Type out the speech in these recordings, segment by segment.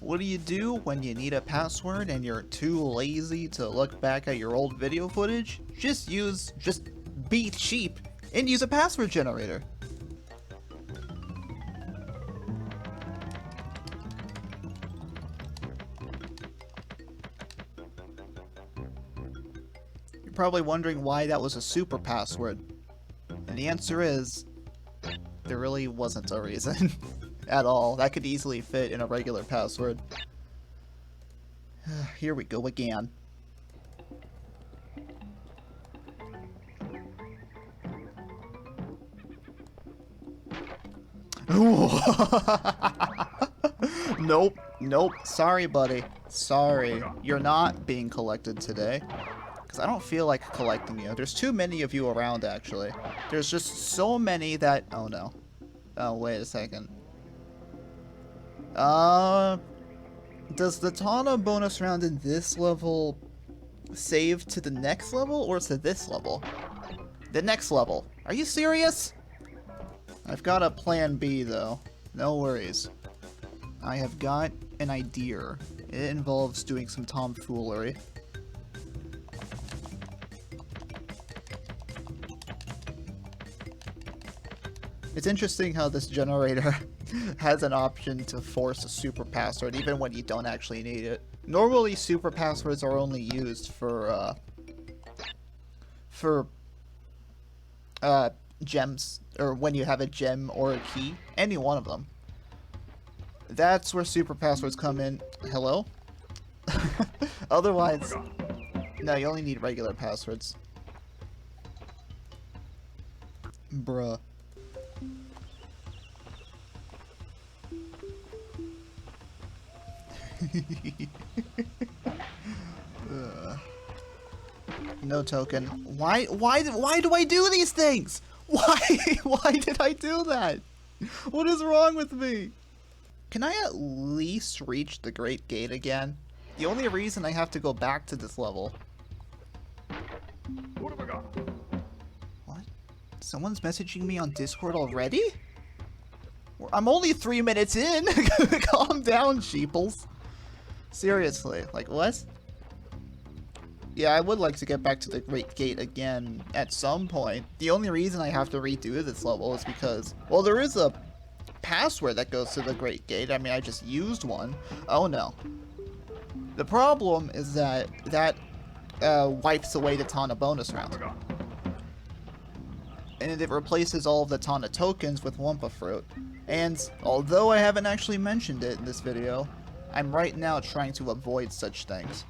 What do you do when you need a password and you're too lazy to look back at your old video footage? Just be cheap and use a password generator. You're probably wondering why that was a super password. And the answer is, there really wasn't a reason. At all. That could easily fit in a regular password. Here we go again. Nope, nope. Sorry, buddy. Sorry. You're not being collected today. Because I don't feel like collecting you. There's too many of you around, actually. There's just so many that... Oh, no. Oh, wait a second. Does the Tana bonus round in this level save to the next level or to this level? The next level. Are you serious? I've got a plan B though. No worries. I have got an idea. It involves doing some tomfoolery. It's interesting how this generator has an option to force a super password even when you don't actually need it. Normally super passwords are only used for gems, or when you have a gem or a key, any one of them. That's where super passwords come in. Hello? Otherwise, no, you only need regular passwords. Bruh. No token. Why do I do these things? Why did I do that? What is wrong with me? Can I at least reach the Great Gate again? The only reason I have to go back to this level. What have I got? What? Someone's messaging me on Discord already? I'm only 3 minutes in. Calm down, sheeples. Seriously, like what? Yeah, I would like to get back to the Great Gate again at some point. The only reason I have to redo this level is because, well, there is a password that goes to the Great Gate. I mean, I just used one. Oh no. The problem is that wipes away the Tana bonus round. And it replaces all of the Tana tokens with Wumpa Fruit. And although I haven't actually mentioned it in this video, I'm right now trying to avoid such things.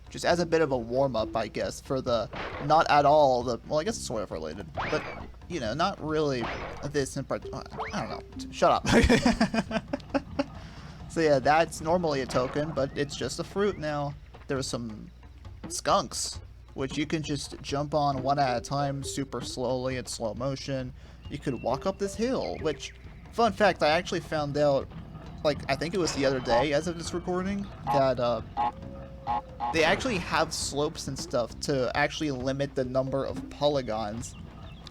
Just as a bit of a warm-up, I guess, for the not at all the... Well, I guess it's sort of related, but, you know, not really this in part... I don't know. Shut up. So yeah, that's normally a token, but it's just a fruit now. There's some skunks, which you can just jump on one at a time super slowly in slow motion. You could walk up this hill, which, fun fact, I actually found out, like, I think it was the other day as of this recording, that, they actually have slopes and stuff to actually limit the number of polygons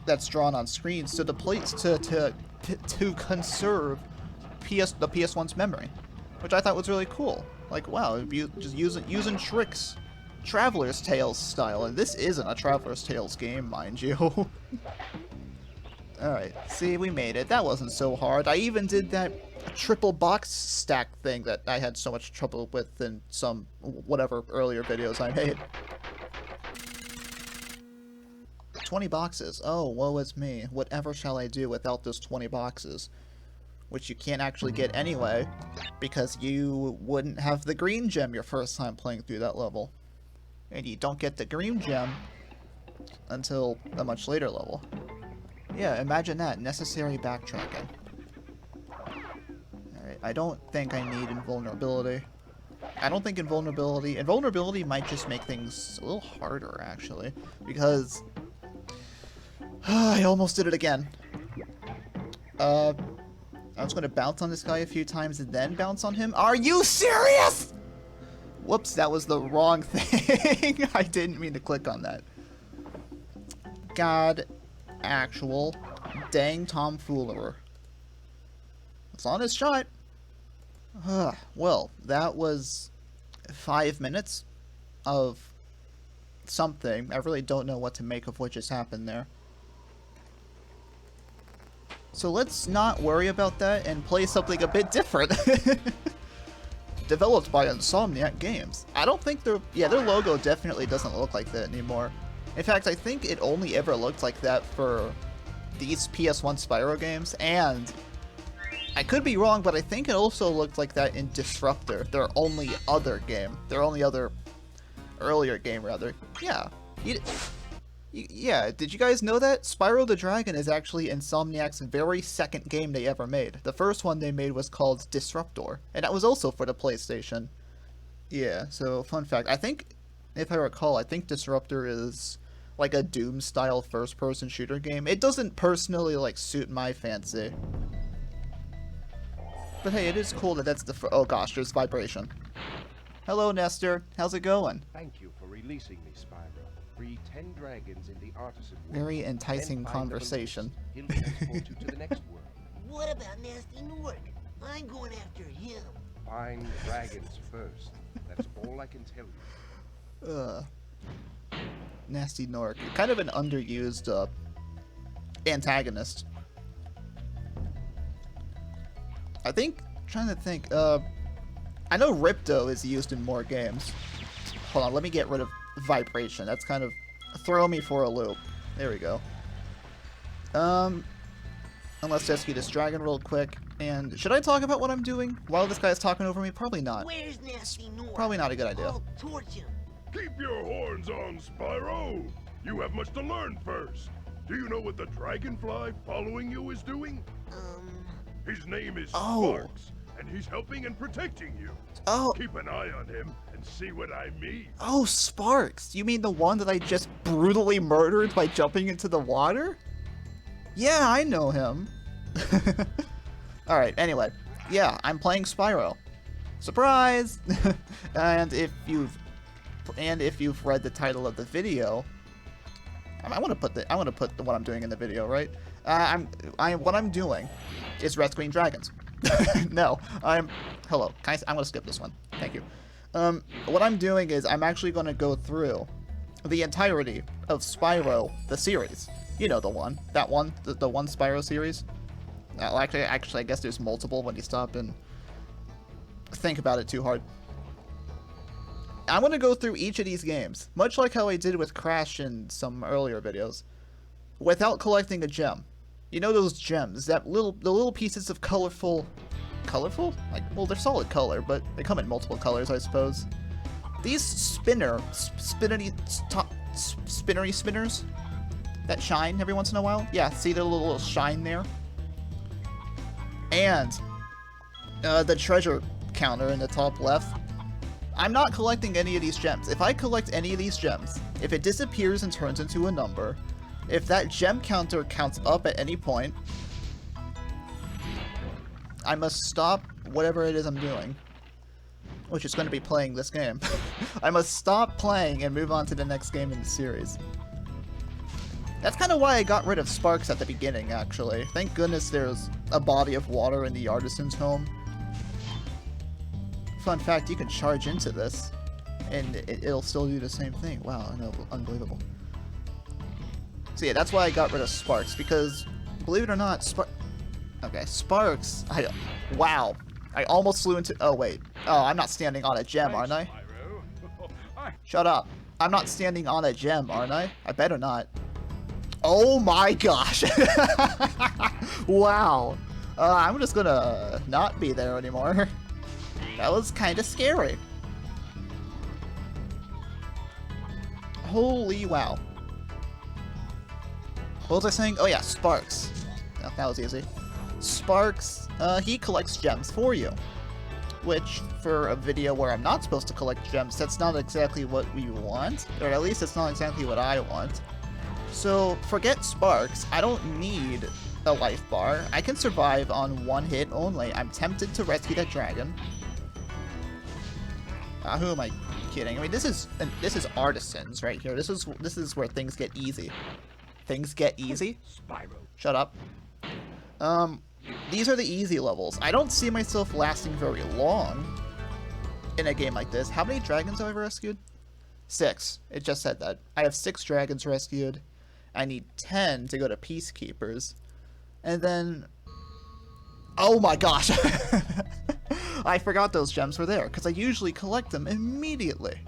that's drawn on screens to the place to conserve the PS1's memory, which I thought was really cool. Like, wow, you just using tricks, Traveler's Tales style, and this isn't a Traveler's Tales game, mind you. All right, see, we made it. That wasn't so hard. I even did that triple box stack thing that I had so much trouble with in some whatever earlier videos I made. 20 boxes. Oh, woe is me. Whatever shall I do without those 20 boxes? Which you can't actually get anyway, because you wouldn't have the green gem your first time playing through that level. And you don't get the green gem until a much later level. Yeah, imagine that. Necessary backtracking. Alright, I don't think I need invulnerability. I don't think invulnerability might just make things a little harder, actually. Because... I almost did it again. I was going to bounce on this guy a few times and then bounce on him. Are you serious?! Whoops, that was the wrong thing. I didn't mean to click on that. God... actual dang tomfoolery. It's on his shot. Well, that was 5 minutes of something. I really don't know what to make of what just happened there. So let's not worry about that and play something a bit different. Developed by Insomniac Games. I don't think their logo definitely doesn't look like that anymore. In fact, I think it only ever looked like that for these PS1 Spyro games, and I could be wrong, but I think it also looked like that in Disruptor, their only other game. Their only other earlier game, rather. Yeah. Yeah, did you guys know that? Spyro the Dragon is actually Insomniac's very second game they ever made. The first one they made was called Disruptor, and that was also for the PlayStation. Yeah, so fun fact. I think, if I recall, I think Disruptor is like a Doom-style first-person shooter game. It doesn't personally, like, suit my fancy. But hey, it is cool that that's the oh gosh, there's vibration. Hello, Nestor. How's it going? Thank you for releasing me, Spyro. Free 10 dragons in the artisan world. Very enticing conversation. He'll transport you to the next world. What about Nasty Nork? I'm going after him. Find dragons first. That's all I can tell you. Nasty Nork. Kind of an underused antagonist. I think, trying to think, I know Ripto is used in more games. Hold on, let me get rid of vibration. That's kind of throw me for a loop. There we go. Let's rescue this dragon real quick. And should I talk about what I'm doing while this guy's talking over me? Probably not. Where's Nasty Nork? Probably not a good idea. I'll torch him. Keep your horns on, Spyro! You have much to learn first. Do you know what the Dragonfly following you is doing? His name is Sparks, and he's helping and protecting you. Oh. Keep an eye on him and see what I mean. Oh, Sparks! You mean the one that I just brutally murdered by jumping into the water? Yeah, I know him. Alright, anyway. Yeah, I'm playing Spyro. Surprise! and if you've read the title of the video, I want to put what I'm doing in the video, right? What I'm doing is rescuing dragons. No, hello. I'm gonna skip this one. Thank you. What I'm doing is I'm actually gonna go through the entirety of Spyro the series. You know the one, the one Spyro series. Actually, I guess there's multiple when you stop and think about it too hard. I'm gonna go through each of these games, much like how I did with Crash in some earlier videos, without collecting a gem. You know those gems, the little pieces of colorful, like, well, they're solid color, but they come in multiple colors, I suppose. These spinnery spinners that shine every once in a while. Yeah, see the little shine there. And the treasure counter in the top left. I'm not collecting any of these gems. If I collect any of these gems, if it disappears and turns into a number, if that gem counter counts up at any point, I must stop whatever it is I'm doing, which is going to be playing this game. I must stop playing and move on to the next game in the series. That's kind of why I got rid of Sparks at the beginning, actually. Thank goodness there's a body of water in the artisan's home. Fun fact, you can charge into this, and it'll still do the same thing. Wow, unbelievable. So yeah, that's why I got rid of Sparks, because, believe it or not, Sparks, wow. I almost flew into, oh wait. Oh, I'm not standing on a gem, aren't I? Shut up. I'm not standing on a gem, aren't I? I better not. Oh my gosh. Wow. I'm just gonna not be there anymore. That was kind of scary. Holy wow. What was I saying? Oh yeah, Sparks. Oh, that was easy. Sparks, he collects gems for you. Which, for a video where I'm not supposed to collect gems, that's not exactly what we want. Or at least it's not exactly what I want. So, forget Sparks. I don't need a life bar. I can survive on one hit only. I'm tempted to rescue that dragon. Who am I kidding? I mean, this is artisans right here. This is where things get easy. Things get easy? Spyro. Shut up. these are the easy levels. I don't see myself lasting very long in a game like this. How many dragons have I rescued? 6. It just said that. I have 6 dragons rescued. I need 10 to go to Peacekeepers. And then... Oh my gosh! I forgot those gems were there, because I usually collect them immediately.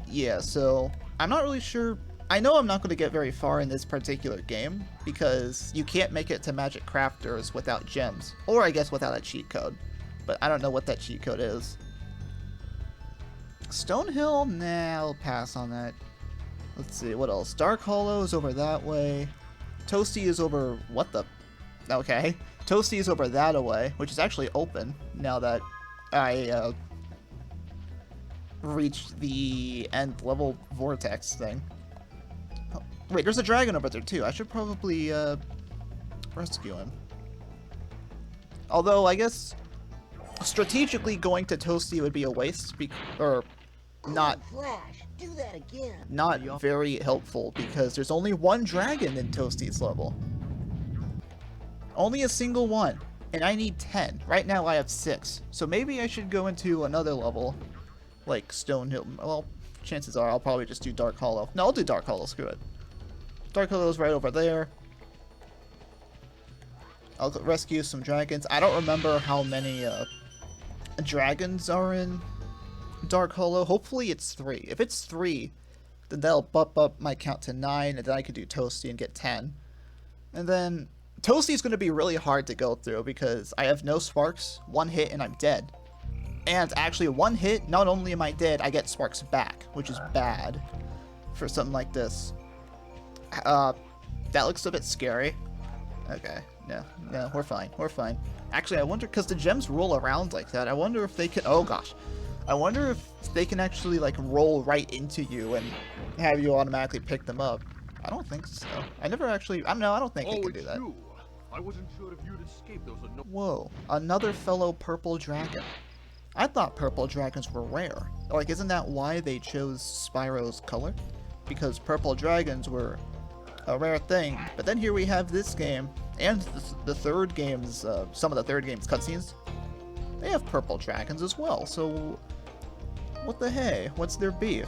Yeah, so... I'm not really sure... I know I'm not going to get very far in this particular game, because you can't make it to Magic Crafters without gems. Or I guess without a cheat code. But I don't know what that cheat code is. Stonehill? Nah, I'll pass on that. Let's see, what else? Dark Hollow is over that way. Toasty is over... What the... Okay. Toasty is over that away, which is actually open now that I reached the end level vortex thing. Oh, wait, there's a dragon over there too. I should probably rescue him. Although, I guess strategically going to Toasty would be a waste, or not... Flash, do that again. Not very helpful, because there's only one dragon in Toasty's level. Only a single one, and I need 10. Right now I have 6, so maybe I should go into another level, like Stonehill. Well, chances are I'll probably just do Dark Hollow. No, I'll do Dark Hollow, screw it. Dark Hollow's right over there. I'll rescue some dragons. I don't remember how many dragons are in Dark Hollow. Hopefully it's 3. If it's 3, then that'll bump up my count to 9, and then I could do Toasty and get 10. And then Toasty's going to be really hard to go through because I have no sparks, 1 hit, and I'm dead. And actually, 1 hit, not only am I dead, I get sparks back, which is bad for something like this. That looks a bit scary. Okay, no, we're fine, we're fine. Actually, I wonder, because the gems roll around like that, I wonder if they can, oh gosh. I wonder if they can actually, like, roll right into you and have you automatically pick them up. I don't think so. I never actually, I don't think they can do that. You. I wasn't sure if you'd escape those Whoa, another fellow purple dragon. I thought purple dragons were rare. Like, isn't that why they chose Spyro's color? Because purple dragons were a rare thing. But then here we have this game, and the third game's, some of the third game's cutscenes. They have purple dragons as well, so what the hey? What's their beef?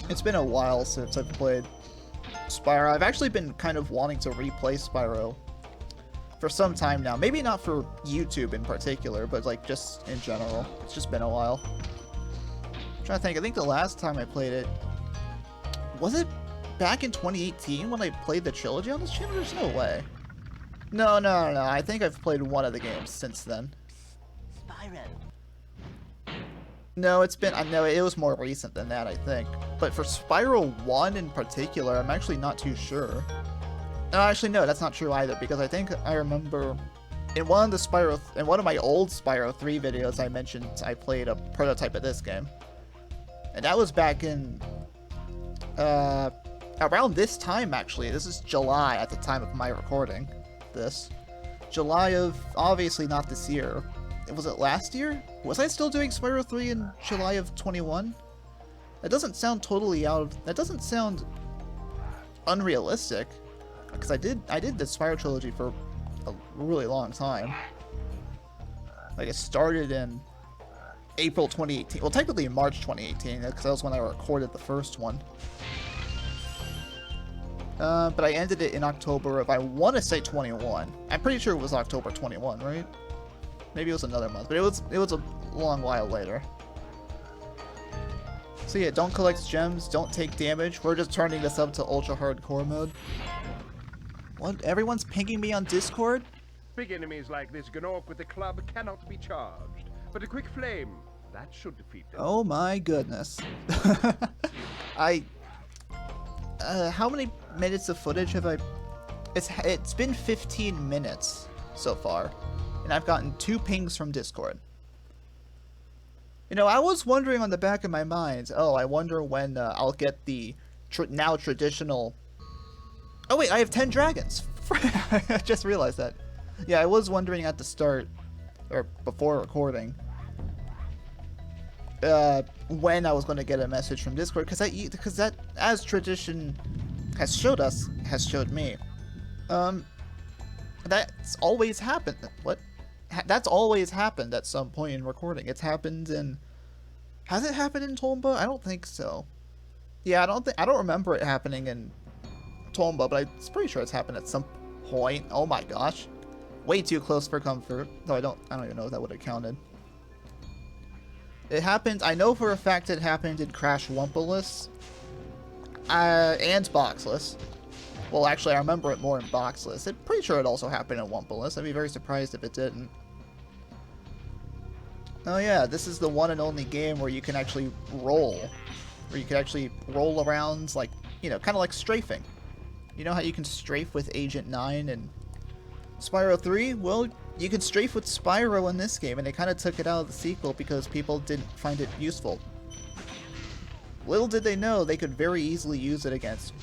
It's been a while since I've played Spyro. I've actually been kind of wanting to replay Spyro for some time now. Maybe not for YouTube in particular, but like just in general. It's just been a while. I'm trying to think. I think the last time I played it, was it back in 2018 when I played the Trilogy on this channel? There's no way. No. I think I've played one of the games since then. Spyro. No, it's been, I know it was more recent than that, I think. But for Spyro 1 in particular, I'm actually not too sure. No, actually, no, that's not true either, because I think I remember in one of my old Spyro 3 videos, I mentioned I played a prototype of this game. And that was back in, around this time, actually. This is July at the time of my recording this. July of, obviously not this year. Was it last year? Was I still doing Spyro 3 in July of 21? That doesn't sound totally that doesn't sound unrealistic. Because I did the Spyro Trilogy for a really long time. Like, it started in April 2018. Well, technically March 2018, because that was when I recorded the first one. But I ended it in October of, I want to say 21. I'm pretty sure it was October 21, right? Maybe it was another month, but it was a long while later. So yeah, don't collect gems, don't take damage. We're just turning this up to ultra hardcore mode. What? Everyone's pinging me on Discord? Big enemies like this Gnorc with the club cannot be charged, but a quick flame, that should defeat them. Oh my goodness. How many minutes of footage have I... It's been 15 minutes so far. And I've gotten 2 pings from Discord. You know, I was wondering on the back of my mind, oh, I wonder when I'll get the now traditional... Oh wait, I have 10 dragons! I just realized that. Yeah, I was wondering at the start, or before recording, when I was going to get a message from Discord, because that, as tradition has showed me, that's always happened. What? That's always happened at some point in recording. It's happened in... Has it happened in Tomba? I don't think so. Yeah, I don't remember it happening in Tomba, but I'm pretty sure it's happened at some point. Oh my gosh. Way too close for comfort. Though I don't even know if that would have counted. It happened, I know for a fact it happened in Crash Wumpa-less. And Boxless. Well, actually, I remember it more in Boxless. I'm pretty sure it also happened in Wumpa-less. I'd be very surprised if it didn't. Oh yeah, this is the one and only game where you can actually roll. Where you can actually roll around, like, you know, kind of like strafing. You know how you can strafe with Agent 9 and Spyro 3? Well, you can strafe with Spyro in this game, and they kind of took it out of the sequel because people didn't find it useful. Little did they know they could very easily use it against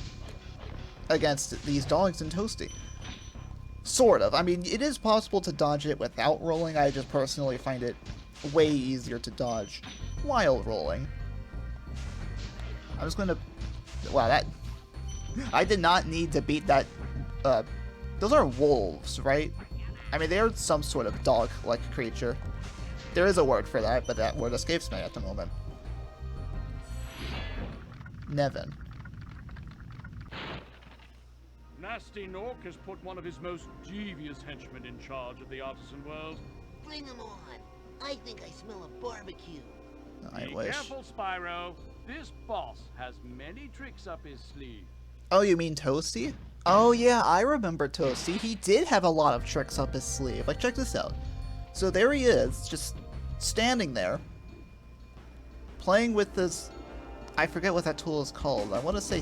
these dogs in Toasty. Sort of. I mean, it is possible to dodge it without rolling. I just personally find it way easier to dodge while rolling. I'm just gonna... Wow, that... I did not need to beat that... Those are wolves, right? I mean, they're some sort of dog-like creature. There is a word for that, but that word escapes me at the moment. Nevin. Nasty Nork has put one of his most devious henchmen in charge of the artisan world. Bring him on. I think I smell a barbecue. I Be wish. careful, Spyro. This boss has many tricks up his sleeve. Oh, you mean Toasty? Oh yeah, I remember Toasty. He did have a lot of tricks up his sleeve. Like, check this out. So there he is, just standing there, playing with this... I forget what that tool is called. I want to say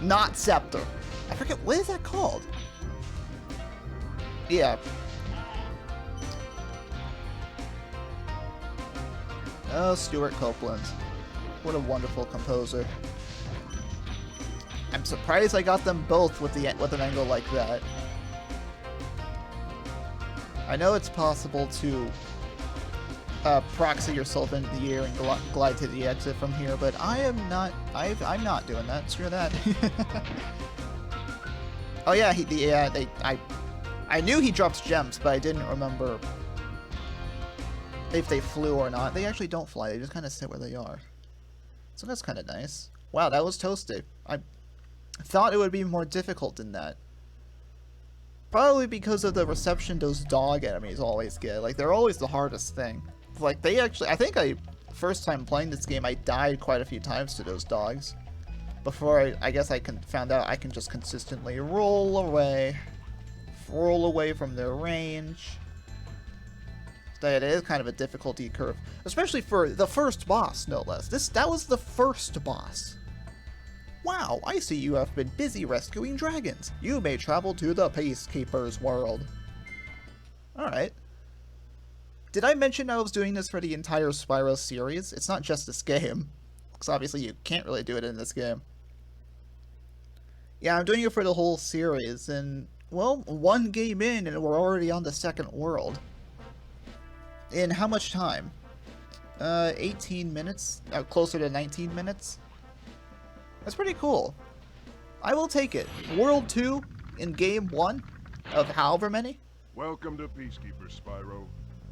not Scepter. I forget, what is that called? Yeah. Oh, Stuart Copeland. What a wonderful composer. I'm surprised I got them both with an angle like that. I know it's possible to proxy yourself into the air and glide to the exit from here, but I'm not doing that. Screw that. Oh yeah, I knew he drops gems, but I didn't remember if they flew or not. They actually don't fly, they just kind of sit where they are. So that's kind of nice. Wow, that was toasty. I thought it would be more difficult than that. Probably because of the reception those dog enemies always get. Like, they're always the hardest thing. Like, they actually... first time playing this game, I died quite a few times to those dogs. Before I guess I found out I can just consistently roll away from their range. That is kind of a difficulty curve, especially for the first boss, no less. That was the first boss. Wow, I see you have been busy rescuing dragons. You may travel to the Peacekeeper's world. Alright. Did I mention I was doing this for the entire Spyro series? It's not just this game. Because obviously you can't really do it in this game. Yeah, I'm doing it for the whole series, and, well, one game in and we're already on the second world. In how much time? 18 minutes? Closer to 19 minutes? That's pretty cool. I will take it. World 2 in Game 1 of however many? Welcome to Peacekeeper, Spyro.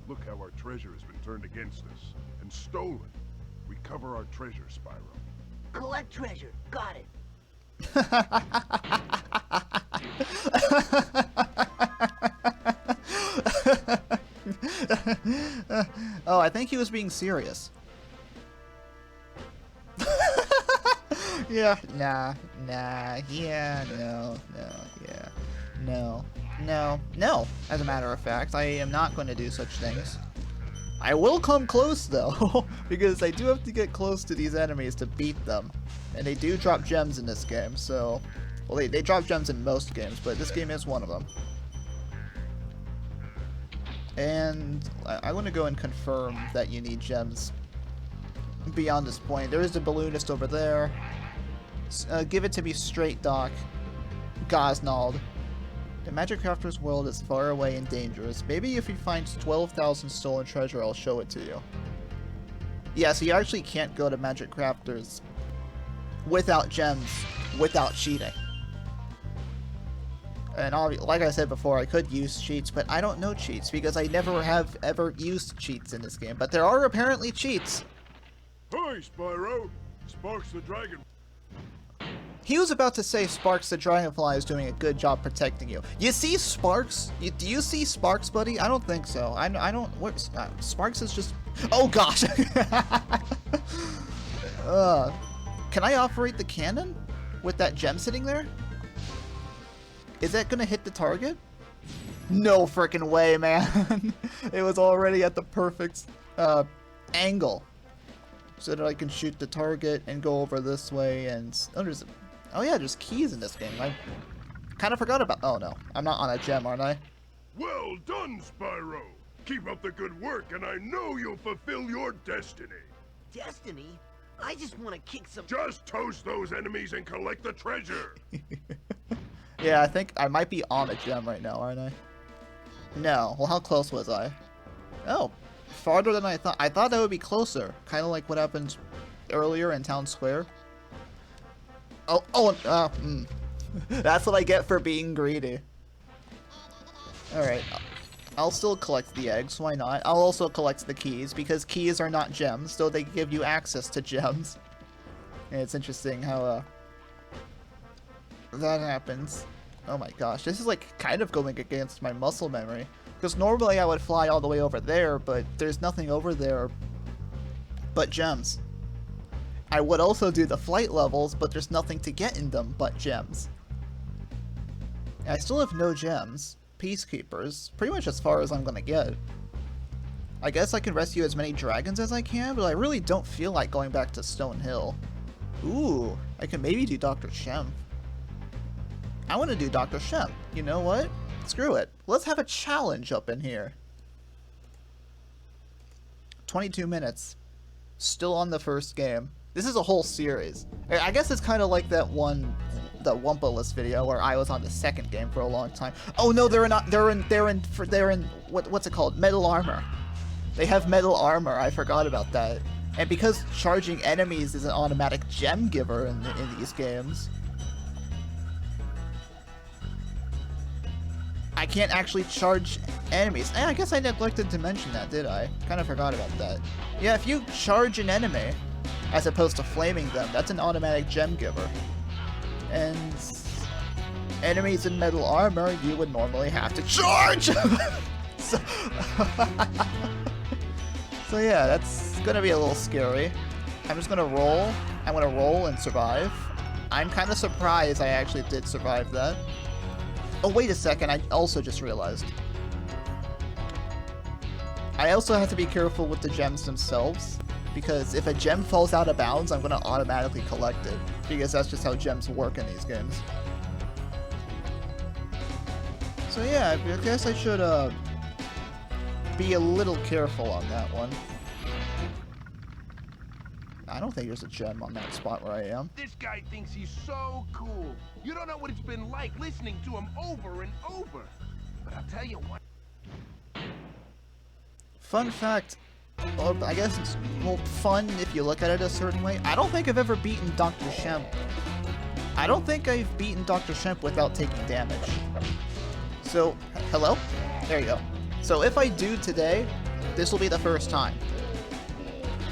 Look how our treasure has been turned against us and stolen. Recover our treasure, Spyro. Collect treasure. Got it. Oh, I think he was being serious. Yeah, nah, yeah, no. As a matter of fact, I am not going to do such things. I will come close, though, because I do have to get close to these enemies to beat them. And they do drop gems in this game, so... Well, they drop gems in most games, but this game is one of them. And I want to go and confirm that you need gems beyond this point. There is a balloonist over there. Give it to me straight, Doc. Gosnald. The Magic Crafter's world is far away and dangerous. Maybe if he finds 12,000 stolen treasure, I'll show it to you. Yeah, so you actually can't go to Magic Crafters without gems, without cheating. And like I said before, I could use cheats, but I don't know cheats because I never have ever used cheats in this game. But there are apparently cheats. Hi, Spyro. Sparks the Dragon. He was about to say Sparks the Dragonfly is doing a good job protecting you. You see Sparks? Do you see Sparks, buddy? I don't think so. I don't. What? Sparks is just. Oh gosh. Can I operate the cannon with that gem sitting there? Is that gonna hit the target? No freaking way, man. It was already at the perfect angle, so that I can shoot the target and go over this way. And oh yeah, there's keys in this game. I kind of forgot about. Oh no, I'm not on a gem, aren't I? Well done, Spyro. Keep up the good work, and I know you'll fulfill your destiny. Destiny? I just want to kick some... Just toast those enemies and collect the treasure. Yeah, I think I might be on a gem right now, aren't I? No. Well, how close was I? Oh, farther than I thought. I thought that would be closer. Kind of like what happened earlier in Town Square. That's what I get for being greedy. Alright. I'll still collect the eggs, why not? I'll also collect the keys, because keys are not gems, though they give you access to gems. And it's interesting how, that happens. Oh my gosh, this is like kind of going against my muscle memory. Because normally I would fly all the way over there, but there's nothing over there but gems. I would also do the flight levels, but there's nothing to get in them but gems. And I still have no gems. Peacekeepers, pretty much as far as I'm gonna get. I guess I can rescue as many dragons as I can, but I really don't feel like going back to Stone Hill. Ooh, I can maybe do Dr. Shem. I want to do Dr. Shem. You know what? Screw it. Let's have a challenge up in here. 22 minutes. Still on the first game. This is a whole series. I guess it's kind of like that one, the Wumpa-less video where I was on the second game for a long time. Oh no, they're in what's it called? Metal armor. They have metal armor. I forgot about that. And because charging enemies is an automatic gem giver in these games, I can't actually charge enemies. And I guess I neglected to mention that, did I? Kind of forgot about that. Yeah, if you charge an enemy, as opposed to flaming them, that's an automatic gem giver. And enemies in metal armor, you would normally have to charge! so yeah, that's gonna be a little scary. I'm just gonna roll. I'm gonna roll and survive. I'm kind of surprised I actually did survive that. Oh, wait a second, I also just realized. I also have to be careful with the gems themselves, because if a gem falls out of bounds, I'm going to automatically collect it, because that's just how gems work in these games. So yeah, I guess I should be a little careful on that one. I don't think there's a gem on that spot where I am. This guy thinks he's so cool. You don't know what it's been like listening to him over and over. But I'll tell you what. Fun fact, well, I guess it's, well, fun if you look at it a certain way. I don't think I've ever beaten Dr. Shemp. I don't think I've beaten Dr. Shemp without taking damage. So, hello? There you go. So if I do today, this will be the first time.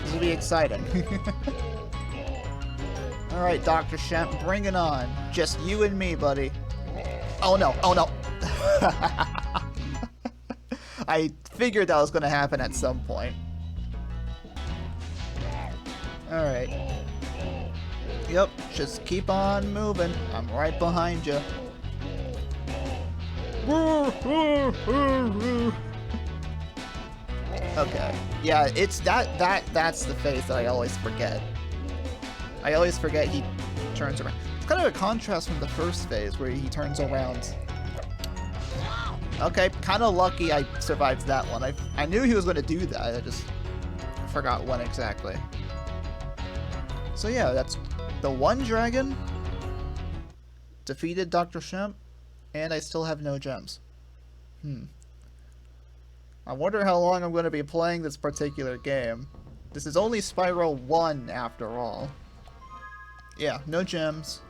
This will be exciting. Alright, Dr. Shemp, bring it on. Just you and me, buddy. Oh no, oh no. I figured that was going to happen at some point. Alright. Yep, just keep on moving. I'm right behind you. Okay. Yeah, it's that's the face that I always forget. I always forget he turns around. It's kind of a contrast from the first phase where he turns around. Okay, kind of lucky I survived that one. I knew he was going to do that, I just forgot when exactly. So yeah, that's the one dragon, defeated Dr. Shemp, and I still have no gems. I wonder how long I'm going to be playing this particular game. This is only Spyro 1 after all. Yeah, no gems.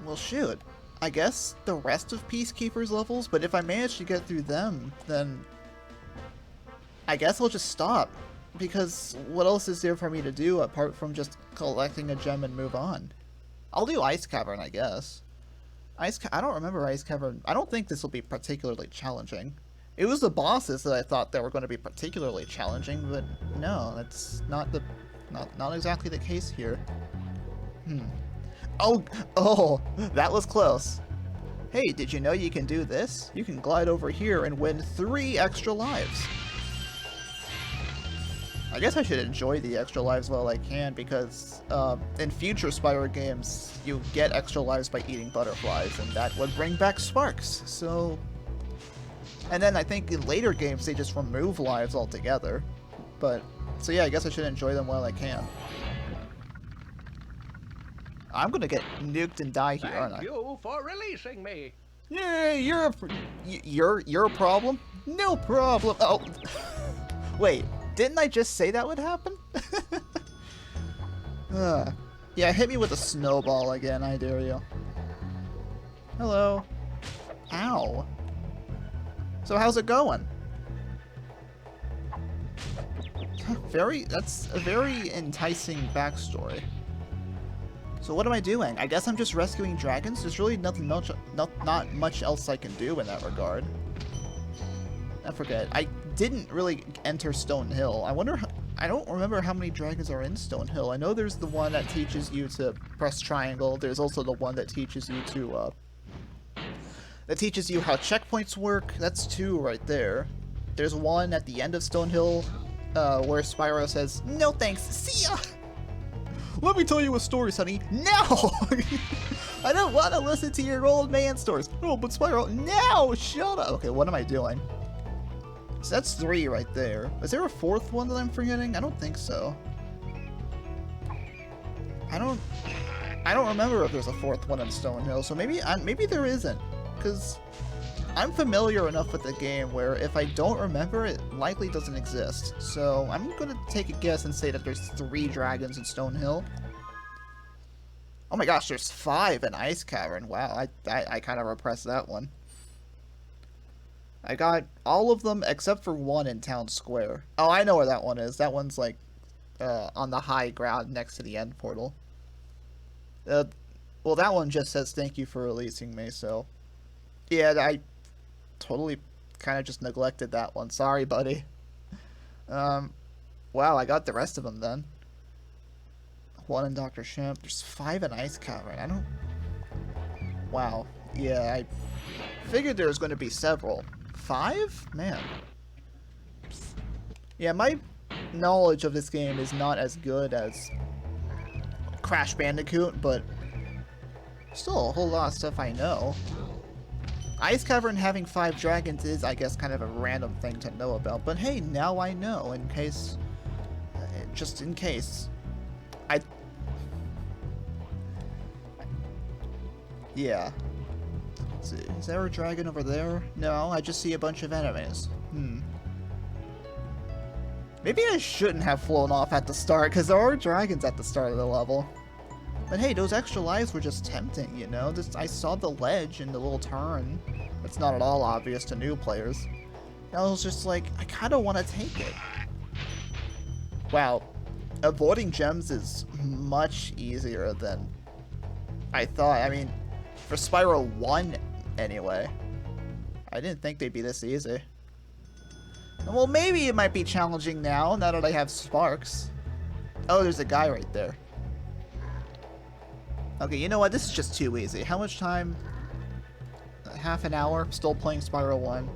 Well, shoot. I guess the rest of Peacekeeper's levels, but if I manage to get through them, then I guess I'll just stop. Because what else is there for me to do apart from just collecting a gem and move on? I'll do Ice Cavern, I guess. I don't remember Ice Cavern. I don't think this will be particularly challenging. It was the bosses that I thought that were going to be particularly challenging, but no, that's not exactly the case here. Oh, that was close. Hey, did you know you can do this? You can glide over here and win 3 extra lives. I guess I should enjoy the extra lives while I can, because in future Spyro games, you get extra lives by eating butterflies, and that would bring back sparks, so... And then I think in later games, they just remove lives altogether. But, so yeah, I guess I should enjoy them while I can. I'm gonna get nuked and die here, aren't I? Thank you for releasing me. Yeah, you're a problem? No problem. Oh, wait. Didn't I just say that would happen? Yeah, hit me with a snowball again, I dare you. Hello. Ow. So how's it going? That's a very enticing backstory. So what am I doing? I guess I'm just rescuing dragons? There's really not much else I can do in that regard. I forget. I didn't really enter Stone Hill. I don't remember how many dragons are in Stone Hill. I know there's the one that teaches you to press triangle. There's also the one that teaches you to, how checkpoints work. That's 2 right there. There's one at the end of Stone Hill, where Spyro says, "No thanks, see ya!" Let me tell you a story, Sonny. No! I don't want to listen to your old man stories. Oh, but Spyro, no! Shut up! Okay, what am I doing? So that's 3 right there. Is there a 4th one that I'm forgetting? I don't think so. I don't remember if there's a 4th one in Stone Hill, so maybe there isn't. Because I'm familiar enough with the game where if I don't remember, it likely doesn't exist. So I'm gonna take a guess and say that there's 3 dragons in Stone Hill. Oh my gosh, there's 5 in Ice Cavern. Wow, I kind of repressed that one. I got all of them except for 1 in Town Square. Oh, I know where that one is. That one's like on the high ground next to the end portal. Well, that one just says thank you for releasing me, so... Yeah, I totally kind of just neglected that one. Sorry, buddy. Wow, I got the rest of them then. 1 in Dr. Shemp. There's 5 in Ice Cavern. I don't... Wow. Yeah, I figured there was going to be several. 5? Man. Yeah, my knowledge of this game is not as good as Crash Bandicoot, but still a whole lot of stuff I know. Ice Cavern having 5 dragons is, I guess, kind of a random thing to know about, but hey, now I know, in case... just in case. Yeah. Let's see. Is there a dragon over there? No, I just see a bunch of enemies. Maybe I shouldn't have flown off at the start, because there are dragons at the start of the level. But hey, those extra lives were just tempting, you know? I saw the ledge and the little turn. It's not at all obvious to new players. And I was just like, I kind of want to take it. Wow. Avoiding gems is much easier than I thought. I mean, for Spyro 1, anyway. I didn't think they'd be this easy. Well, maybe it might be challenging now that I have sparks. Oh, there's a guy right there. Okay, you know what? This is just too easy. How much time? Half an hour? Still playing Spyro 1.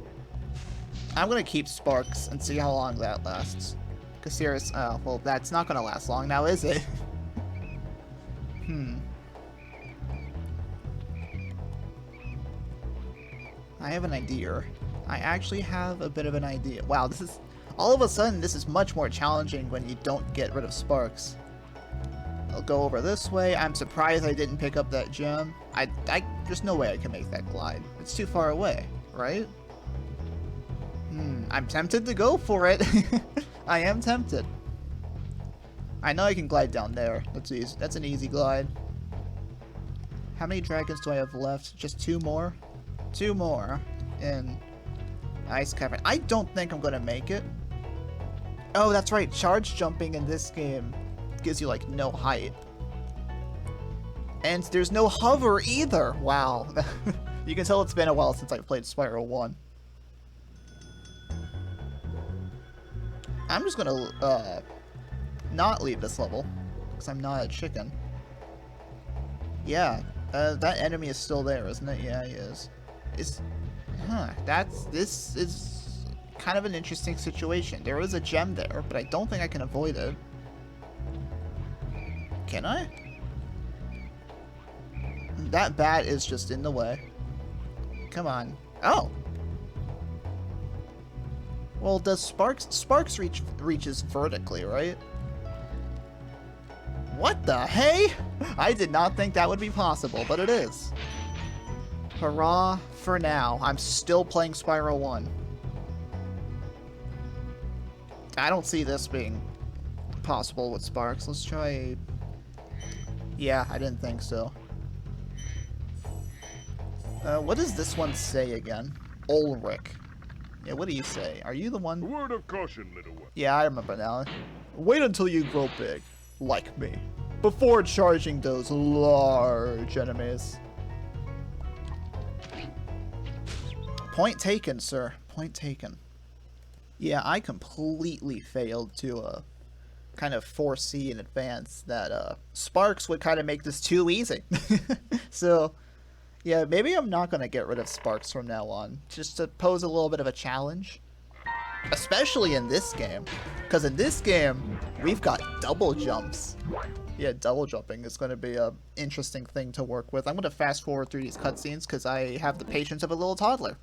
I'm gonna keep sparks and see how long that lasts. Cause serious, well, that's not gonna last long now, is it? I have an idea. I actually have a bit of an idea. Wow, this is... all of a sudden, this is much more challenging when you don't get rid of sparks. I'll go over this way. I'm surprised I didn't pick up that gem. There's no way I can make that glide. It's too far away, right? I'm tempted to go for it. I am tempted. I know I can glide down there. That's easy. That's an easy glide. How many dragons do I have left? Just 2 more? 2 more. In Ice Cavern. I don't think I'm gonna make it. Oh, that's right. Charge jumping in this game gives you, like, no height. And there's no hover either. Wow. You can tell it's been a while since I played Spyro 1. I'm just gonna, not leave this level, because I'm not a chicken. Yeah, that enemy is still there, isn't it? Yeah, he is. This is kind of an interesting situation. There is a gem there, but I don't think I can avoid it. Can I? That bat is just in the way. Come on. Oh! Well, does Sparks reaches vertically, right? What the hey? I did not think that would be possible, but it is. Hurrah for now. I'm still playing Spyro 1. I don't see this being possible with Sparks. Let's try... Yeah, I didn't think so. What does this one say again? Ulrich. Yeah, what do you say? Are you the one? A word of caution, little one. Yeah, I remember now. Wait until you grow big, like me, before charging those large enemies. Point taken, sir. Point taken. Yeah, I completely failed to kind of foresee in advance that Sparks would kind of make this too easy. So, yeah, maybe I'm not going to get rid of Sparks from now on, just to pose a little bit of a challenge. Especially in this game, because in this game, we've got double jumps. Yeah, double jumping is going to be an interesting thing to work with. I'm going to fast forward through these cutscenes because I have the patience of a little toddler.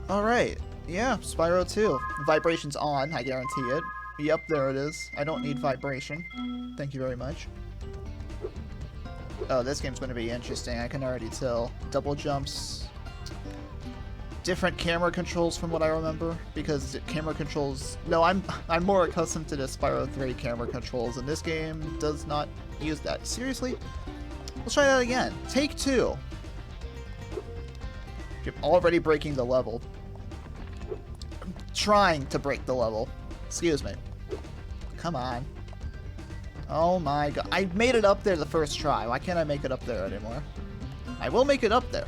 Alright, yeah, Spyro 2. Vibration's on, I guarantee it. Yep, there it is. I don't need vibration. Thank you very much. Oh, this game's going to be interesting, I can already tell. Double jumps. Different camera controls from what I remember, because camera controls... No, I'm more accustomed to the Spyro 3 camera controls, and this game does not use that. Seriously? Let's try that again. Take 2. You're already breaking the level. I'm trying to break the level. Excuse me. Come on. Oh my god. I made it up there the first try. Why can't I make it up there anymore? I will make it up there.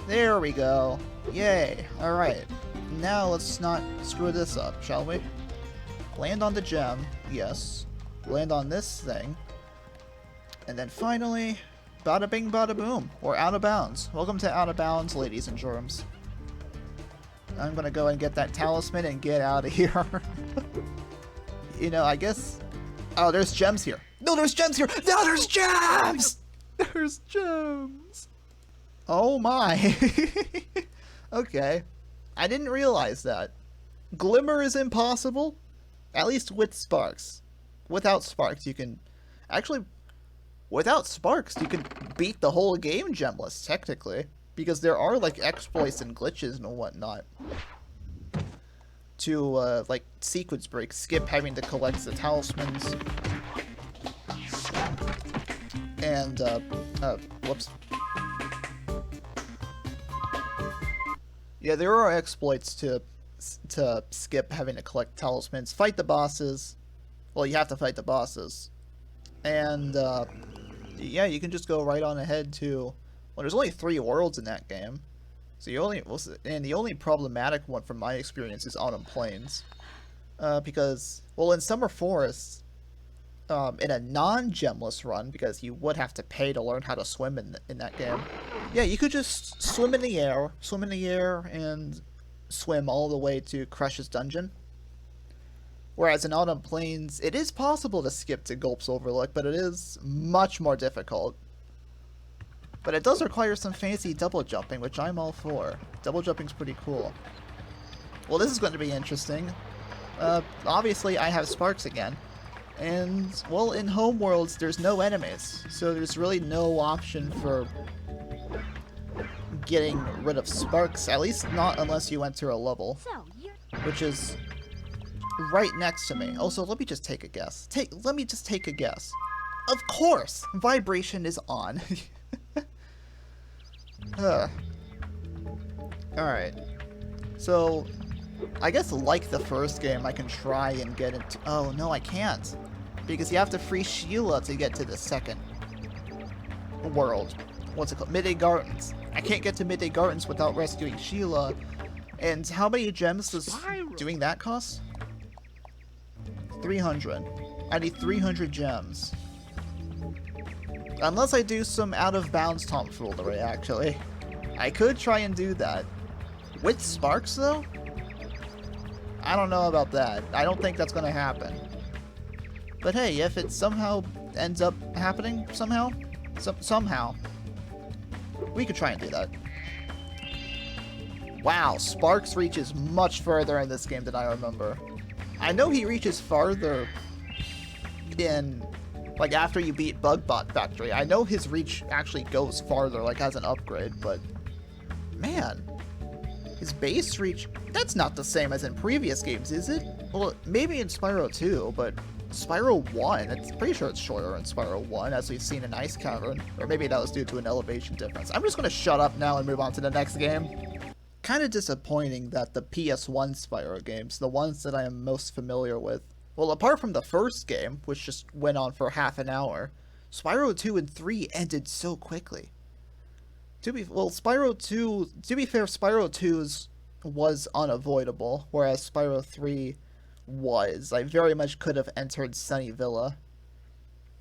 There we go. Yay. Alright. Now let's not screw this up, shall we? Land on the gem. Yes. Land on this thing. And then finally, bada bing bada boom. We're out of bounds. Welcome to Out of Bounds, ladies and germs. I'm gonna go and get that talisman and get out of here. You know, I guess... Oh, there's gems here. No, there's gems here! No, there's gems! There's gems! Oh my. Okay. I didn't realize that. Glimmer is impossible? At least with Sparks. Without Sparks, you can... Actually, without Sparks, you can beat the whole game gemless, technically. Because there are, like, exploits and glitches and whatnot. To, like, sequence break. Skip having to collect the talismans. And, whoops. Yeah, there are exploits to skip having to collect talismans, fight the bosses. Well, you have to fight the bosses. And, yeah, you can just go right on ahead to... Well, there's only 3 worlds in that game. So you only... And the only problematic one from my experience is Autumn Plains. Because, well, in Summer Forest, in a non-gemless run, because you would have to pay to learn how to swim in that game. Yeah, you could just swim in the air, and swim all the way to Crush's dungeon. Whereas in Autumn Plains, it is possible to skip to Gulp's Overlook, but it is much more difficult. But it does require some fancy double jumping, which I'm all for. Double jumping's pretty cool. Well, this is going to be interesting. Obviously, I have Sparks again. And, well, in Homeworlds, there's no enemies. So there's really no option for getting rid of sparks, at least not unless you enter a level, So, you're... which is right next to me. Also, let me just take a guess. Let me just take a guess. Of course, vibration is on. Alright. So, I guess like the first game, I can try and get into... Oh, no, I can't. Because you have to free Sheila to get to the second world. What's it called? Midday Gardens. I can't get to Midday Gardens without rescuing Sheila. And how many gems does doing that cost? 300. I need 300 gems. Unless I do some out-of-bounds tomfoolery, actually. I could try and do that. With sparks, though? I don't know about that. I don't think that's gonna happen. But hey, if it somehow ends up happening, somehow, we could try and do that. Wow, Sparks reaches much further in this game than I remember. I know he reaches farther in, like, after you beat Bugbot Factory. I know his reach actually goes farther, like, as an upgrade, but... Man, his base reach, that's not the same as in previous games, is it? Well, maybe in Spyro 2, but Spyro 1, it's pretty sure it's shorter in Spyro 1, as we've seen in Ice Cavern. Or maybe that was due to an elevation difference. I'm just gonna shut up now and move on to the next game. Kinda disappointing that the PS1 Spyro games, the ones that I am most familiar with, well, apart from the first game, which just went on for half an hour, Spyro 2 and 3 ended so quickly. Spyro 2, to be fair, Spyro 2's was unavoidable, whereas Spyro 3 was. I very much could have entered Sunny Villa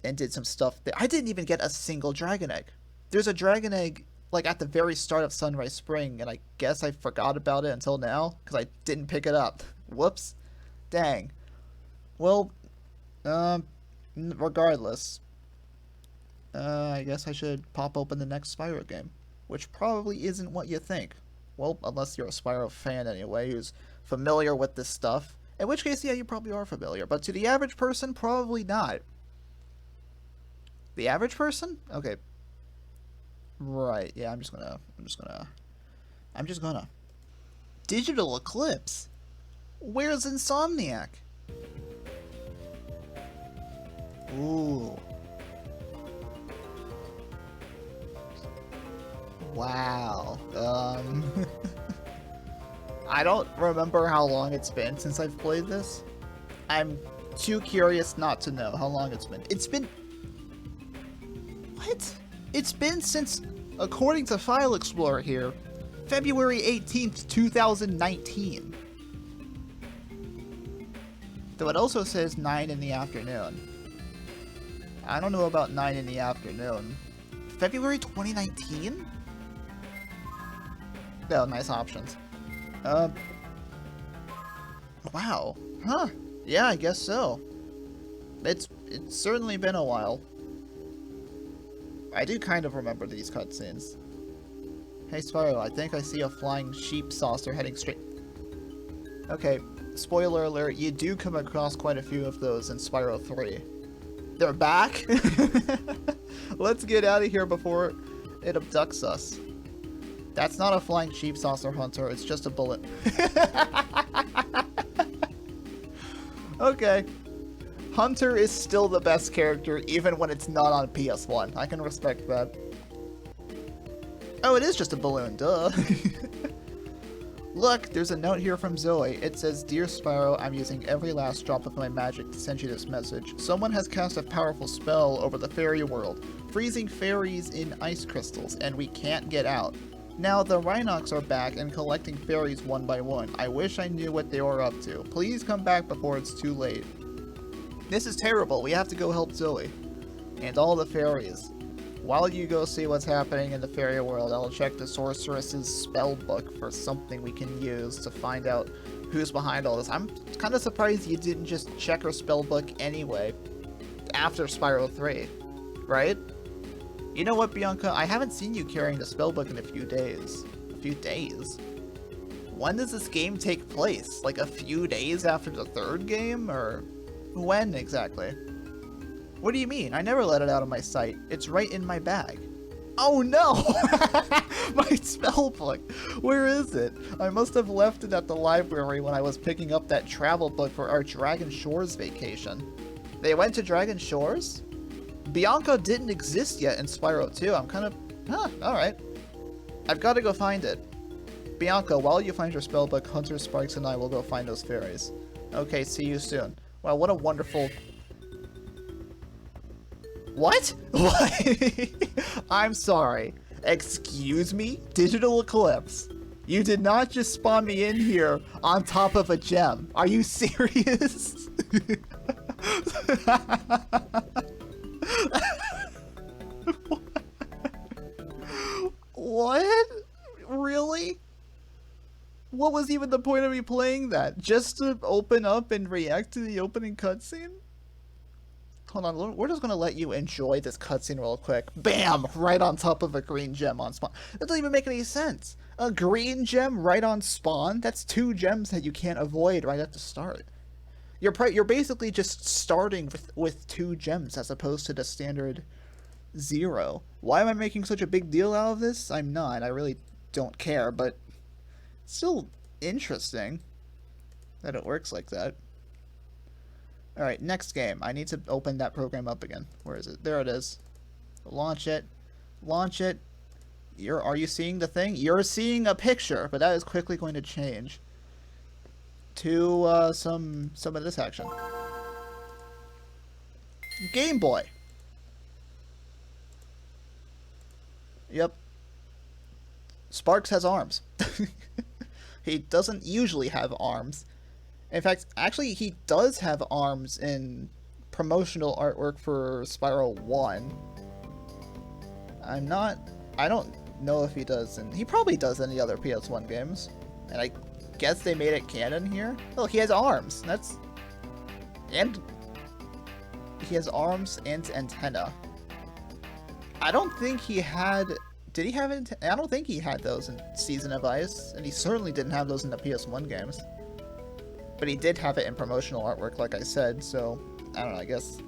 and did some stuff there. I didn't even get a single Dragon Egg. There's a Dragon Egg, like, at the very start of Sunrise Spring, and I guess I forgot about it until now, because I didn't pick it up. Whoops. Dang. Well, regardless, I guess I should pop open the next Spyro game, which probably isn't what you think. Well, unless you're a Spyro fan anyway, who's familiar with this stuff. In which case, yeah, you probably are familiar, but to the average person, probably not. The average person? Okay. Right, yeah, I'm just gonna... Digital Eclipse? Where's Insomniac? Ooh. Wow. I don't remember how long it's been since I've played this. I'm too curious not to know how long it's been. It's been... What? It's been since, according to File Explorer here, February 18th, 2019. Though it also says 9 in the afternoon. I don't know about 9 in the afternoon. February 2019? Oh, nice options. Wow. Huh. Yeah, I guess so. It's certainly been a while. I do kind of remember these cutscenes. Hey Spyro, I think I see a flying sheep saucer heading straight... Okay, spoiler alert, you do come across quite a few of those in Spyro 3. They're back? Let's get out of here before it abducts us. That's not a flying sheep saucer hunter, it's just a bullet. Okay. Hunter is still the best character, even when it's not on PS1. I can respect that. Oh, it is just a balloon, duh. Look, there's a note here from Zoe. It says, Dear Spyro, I'm using every last drop of my magic to send you this message. Someone has cast a powerful spell over the fairy world, freezing fairies in ice crystals, and we can't get out. Now, the Rhynocs are back and collecting fairies one by one. I wish I knew what they were up to. Please come back before it's too late. This is terrible. We have to go help Zoe. And all the fairies. While you go see what's happening in the fairy world, I'll check the sorceress's spell book for something we can use to find out who's behind all this. I'm kind of surprised you didn't just check her spell book anyway after Spyro 3, right? You know what, Bianca? I haven't seen you carrying the spellbook in a few days. When does this game take place? Like a few days after the third game? Or when exactly? What do you mean? I never let it out of my sight. It's right in my bag. Oh no! My spell book! Where is it? I must have left it at the library when I was picking up that travel book for our Dragon Shores vacation. They went to Dragon Shores? Bianca didn't exist yet in Spyro 2. I'm kind of... Huh, alright. I've got to go find it. Bianca, while you find your spellbook, Hunter, Sparks, and I will go find those fairies. Okay, see you soon. Wow, what a wonderful... What? What? I'm sorry. Excuse me? Digital Eclipse. You did not just spawn me in here on top of a gem. Are you serious? What? Really? What was even the point of me playing that? Just to open up and react to the opening cutscene? Hold on, we're just gonna let you enjoy this cutscene real quick. Bam! Right on top of a green gem on spawn. That doesn't even make any sense. A green gem right on spawn? That's 2 gems that you can't avoid right at the start. You're basically just starting with 2 gems as opposed to the standard 0. Why am I making such a big deal out of this? I'm not. I really don't care, but it's still interesting that it works like that. Alright, next game. I need to open that program up again. Where is it? There it is. Launch it. Launch it. Are you seeing the thing? You're seeing a picture, but that is quickly going to change to some of this action. Game Boy. Yep. Sparks has arms. He doesn't usually have arms. In fact, actually, he does have arms in promotional artwork for Spyro 1. I don't know if he does, and he probably does in the other PS1 games. And I guess they made it canon here. Oh, he has arms. And he has arms and antenna. I don't think he had... Did he have it? I don't think he had those in Season of Ice, and he certainly didn't have those in the PS1 games. But he did have it in promotional artwork, like I said, so I don't know, I guess.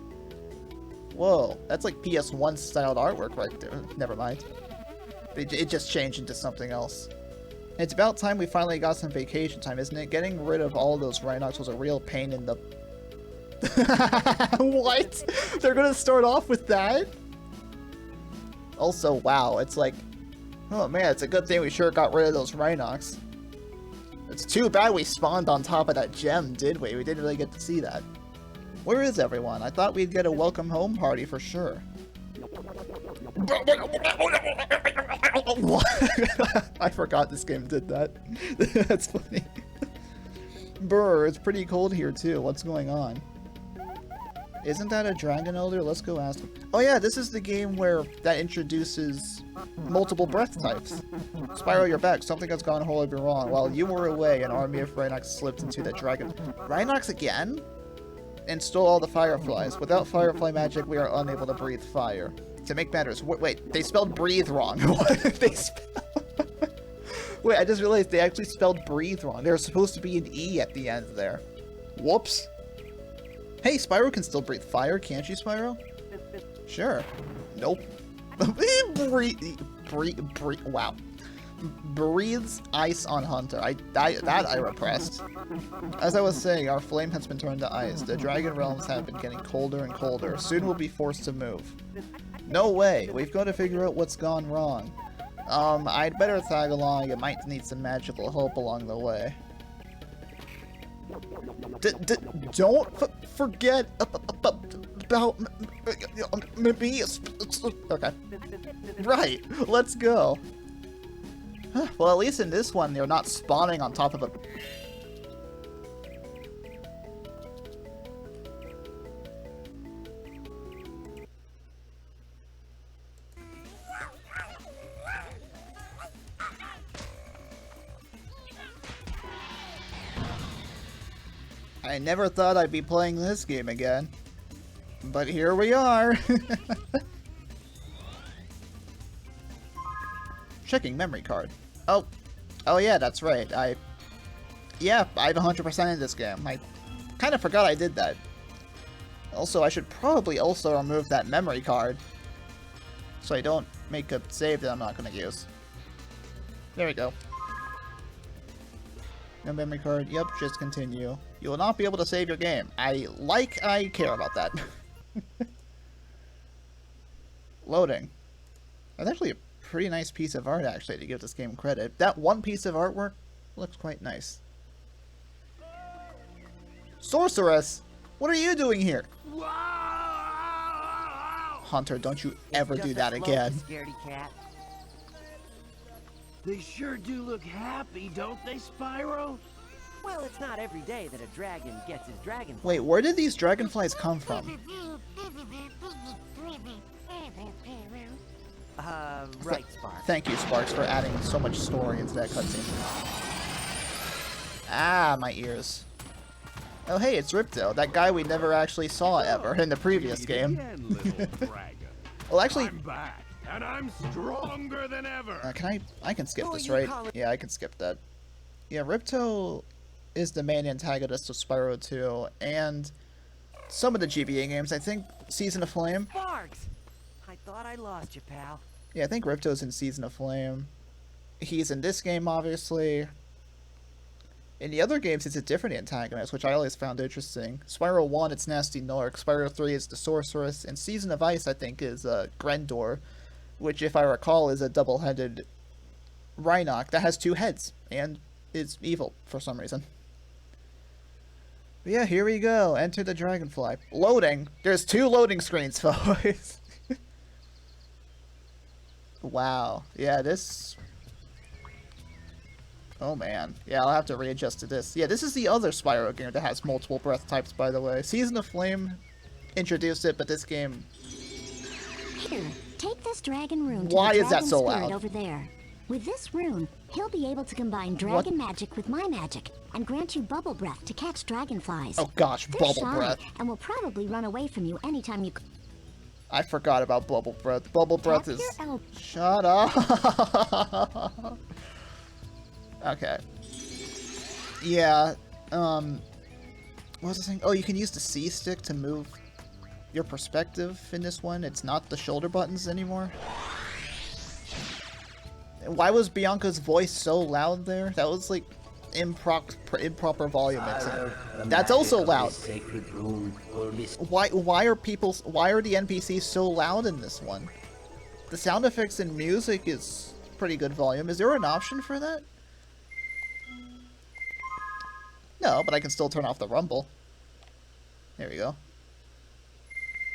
Whoa, that's like PS1 styled artwork right there. Never mind. It just changed into something else. It's about time we finally got some vacation time, isn't it? Getting rid of all those Rhynocs was a real pain in the... What? They're gonna start off with that? Also, wow, it's like... Oh man, it's a good thing we sure got rid of those Rhynocs. It's too bad we spawned on top of that gem, did we? We didn't really get to see that. Where is everyone? I thought we'd get a welcome home party for sure. I forgot this game did that. That's funny. Brr, it's pretty cold here too. What's going on? Isn't that a Dragon Elder? Let's go ask him. Oh yeah, this is the game where that introduces multiple breath types. Spyro, you're back. Something has gone horribly wrong. While you were away, an army of Rhynocs slipped into the dragon. Rhynocs again? And stole all the fireflies. Without firefly magic, we are unable to breathe fire. To make matters, wait, they spelled breathe wrong. What did they spell? Wait, I just realized they actually spelled breathe wrong. There's supposed to be an E at the end there. Whoops. Hey, Spyro can still breathe fire, can't you, Spyro? Sure. Nope. Wow. Breathes ice on Hunter. That I repressed. As I was saying, our flame has been turned to ice. The dragon realms have been getting colder and colder. Soon we'll be forced to move. No way. We've got to figure out what's gone wrong. I'd better tag along. You might need some magical help along the way. Don't forget about me. Okay. Right. Let's go. Well, at least in this one, they're not spawning on top of a... I never thought I'd be playing this game again. But here we are. Checking memory card. Oh yeah, that's right. I have 100% in this game. I kind of forgot I did that. Also, I should probably also remove that memory card. so I don't make a save that I'm not going to use. There we go. No memory card. Yep, just continue. You will not be able to save your game. I care about that. Loading. That's actually a pretty nice piece of art, actually, to give this game credit. That one piece of artwork looks quite nice. Sorceress! What are you doing here? Hunter, don't you ever do that again. Scaredy cat. They sure do look happy, don't they, Spyro? Well, it's not every day that a dragon gets his dragonfly. Wait, where did these dragonflies come from? Right, Spark. Thank you, Sparks, for adding so much story into that cutscene. Ah, my ears. Oh, hey, it's Ripto, that guy we never actually saw ever in the previous game. Again, little dragon. Well, actually, I'm back, and I'm stronger than ever. I can skip Who this, you right? calling- Yeah, I can skip that. Yeah, Ripto is the main antagonist of Spyro 2, and some of the GBA games. I think Season of Flame. Sparks! I thought I lost you, pal. Yeah, I think Ripto's in Season of Flame. He's in this game, obviously. In the other games, it's a different antagonist, which I always found interesting. Spyro 1, it's Nasty Nork. Spyro 3 is the Sorceress. And Season of Ice, I think, is Grendor, which, if I recall, is a double-headed Rhynoc that has two heads and is evil for some reason. But yeah, here we go. Enter the Dragonfly. Loading. There's 2 loading screens, folks. Wow. Yeah, this... Oh man. Yeah, I'll have to readjust to this. Yeah, this is the other Spyro game that has multiple breath types, by the way. Season of Flame introduced it, but this game... Here, take this dragon rune to Why the is that dragon so spirit loud? over there. With this rune, he'll be able to combine dragon magic with my magic and grant you bubble breath to catch dragonflies. Oh gosh, They're Bubble shy Breath. and will probably run away from you anytime you I forgot about Bubble Breath. Bubble Breath tap is... your elbow. Shut up! Okay. Yeah, what was I saying? Oh, you can use the C stick to move your perspective in this one. It's not the shoulder buttons anymore. Why was Bianca's voice so loud there? That was like improper volume mixing. That's also loud. Why are the NPCs so loud in this one? The sound effects and music is pretty good volume. Is there an option for that? No, but I can still turn off the rumble. There we go.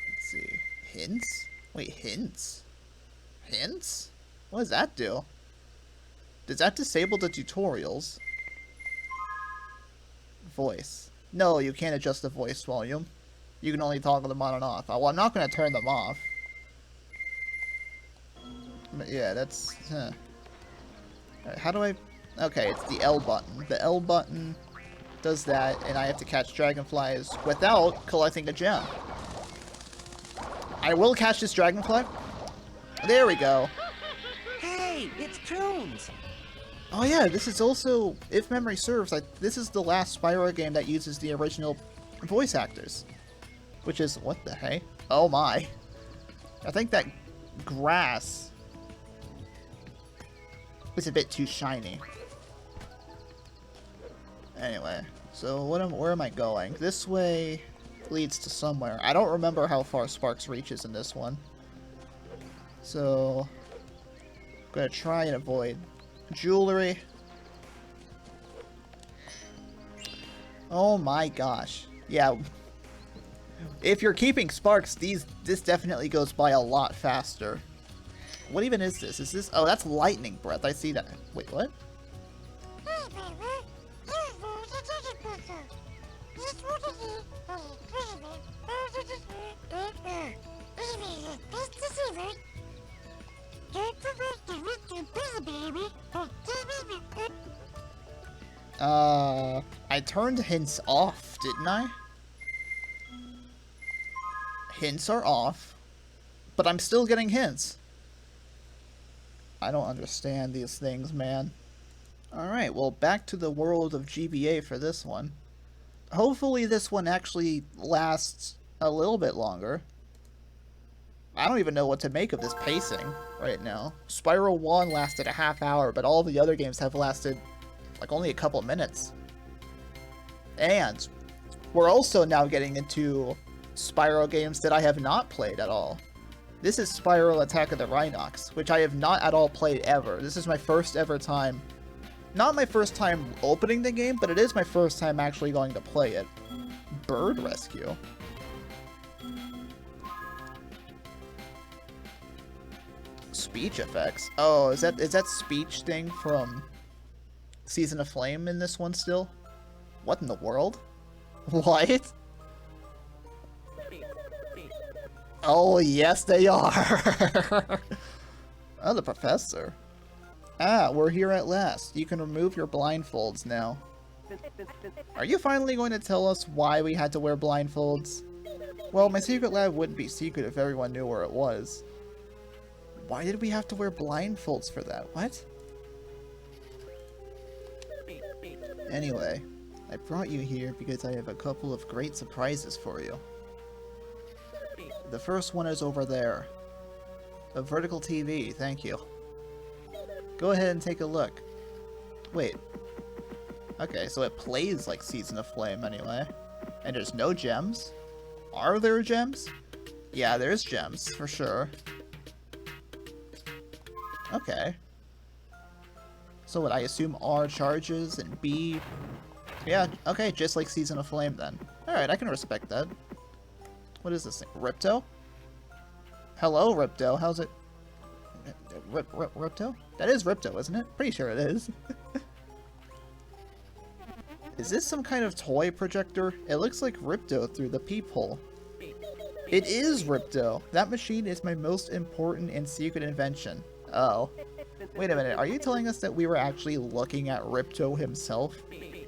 Let's see. Hints? Wait, hints? Hints? What does that do? Does that disable the tutorials? Voice. No, you can't adjust the voice volume. You can only toggle them on and off. Well, I'm not going to turn them off. But yeah, that's... Alright, how do I... Okay, it's the L button. The L button does that, and I have to catch dragonflies without collecting a gem. I will catch this dragonfly. There we go. Hey, it's Toons! Oh yeah, this is also, if memory serves, this is the last Spyro game that uses the original voice actors. Which is, what the hey? Oh my. I think that grass was a bit too shiny. Anyway, so where am I going? This way leads to somewhere. I don't remember how far Sparks reaches in this one. So, I'm gonna try and avoid jewelry. Oh my gosh. Yeah. If you're keeping Sparks, this definitely goes by a lot faster. What even is this? Is this... Oh, that's lightning breath. I see that. Wait, what? I turned hints off, didn't I? Hints are off, but I'm still getting hints. I don't understand these things, man. Alright, well, back to the world of GBA for this one. Hopefully this one actually lasts a little bit longer. I don't even know what to make of this pacing right now. Spyro 1 lasted a half hour, but all the other games have lasted like only a couple minutes. And we're also now getting into Spyro games that I have not played at all. This is Spyro Attack of the Rhynocs, which I have not at all played ever. This is my first ever time. Not my first time opening the game, but it is my first time actually going to play it. Bird Rescue. Speech effects. Oh, is that speech thing from Season of Flame in this one still? What in the world? What? Oh, yes they are! Oh, the professor. Ah, we're here at last. You can remove your blindfolds now. Are you finally going to tell us why we had to wear blindfolds? Well, my secret lab wouldn't be secret if everyone knew where it was. Why did we have to wear blindfolds for that? What? Anyway, I brought you here because I have a couple of great surprises for you. The first one is over there. A vertical TV, thank you. Go ahead and take a look. Wait. Okay, so it plays like Season of Flame anyway. And there's no gems? Are there gems? Yeah, there's gems, for sure. Okay. So what, I assume R charges and B... Yeah, okay, just like Season of Flame then. Alright, I can respect that. What is this thing? Ripto? Hello, Ripto. How's it? Ripto? That is Ripto, isn't it? Pretty sure it is. Is this some kind of toy projector? It looks like Ripto through the peephole. It is Ripto. That machine is my most important and secret invention. Oh. Wait a minute, are you telling us that we were actually looking at Ripto himself?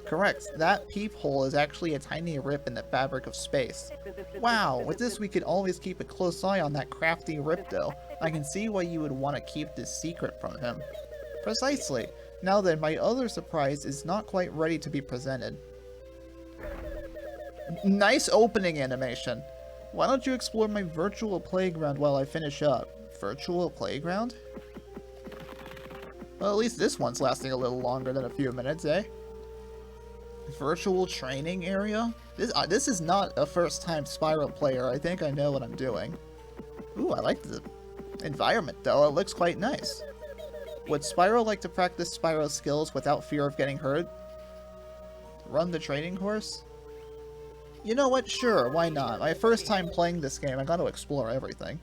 Correct, that peephole is actually a tiny rip in the fabric of space. Wow, with this we could always keep a close eye on that crafty Ripto. I can see why you would want to keep this secret from him. Precisely. Now then, my other surprise is not quite ready to be presented. Nice opening animation. Why don't you explore my virtual playground while I finish up? Virtual playground? Well, at least this one's lasting a little longer than a few minutes, eh? Virtual training area? This is not a first-time Spyro player. I think I know what I'm doing. Ooh, I like the environment, though. It looks quite nice. Would Spyro like to practice Spyro skills without fear of getting hurt? Run the training course? You know what? Sure, why not? My first time playing this game, I gotta explore everything.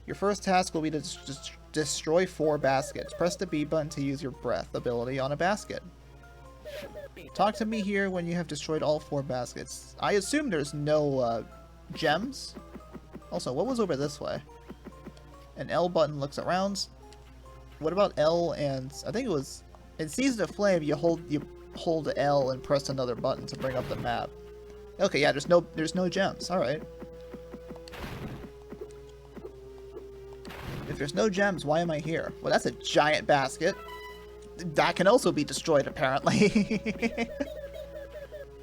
Your first task will be to destroy 4 baskets. Press the B button to use your breath ability on a basket. Talk to me here when you have destroyed all 4 baskets. I assume there's no, gems? Also, what was over this way? An L button looks around. What about L and... I think it was... In Season of Flame, you hold L and press another button to bring up the map. Okay, yeah, there's no gems. Alright. If there's no gems, why am I here? Well, that's a giant basket. That can also be destroyed, apparently.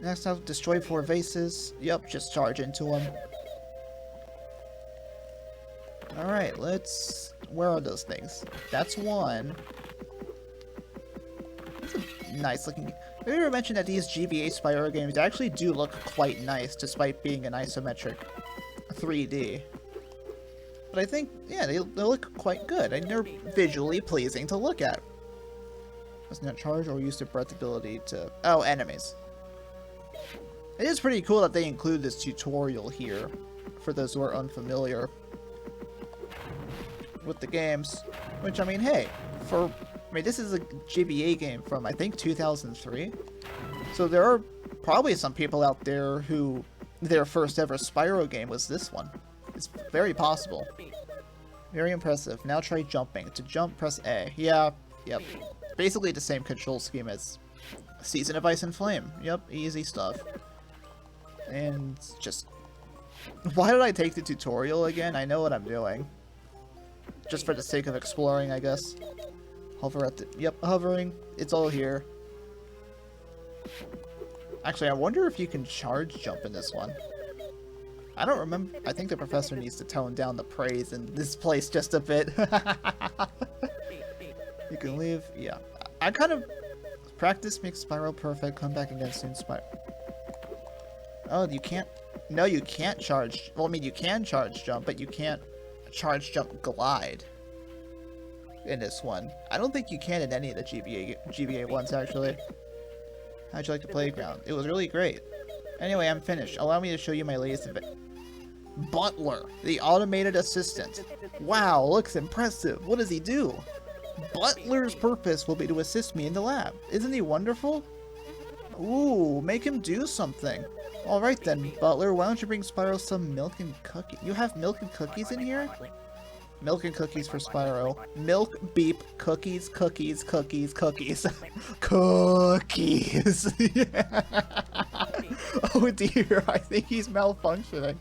Next up, destroy 4 vases. Yep, just charge into them. Alright, let's... Where are those things? That's one. That's a nice looking... I ever mentioned that these GBA Spyro games actually do look quite nice, despite being an isometric 3D. But I think, yeah, they look quite good, and they're visually pleasing to look at. Does not charge or use the breath ability to... Oh, enemies. It is pretty cool that they include this tutorial here, for those who are unfamiliar with the games. Which, I mean, hey, this is a GBA game from, I think, 2003. So there are probably some people out there who their first ever Spyro game was this one. It's very possible. Very impressive. Now try jumping. To jump, press A. Yeah, yep. Basically the same control scheme as Season of Ice and Flame. Yep, easy stuff. And just... Why did I take the tutorial again? I know what I'm doing. Just for the sake of exploring, I guess. Hover at the... Yep, hovering. It's all here. Actually, I wonder if you can charge jump in this one. I don't remember. I think the professor needs to tone down the praise in this place just a bit. You can leave. Yeah. I kind of... Practice makes Spyro perfect. Come back again soon, Spyro. Oh, you can't... No, you can't charge... Well, I mean, you can charge jump, but you can't charge jump glide in this one. I don't think you can in any of the GBA ones, actually. How'd you like the playground? It was really great. Anyway, I'm finished. Allow me to show you my latest event. Butler, the automated assistant. Wow, looks impressive. What does he do? Butler's purpose will be to assist me in the lab. Isn't he wonderful? Ooh, make him do something. Alright then, Butler, why don't you bring Spyro some milk and cookies? You have milk and cookies in here? Milk and cookies for Spyro. Milk, beep, cookies, cookies, cookies, cookies. Cookies! Oh dear, I think he's malfunctioning.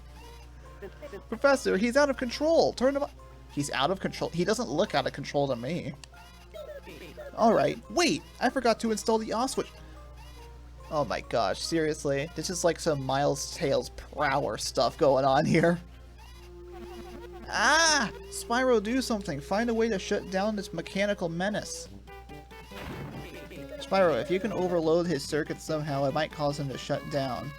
Professor, he's out of control! Turn him up! He's out of control? He doesn't look out of control to me. Alright, wait! I forgot to install the off switch. Oh my gosh, seriously? This is like some Miles Tales Prower stuff going on here. Ah! Spyro, do something. Find a way to shut down this mechanical menace. Spyro, if you can overload his circuits somehow, it might cause him to shut down.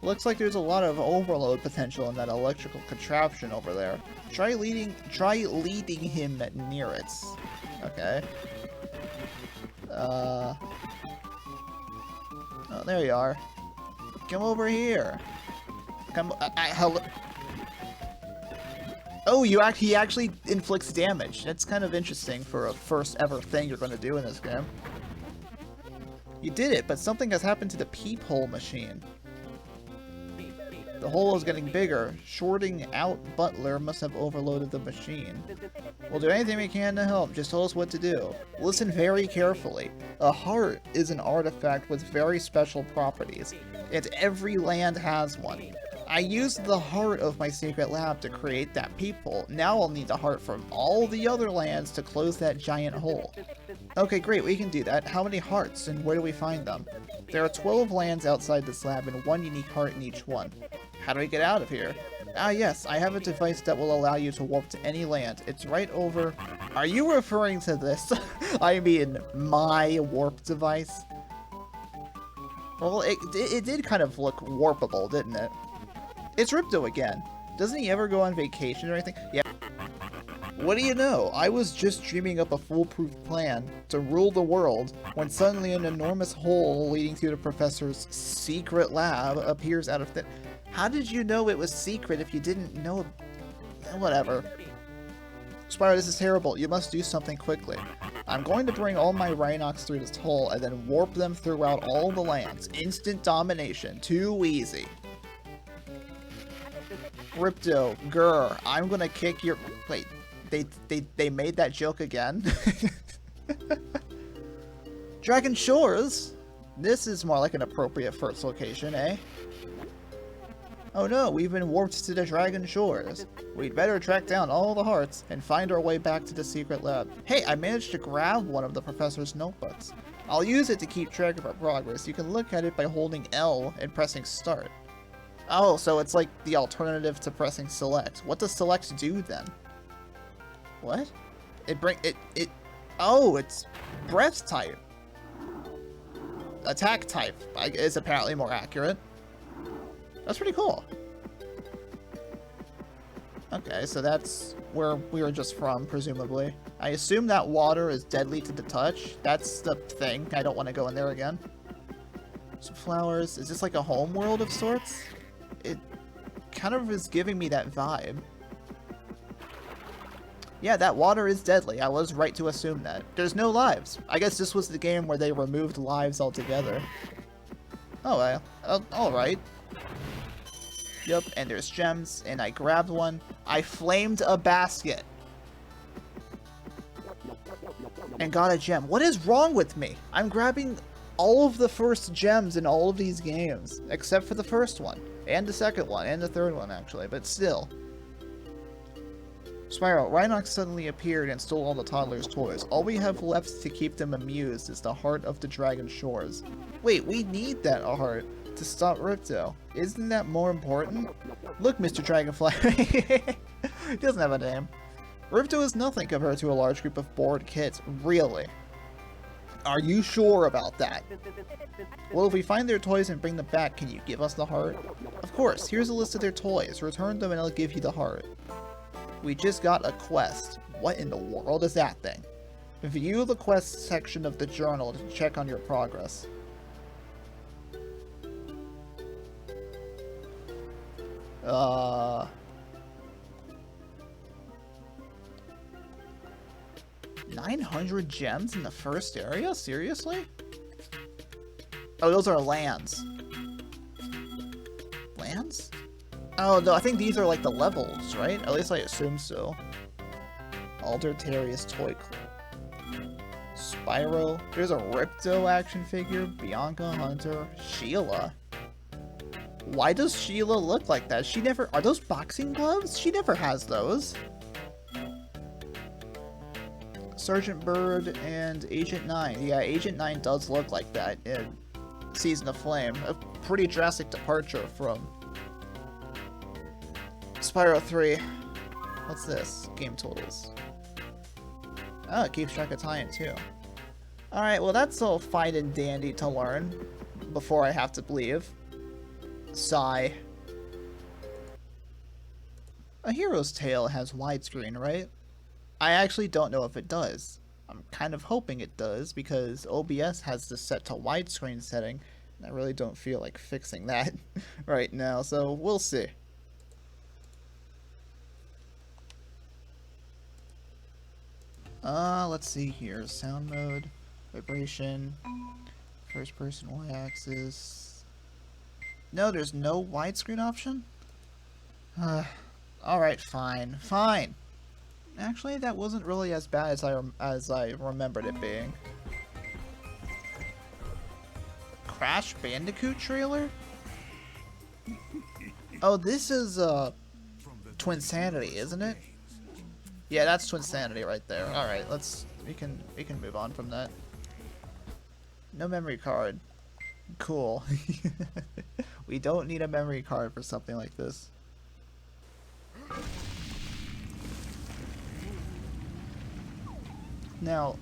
Looks like there's a lot of overload potential in that electrical contraption over there. Try leading him near it. Okay. Oh, there you are. Come over here. Come. Hello. Oh, he actually inflicts damage. That's kind of interesting for a first ever thing you're going to do in this game. You did it, but something has happened to the peephole machine. The hole is getting bigger. Shorting out Butler must have overloaded the machine. We'll do anything we can to help. Just tell us what to do. Listen very carefully. A heart is an artifact with very special properties, and every land has one. I used the heart of my secret lab to create that peephole. Now I'll need the heart from all the other lands to close that giant hole. Okay, great, we can do that. How many hearts, and where do we find them? There are 12 lands outside this lab and one unique heart in each one. How do we get out of here? Ah yes, I have a device that will allow you to warp to any land. It's right over... Are you referring to this? I mean, my warp device? Well, it did kind of look warpable, didn't it? It's Ripto again. Doesn't he ever go on vacation or anything? Yeah. What do you know? I was just dreaming up a foolproof plan to rule the world when suddenly an enormous hole leading to the professor's secret lab appears out of thin... How did you know it was secret if you didn't know? Whatever. Spyro, this is terrible. You must do something quickly. I'm going to bring all my Rhynocs through this hole and then warp them throughout all the lands. Instant domination. Too easy. Ripto, grr, I'm gonna kick your... Wait, they made that joke again? Dragon Shores? This is more like an appropriate first location, eh? Oh no, we've been warped to the Dragon Shores. We'd better track down all the hearts and find our way back to the secret lab. Hey, I managed to grab one of the professor's notebooks. I'll use it to keep track of our progress. You can look at it by holding L and pressing start. Oh, so it's like the alternative to pressing select. What does select do then? What? Oh, it's breath type. Attack type is apparently more accurate. That's pretty cool. Okay, so that's where we were just from, presumably. I assume that water is deadly to the touch. That's the thing. I don't want to go in there again. Some flowers. Is this like a home world of sorts? It kind of is giving me that vibe. Yeah, that water is deadly. I was right to assume that. There's no lives. I guess this was the game where they removed lives altogether. Oh, well. Alright. Yep, and there's gems, and I grabbed one. I flamed a basket. And got a gem. What is wrong with me? I'm grabbing all of the first gems in all of these games, except for the first one. And the second one, and the third one, actually, but still. Spyro, Rhynocs suddenly appeared and stole all the toddlers' toys. All we have left to keep them amused is the heart of the Dragon Shores. Wait, we need that heart to stop Ripto. Isn't that more important? Look, Mr. Dragonfly. He doesn't have a name. Ripto is nothing compared to a large group of bored kids. Really? Are you sure about that? Well, if we find their toys and bring them back, can you give us the heart? Of course, here's a list of their toys. Return them and I'll give you the heart. We just got a quest. What in the world is that thing? View the quest section of the journal to check on your progress. $900 gems in the first area? Seriously? Oh, those are lands. Lands? Oh, no, I think these are like the levels, right? At least I assume so. Alder Terrius Toy Club. Spyro. There's a Ripto action figure. Bianca Hunter. Sheila. Why does Sheila look like that? She never... Are those boxing gloves? She never has those. Sergeant Bird and Agent 9. Yeah, Agent 9 does look like that in Season of Flame. A pretty drastic departure from Spyro 3. What's this? Game totals. Oh, it keeps track of time too. Alright, well that's all fine and dandy to learn before I have to leave. Sigh. A Hero's Tale has widescreen, right? I actually don't know if it does. I'm kind of hoping it does because OBS has this set to widescreen setting and I really don't feel like fixing that right now, so we'll see. Let's see here. Sound mode, vibration, first person Y-axis. No, there's no widescreen option? Alright, fine. Fine! Actually, that wasn't really as bad as I remembered it being. Crash Bandicoot trailer? Oh, this is, Twinsanity, isn't it? Yeah, that's Twinsanity right there. Alright, we can move on from that. No memory card. Cool. We don't need a memory card for something like this. Now,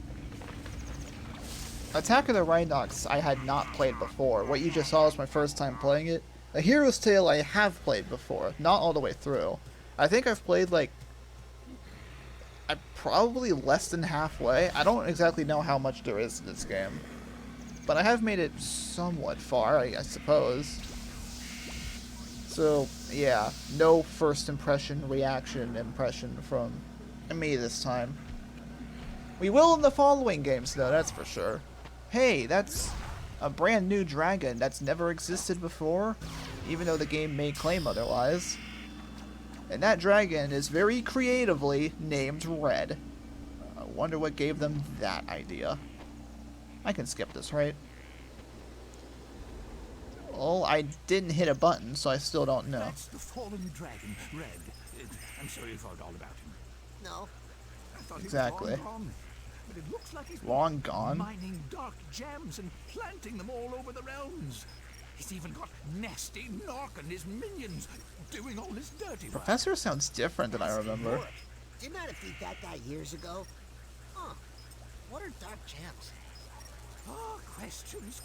Attack of the Rhynocs I had not played before. What you just saw was my first time playing it. A Hero's Tale I have played before, not all the way through. I think I've played like probably less than halfway. I don't exactly know how much there is to this game, but I have made it somewhat far, I suppose. So yeah, no first impression impression from me this time. We will in the following games though, that's for sure. Hey, that's a brand new dragon that's never existed before, even though the game may claim otherwise. And that dragon is very creatively named Red. I wonder what gave them that idea. I can skip this, right? Well, I didn't hit a button, so I still don't know. That's the fallen dragon, Red. I'm sure you forgot all about him. No. I thought Exactly. he was long gone, but it looks like he's Long gone? mining dark gems and planting them all over the realms. He's even got Nasty Nork and his minions doing all his dirty work. Professor sounds different than I remember. Didn't I defeat that guy years ago? Huh. What are dark gems? Oh, questions,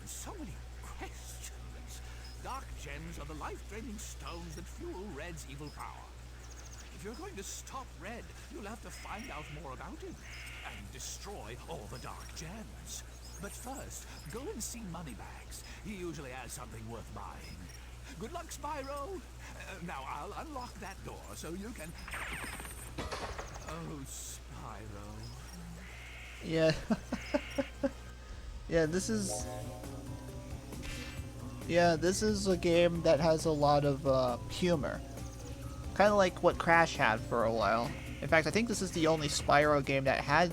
so many questions. Dark gems are the life-draining stones that fuel Red's evil power. If you're going to stop Red, you'll have to find out more about him and destroy all the dark gems. But first, go and see Moneybags. He usually has something worth buying. Good luck, Spyro. Now I'll unlock that door so you can... Oh, Spyro. Yeah. Yeah, this is a game that has a lot of humor. Kind of like what Crash had for a while. In fact, I think this is the only Spyro game that had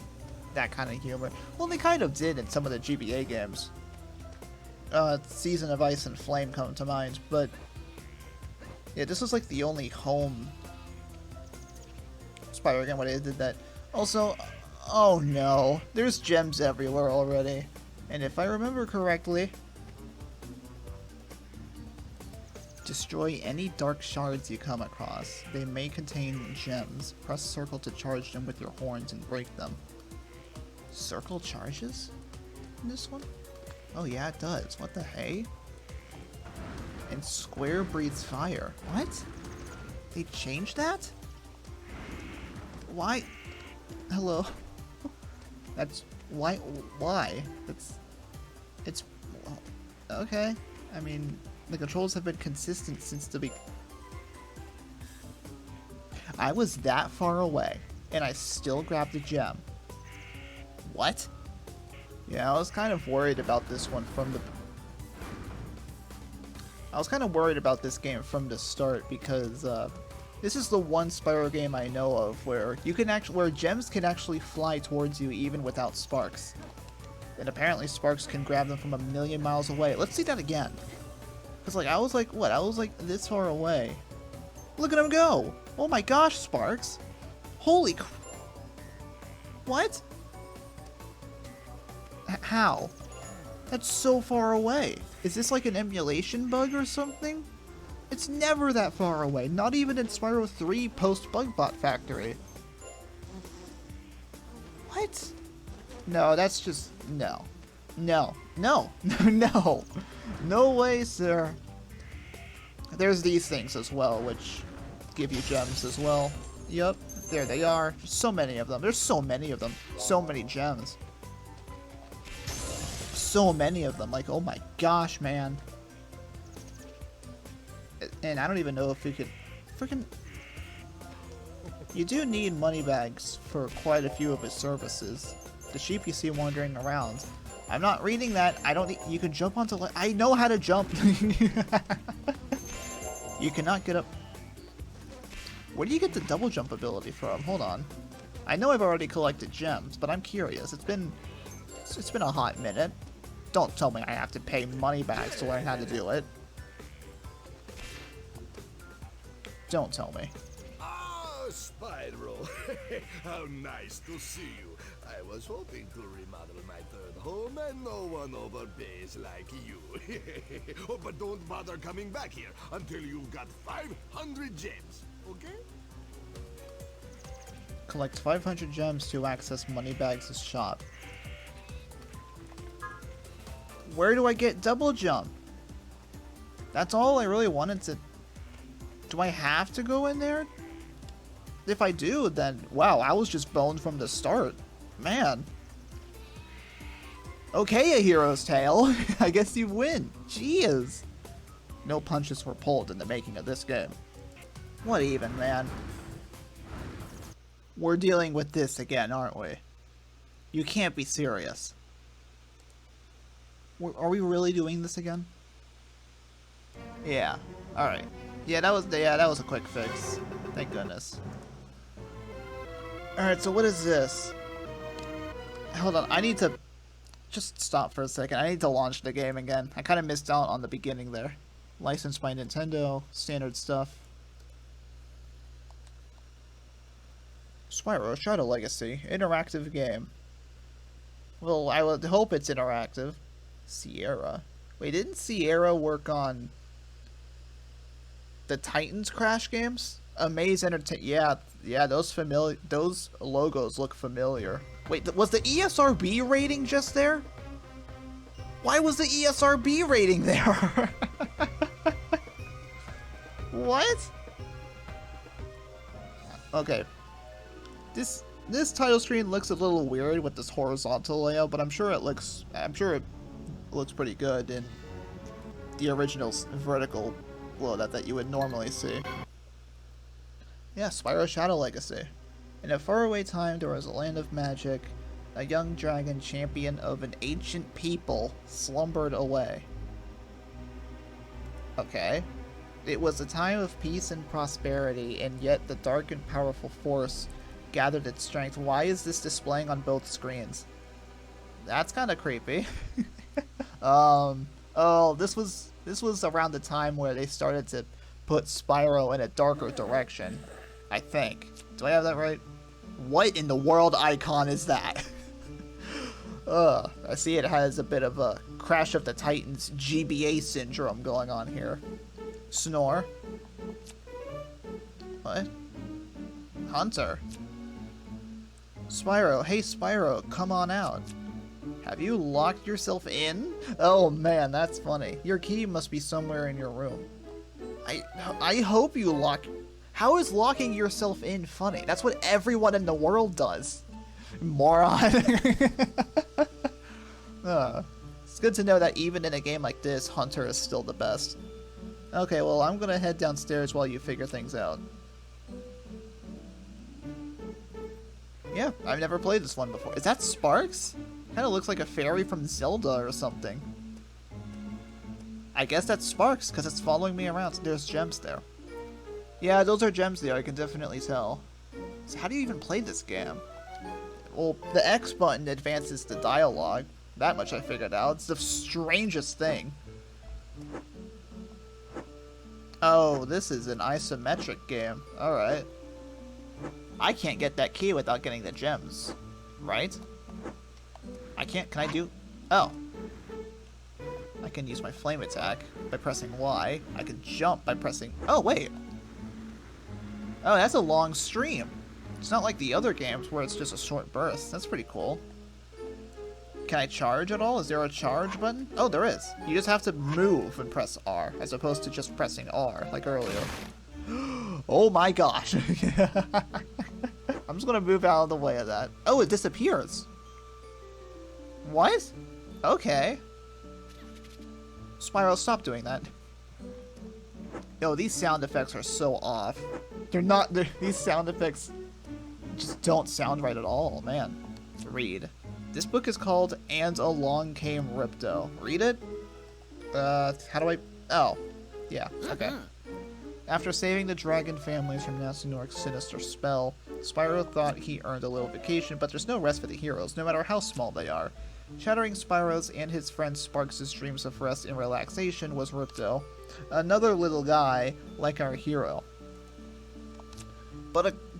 that kind of humor. Well, they kind of did in some of the GBA games. Season of Ice and Flame come to mind, but yeah, this was like the only home Spyro game where they did that. Also, oh no, there's gems everywhere already. And if I remember correctly, Destroy any dark shards you come across. They may contain gems. Press circle to charge them with your horns and break them. Circle charges in this one? Oh yeah, it does. What the hey? And square breathes fire. What? They changed that? Why? Hello? That's... Why? Why? It's... Okay. I mean, the controls have been consistent since the I was that far away, and I still grabbed the gem. What? Yeah, I was kind of worried about this one from the... I was kind of worried about this game from the start because, this is the one Spyro game I know of where you can where gems can actually fly towards you even without sparks. And apparently sparks can grab them from a million miles away. Let's see that again. Cause like I was like, what? I was like this far away. Look at him go! Oh my gosh, sparks! Holy cr... What? How? That's so far away. Is this like an emulation bug or something? It's never that far away. Not even in Spyro 3 post-Bugbot Factory. What? No, that's just... No. No. No. No. No way, sir. There's these things as well, which give you gems as well. Yup. There they are. So many of them. There's so many of them. So many gems. So many of them. Like, oh my gosh, man. And I don't even know if we could freaking... You do need money bags for quite a few of his services. The sheep you see wandering around. I'm not reading that. I don't need... You can jump onto... I know how to jump. You cannot get up... Where do you get the double jump ability from? Hold on. I know I've already collected gems, but I'm curious. It's been a hot minute. Don't tell me I have to pay money bags to learn how to do it. Don't tell me. Oh, Spyro. How nice to see you. I was hoping to remodel my third home and no one overpays like you. Oh, but don't bother coming back here until you've got 500 gems, okay? Collect 500 gems to access Moneybags' shop. Where do I get double jump? That's all I really wanted to... Do I have to go in there? If I do, then wow, I was just boned from the start. Man. Okay, A Hero's Tale. I guess you win. Jeez. No punches were pulled in the making of this game. What even, man? We're dealing with this again, aren't we? You can't be serious. Are we really doing this again? Yeah. Alright. Yeah, that was a quick fix. Thank goodness. Alright, so what is this? Hold on, I need to just stop for a second. I need to launch the game again. I kind of missed out on the beginning there. Licensed by Nintendo, standard stuff. Spyro Shadow Legacy, interactive game. Well, I would hope it's interactive. Sierra. Wait, didn't Sierra work on the Titans Crash games? Amaze Entertainment. Yeah, those logos look familiar. Wait, was the ESRB rating just there? Why was the ESRB rating there? What? Okay. This title screen looks a little weird with this horizontal layout, but I'm sure it looks pretty good in the original vertical loadout that you would normally see. Yeah, Spyro Shadow Legacy. In a faraway time, there was a land of magic. A young dragon champion of an ancient people slumbered away. Okay. It was a time of peace and prosperity, and yet the dark and powerful force gathered its strength. Why is this displaying on both screens? That's kind of creepy. Oh, this was around the time where they started to put Spyro in a darker direction, I think. Do I have that right? What in the world icon is that? I see it has a bit of a Crash of the Titans GBA syndrome going on here. Snore. What? Hunter. Spyro, hey Spyro, come on out. Have you locked yourself in? Oh man, that's funny. Your key must be somewhere in your room. I hope you lock... How is locking yourself in funny? That's what everyone in the world does. Moron. It's good to know that even in a game like this, Hunter is still the best. Okay, well, I'm gonna head downstairs while you figure things out. Yeah, I've never played this one before. Is that Sparks? Kinda looks like a fairy from Zelda or something. I guess that's Sparks, because it's following me around. There's gems there. Yeah, those are gems there, I can definitely tell. So how do you even play this game? Well, the X button advances the dialogue. That much I figured out. It's the strangest thing. Oh, this is an isometric game. Alright. I can't get that key without getting the gems. Right? I can't. Can I do... Oh. I can use my flame attack by pressing Y. I can jump by pressing... Oh, wait. Oh, that's a long stream. It's not like the other games where it's just a short burst. That's pretty cool. Can I charge at all? Is there a charge button? Oh, there is. You just have to move and press R, as opposed to just pressing R, like earlier. Oh my gosh. I'm just gonna move out of the way of that. Oh, it disappears. What? Okay. Spyro, stop doing that. Yo, these sound effects are so off. These sound effects just don't sound right at all, man. Read. This book is called And Along Came Ripto. Read it? How do I... Oh. Yeah, okay. After saving the dragon families from Nastinork's sinister spell, Spyro thought he earned a little vacation, but there's no rest for the heroes, no matter how small they are. Shattering Spyro's and his friend Sparks' dreams of rest and relaxation was Ripto, another little guy like our hero.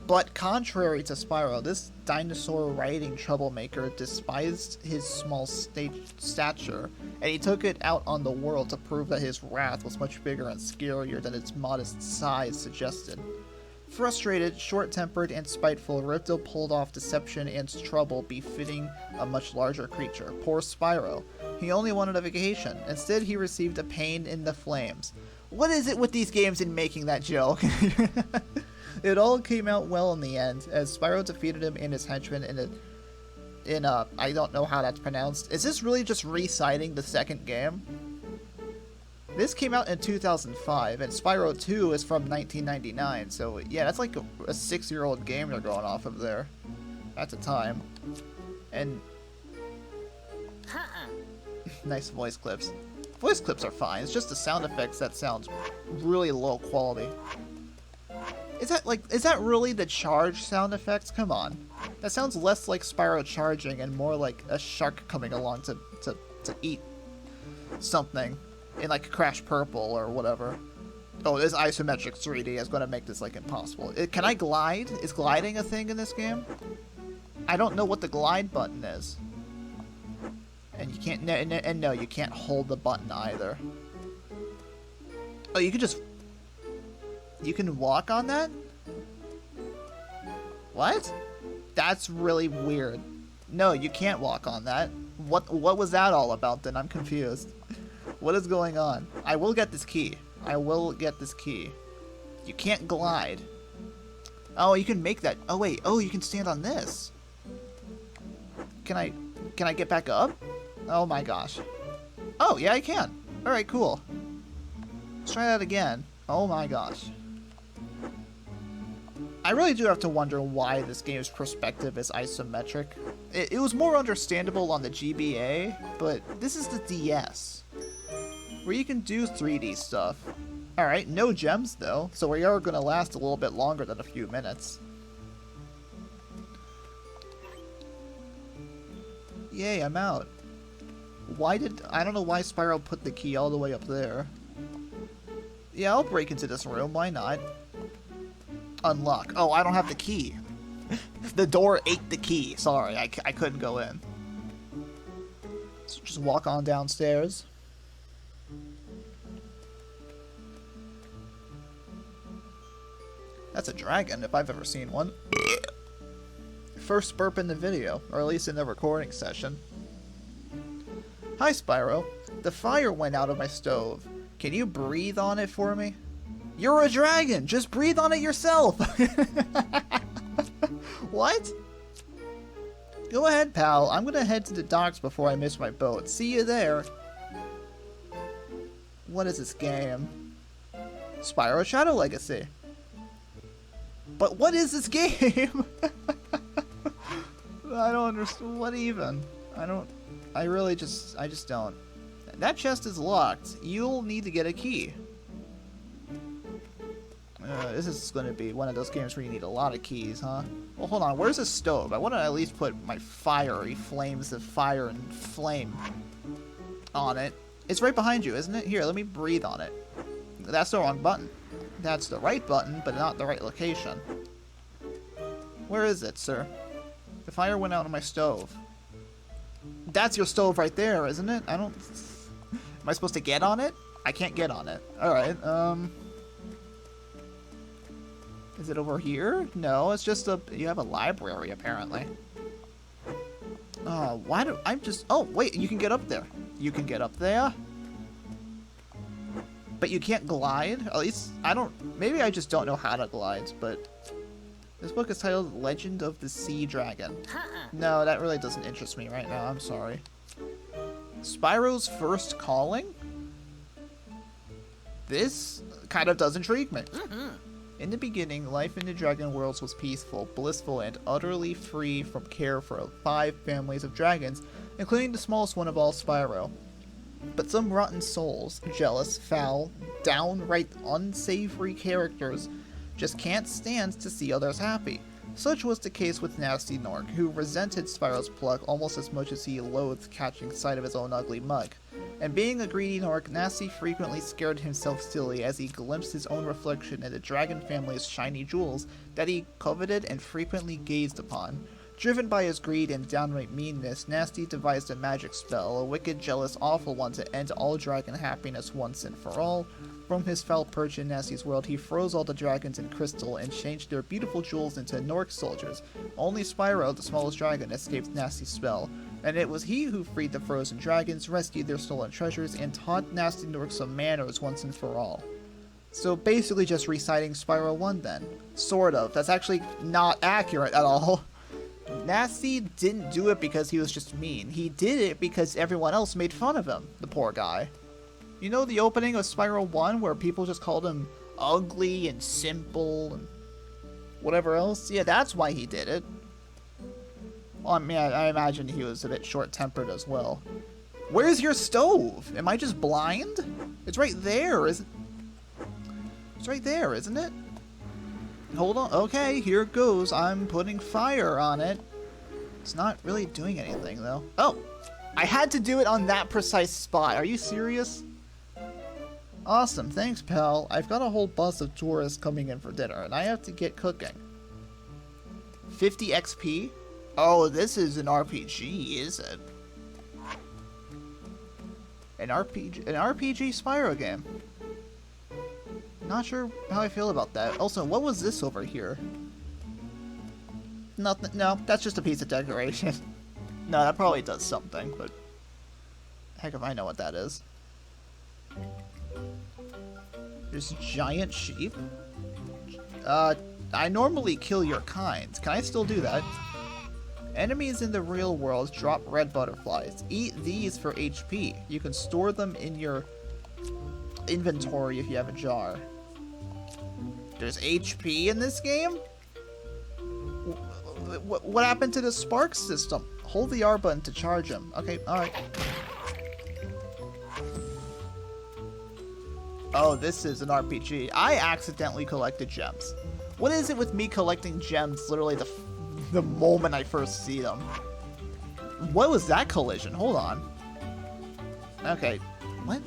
But contrary to Spyro, this dinosaur-riding troublemaker despised his small stature, and he took it out on the world to prove that his wrath was much bigger and scarier than its modest size suggested. Frustrated, short-tempered, and spiteful, Ripto pulled off deception and trouble befitting a much larger creature. Poor Spyro. He only wanted a vacation. Instead, he received a pain in the flames. What is it with these games in making that joke? It all came out well in the end, as Spyro defeated him and his henchmen in a I don't know how that's pronounced. Is this really just reciting the second game? This came out in 2005, and Spyro 2 is from 1999, so yeah, that's like a 6-year-old game they're going off of there. At the time. And... nice voice clips. Voice clips are fine, it's just the sound effects that sounds really low quality. Is that really the charge sound effects? Come on. That sounds less like Spyro charging and more like a shark coming along to eat something in like Crash Purple or whatever. Oh, this isometric 3D is going to make this like impossible. Can I glide? Is gliding a thing in this game? I don't know what the glide button is. And you can't, and no, you can't hold the button either. Oh, you can just... You can walk on that? What? That's really weird. No, you can't walk on that. What was that all about then? I'm confused. What is going on? I will get this key. I will get this key. You can't glide. Oh, you can make that. Oh, wait. Oh, you can stand on this. Can I get back up? Oh my gosh. Oh, yeah, I can. Alright, cool. Let's try that again. Oh my gosh. I really do have to wonder why this game's perspective is isometric. It was more understandable on the GBA, but this is the DS, where you can do 3D stuff. Alright, no gems though, so we are gonna last a little bit longer than a few minutes. Yay, I'm out. I don't know why Spyro put the key all the way up there. Yeah, I'll break into this room, why not? Unlock. Oh, I don't have the key. The door ate the key. Sorry, I couldn't go in. So just walk on downstairs. That's a dragon, if I've ever seen one. First burp in the video, or at least in the recording session. Hi, Spyro. The fire went out of my stove. Can you breathe on it for me? You're a dragon! Just breathe on it yourself! What? Go ahead, pal. I'm gonna head to the docks before I miss my boat. See you there. What is this game? Spyro Shadow Legacy. But what is this game? I don't understand. What even? I just don't. That chest is locked. You'll need to get a key. This is going to be one of those games where you need a lot of keys, huh? Well, hold on. Where's the stove? I want to at least put my fiery flames of fire and flame on it. It's right behind you, isn't it? Here, let me breathe on it. That's the wrong button. That's the right button, but not the right location. Where is it, sir? The fire went out on my stove. That's your stove right there, isn't it? I don't... Am I supposed to get on it? I can't get on it. Alright, Is it over here? No, it's just a... You have a library, apparently. Oh, why do... I'm just... Oh, wait, you can get up there. You can get up there? But you can't glide? At least, I don't... Maybe I just don't know how to glide, but... This book is titled Legend of the Sea Dragon. No, that really doesn't interest me right now. I'm sorry. Spyro's first calling? This kind of does intrigue me. In the beginning, life in the dragon worlds was peaceful, blissful, and utterly free from care for 5 families of dragons, including the smallest one of all, Spyro. But some rotten souls, jealous, foul, downright unsavory characters, just can't stand to see others happy. Such was the case with Nasty Nork, who resented Spyro's pluck almost as much as he loathed catching sight of his own ugly mug. And being a greedy Nork, Nasty frequently scared himself silly as he glimpsed his own reflection in the dragon family's shiny jewels that he coveted and frequently gazed upon. Driven by his greed and downright meanness, Nasty devised a magic spell, a wicked, jealous, awful one to end all dragon happiness once and for all. From his foul perch in Nasty's world, he froze all the dragons in crystal and changed their beautiful jewels into Nork soldiers. Only Spyro, the smallest dragon, escaped Nasty's spell, and it was he who freed the frozen dragons, rescued their stolen treasures, and taught Nasty Nork some manners once and for all. So basically just reciting Spyro 1 then. Sort of. That's actually not accurate at all. Nasty didn't do it because he was just mean. He did it because everyone else made fun of him, the poor guy. You know the opening of Spyro 1 where people just called him ugly and simple and whatever else? Yeah, that's why he did it. Well, I mean, I imagine he was a bit short-tempered as well. Where's your stove? Am I just blind? It's right there, isn't it? It's right there, isn't it? Hold on. Okay, here it goes. I'm putting fire on it. It's not really doing anything, though. Oh! I had to do it on that precise spot. Are you serious? Awesome. Thanks, pal. I've got a whole bus of tourists coming in for dinner, and I have to get cooking. 50 XP? Oh, this is an RPG, is it? An RPG Spyro game. Not sure how I feel about that. Also, what was this over here? Nothing. No, that's just a piece of decoration. No, that probably does something, but heck if I know what that is. There's giant sheep. I normally kill your kind. Can I still do that? Enemies in the real world drop red butterflies. Eat these for HP. You can store them in your inventory if you have a jar. There's HP in this game? What happened to the spark system? Hold the R button to charge him. Okay, alright. Oh, this is an RPG. I accidentally collected gems. What is it with me collecting gems literally the moment I first see them? What was that collision? Hold on. Okay, what?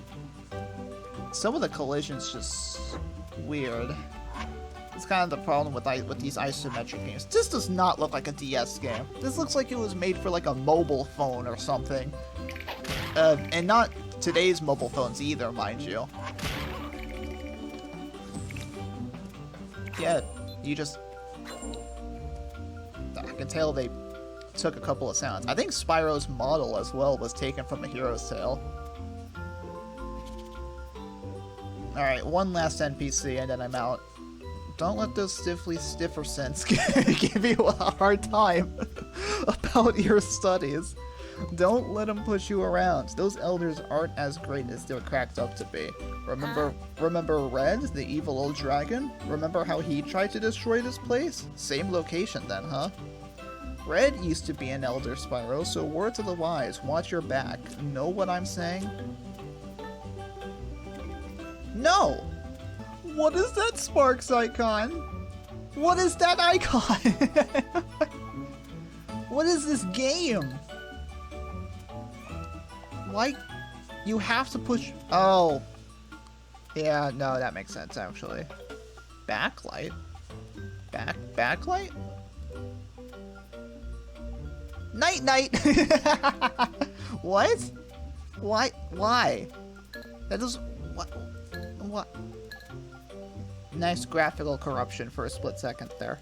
Some of the collisions just weird. It's kind of the problem with these isometric games. This does not look like a DS game. This looks like it was made for like a mobile phone or something. And not today's mobile phones either, mind you. you just... I can tell they took a couple of sounds. I think Spyro's model as well was taken from A Hero's Tale. Alright, one last NPC and then I'm out. Don't let those stiffer scents give you a hard time about your studies. Don't let them push you around. Those elders aren't as great as they're cracked up to be. Remember Red, the evil old dragon? Remember how he tried to destroy this place? Same location then, huh? Red used to be an elder, Spyro, so word to the wise, watch your back. Know what I'm saying? No! What is that Sparks icon? What is that icon? What is this game? Why? You have to push... Oh. Yeah, no, that makes sense, actually. Backlight? Backlight? Night! What? Why? That does... What? Nice graphical corruption for a split second there.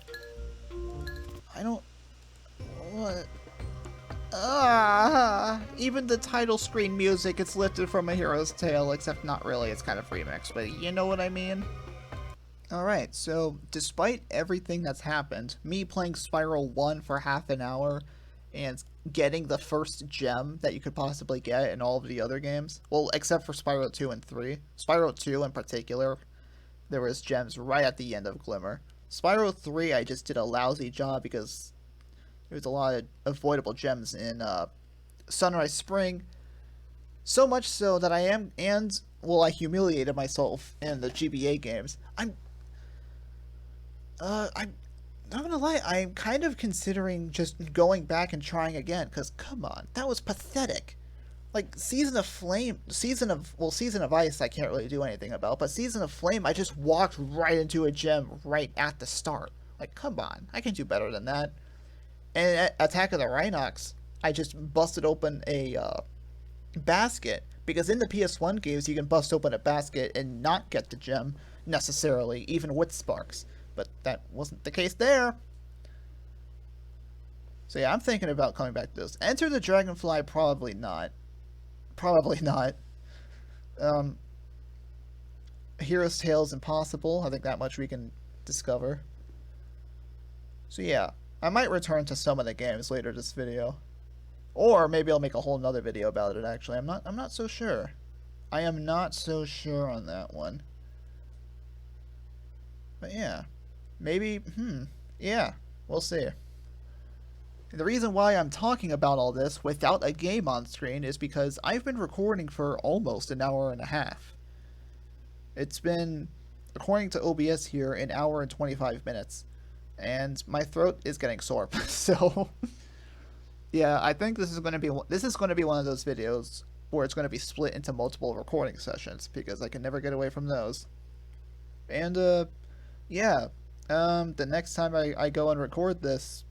I don't... What? Even the title screen music is lifted from A Hero's Tale, except not really, it's kind of remixed, but you know what I mean? Alright, so despite everything that's happened, me playing Spyro 1 for half an hour, and getting the first gem that you could possibly get in all of the other games, well, except for Spyro 2 and 3. Spyro 2 in particular, there was gems right at the end of Glimmer. Spyro 3, I just did a lousy job because there's a lot of avoidable gems in Sunrise Spring. So much so that I humiliated myself in the GBA games. I'm not gonna lie, I'm kind of considering just going back and trying again, because come on, that was pathetic. Like, Season of Ice I can't really do anything about, but Season of Flame I just walked right into a gem right at the start. Like, come on, I can do better than that. And at Attack of the Rhynocs, I just busted open a basket, because in the PS1 games you can bust open a basket and not get the gem, necessarily, even with sparks. But that wasn't the case there. So yeah, I'm thinking about coming back to this. Enter the Dragonfly, probably not. Probably not. Hero's Tale is impossible. I think that much we can discover. So yeah, I might return to some of the games later this video. Or maybe I'll make a whole nother video about it, actually. I'm not so sure. I am not so sure on that one. But yeah. Maybe, yeah, we'll see. The reason why I'm talking about all this without a game on screen is because I've been recording for almost an hour and a half. It's been, according to OBS here, an hour and 25 minutes. And my throat is getting sore, so... yeah, I think this is going to be one of those videos where it's going to be split into multiple recording sessions, because I can never get away from those. And, yeah, the next time I go and record this,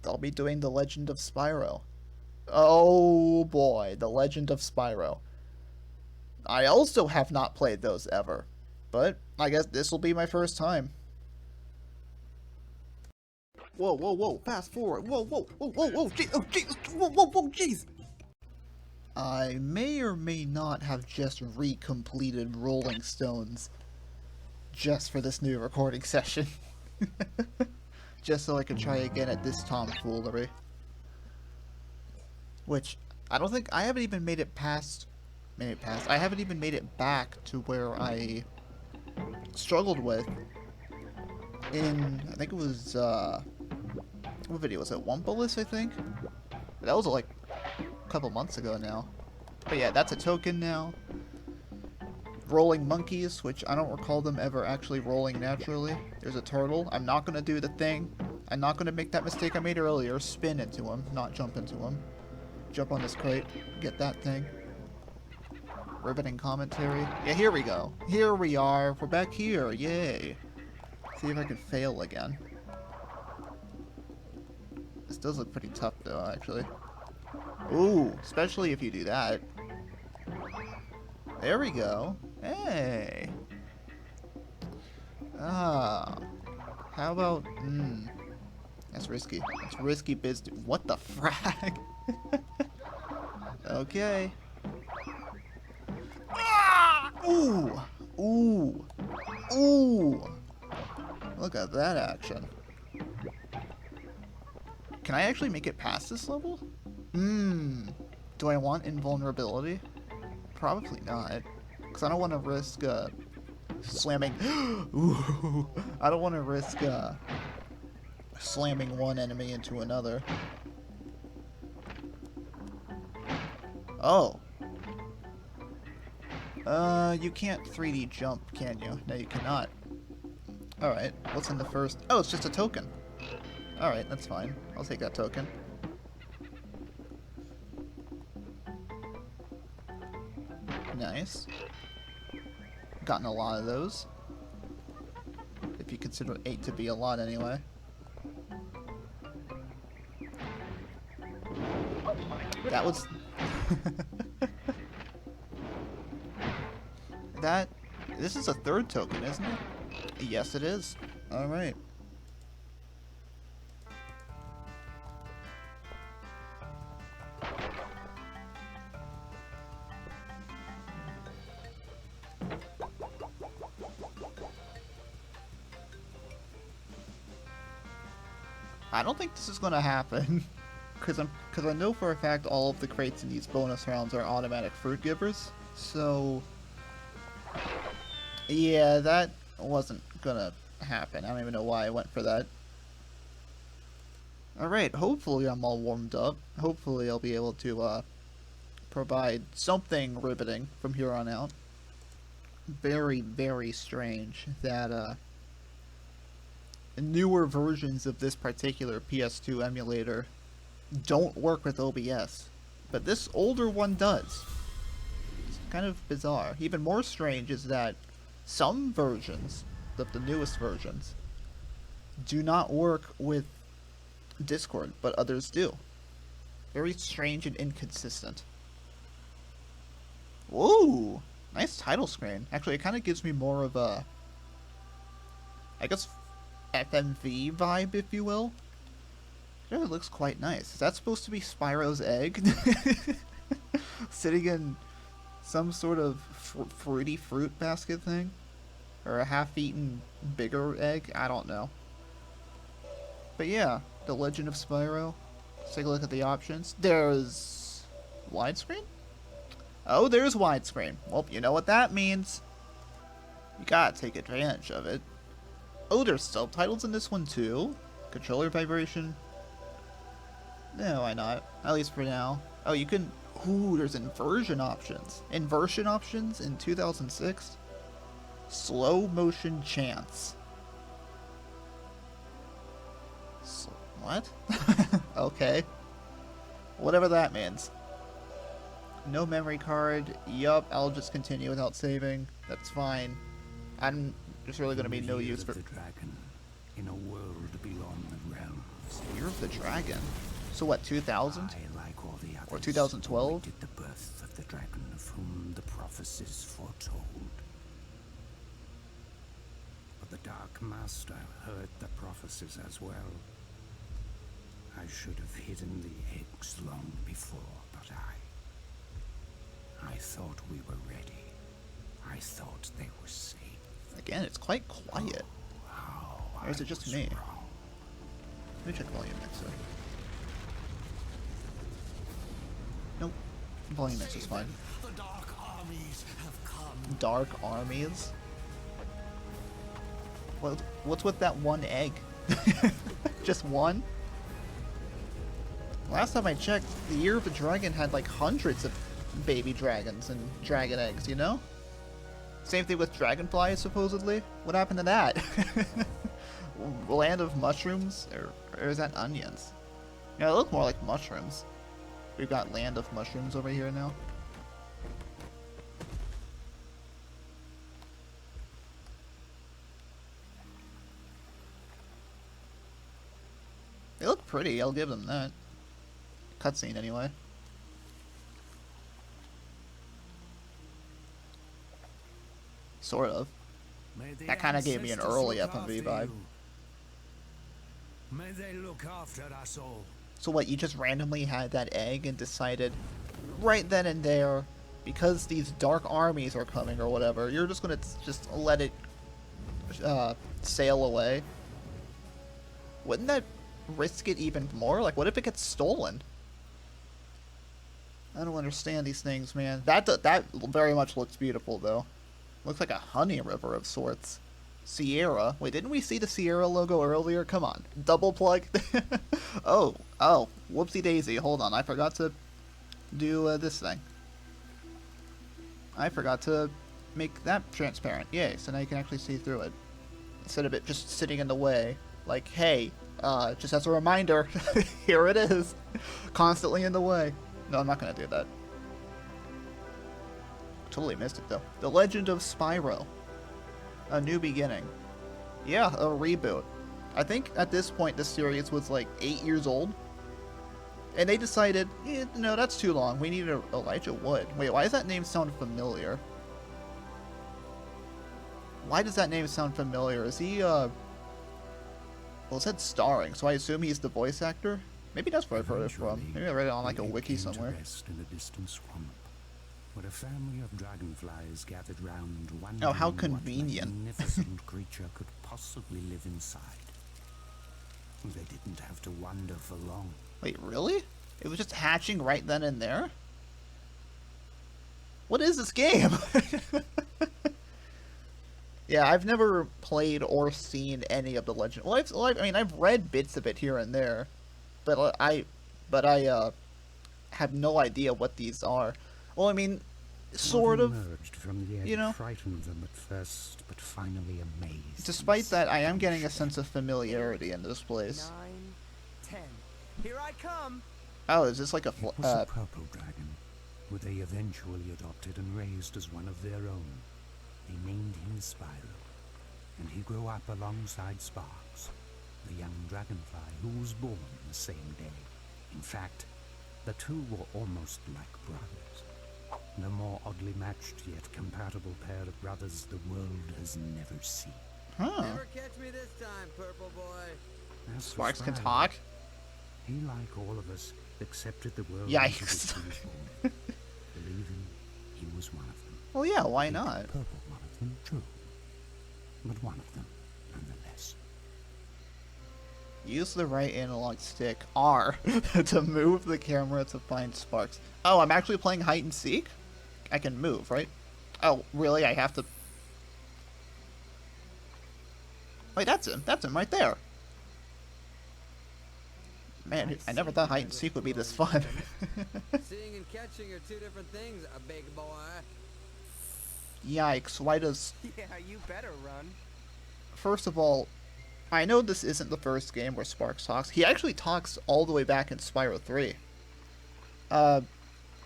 I'll be doing The Legend of Spyro. Oh boy, The Legend of Spyro. I also have not played those ever, but I guess this will be my first time. Whoa, fast forward, whoa, jeez, oh, jeez, whoa, jeez! I may or may not have just recompleted Rolling Stones just for this new recording session. Just so I could try again at this tomfoolery. Which, I don't think, I haven't even made it past, I haven't even made it back to where I struggled with in, I think it was, what video was it? Wumpa-less, I think? That was like a couple months ago now. But yeah, that's a token now. Rolling monkeys, which I don't recall them ever actually rolling naturally. There's a turtle. I'm not going to do the thing. I'm not going to make that mistake I made earlier. Spin into him, not jump into him. Jump on this crate. Get that thing. Riveting commentary. Yeah, here we go. Here we are. We're back here. Yay. See if I can fail again. This does look pretty tough though, actually. Ooh, especially if you do that. There we go. Hey. Ah. How about... That's risky. That's risky business. What the frag? Okay. Ah! Ooh! Ooh! Ooh! Look at that action. Can I actually make it past this level? Do I want invulnerability? Probably not. Because I don't want to risk, slamming... Ooh! I don't want to risk, slamming one enemy into another. Oh. You can't 3D jump, can you? No, you cannot. Alright, what's in the first... Oh, it's just a token. Alright, that's fine. I'll take that token. Nice. Gotten a lot of those. If you consider 8 to be a lot anyway. That was... This is a third token, isn't it? Yes, it is. Alright. I don't think this is gonna happen. Because I know for a fact all of the crates in these bonus rounds are automatic fruit givers. So... yeah, that wasn't gonna happen. I don't even know why I went for that. Alright, hopefully I'm all warmed up. Hopefully I'll be able to provide something riveting from here on out. Very, very strange that newer versions of this particular PS2 emulator don't work with OBS. But this older one does. It's kind of bizarre. Even more strange is that some versions, the newest versions, do not work with Discord, but others do. Very strange and inconsistent. Whoa! Nice title screen. Actually, it kind of gives me more of a, I guess, FMV vibe, if you will. It really looks quite nice. Is that supposed to be Spyro's egg? Sitting in some sort of fruity fruit basket thing? Or a half-eaten bigger egg? I don't know. But yeah, The Legend of Spyro. Let's take a look at the options. There's... widescreen? Oh, there's widescreen. Well, you know what that means. You gotta take advantage of it. Oh, there's subtitles in this one too? Controller vibration? No, why not? At least for now. Oh, you can... ooh, there's inversion options. Inversion options in 2006? Slow motion chance. What? Okay. Whatever that means. No memory card. Yup, I'll just continue without saving. That's fine. There's really gonna be no use for... the dragon, in a world beyond the realms. Year of the Dragon? So what, 2000? Like all the others, or 2012? Did the birth of the dragon of whom the prophecies foretold. But the Dark Master heard the prophecies as well. I should have hidden the eggs long before, but I thought we were ready. I thought they were safe. Again, it's quite quiet. Or is it just me? Wrong. Let me check volume mixer. Nope. Volume mix is fine. The dark armies have come. Dark armies? What's with that one egg? Just one? Last time I checked, the Year of the Dragon had like hundreds of baby dragons and dragon eggs, you know? Same thing with Dragonfly, supposedly. What happened to that? Land of mushrooms? Or is that onions? Yeah, they look more like mushrooms. We've got Land of Mushrooms over here now. They look pretty, I'll give them that. Cutscene, anyway. Sort of. That kind of gave me an early FMV vibe. May they look after us all. So what, you just randomly had that egg and decided right then and there, because these dark armies are coming or whatever, you're just gonna just let it sail away? Wouldn't that risk it even more? Like, what if it gets stolen? I don't understand these things, man. That very much looks beautiful, though. Looks like a honey river of sorts. Sierra. Wait, didn't we see the Sierra logo earlier? Come on. Double plug. Oh. Whoopsie daisy. Hold on. I forgot to do this thing. I forgot to make that transparent. Yay. So now you can actually see through it. Instead of it just sitting in the way. Like, hey, just as a reminder, here it is. Constantly in the way. No, I'm not going to do that. Totally missed it, though. The Legend of Spyro. A New Beginning. Yeah, a reboot. I think at this point the series was like 8 years old. And they decided, no, that's too long. We need Elijah Wood. Wait, why does that name sound familiar? Why does that name sound familiar? Is he, well, it said starring, so I assume he's the voice actor? Maybe that's where I've heard it from. Maybe I read it on like a wiki somewhere. In a distant swamp, where a family of dragonflies gathered round, Oh, how wondering what convenient. magnificent creature could possibly live inside. They didn't have to wonder for long. Wait, really? It was just hatching right then and there? What is this game? Yeah, I've never played or seen any of the Legend. Well, I mean, I've read bits of it here and there, but I have no idea what these are. Well, I mean, sort of. Emerged from the egg, you know, frightened them at first, but finally amazed. Despite that, I am getting a sense of familiarity in this place. 9, 10. Here I come. Oh, is this like a It was a purple dragon, who they eventually adopted and raised as one of their own. They named him Spyro, and he grew up alongside Sparks, the young dragonfly who was born the same day. In fact, the two were almost like brothers. The more oddly matched yet compatible pair of brothers the world has never seen. Huh. Never catch me this time, purple boy. As for Sparks can Spyro, talk? He, like all of us, accepted the world Yikes. into which he was born, believing he was one of them. Well, yeah, why Maybe not? the purple one of them, true, but one of them nonetheless. Use the right analog stick, R, to move the camera to find Sparks. Oh, I'm actually playing hide and seek? I can move, right? Oh, really? I have to... Wait, that's him. That's him right there. Man, I never thought hide and seek would be this fun. Seeing and catching are two different things, a big boy. Yikes, why does... Yeah, you better run. First of all, I know this isn't the first game where Sparks talks. He actually talks all the way back in Spyro 3.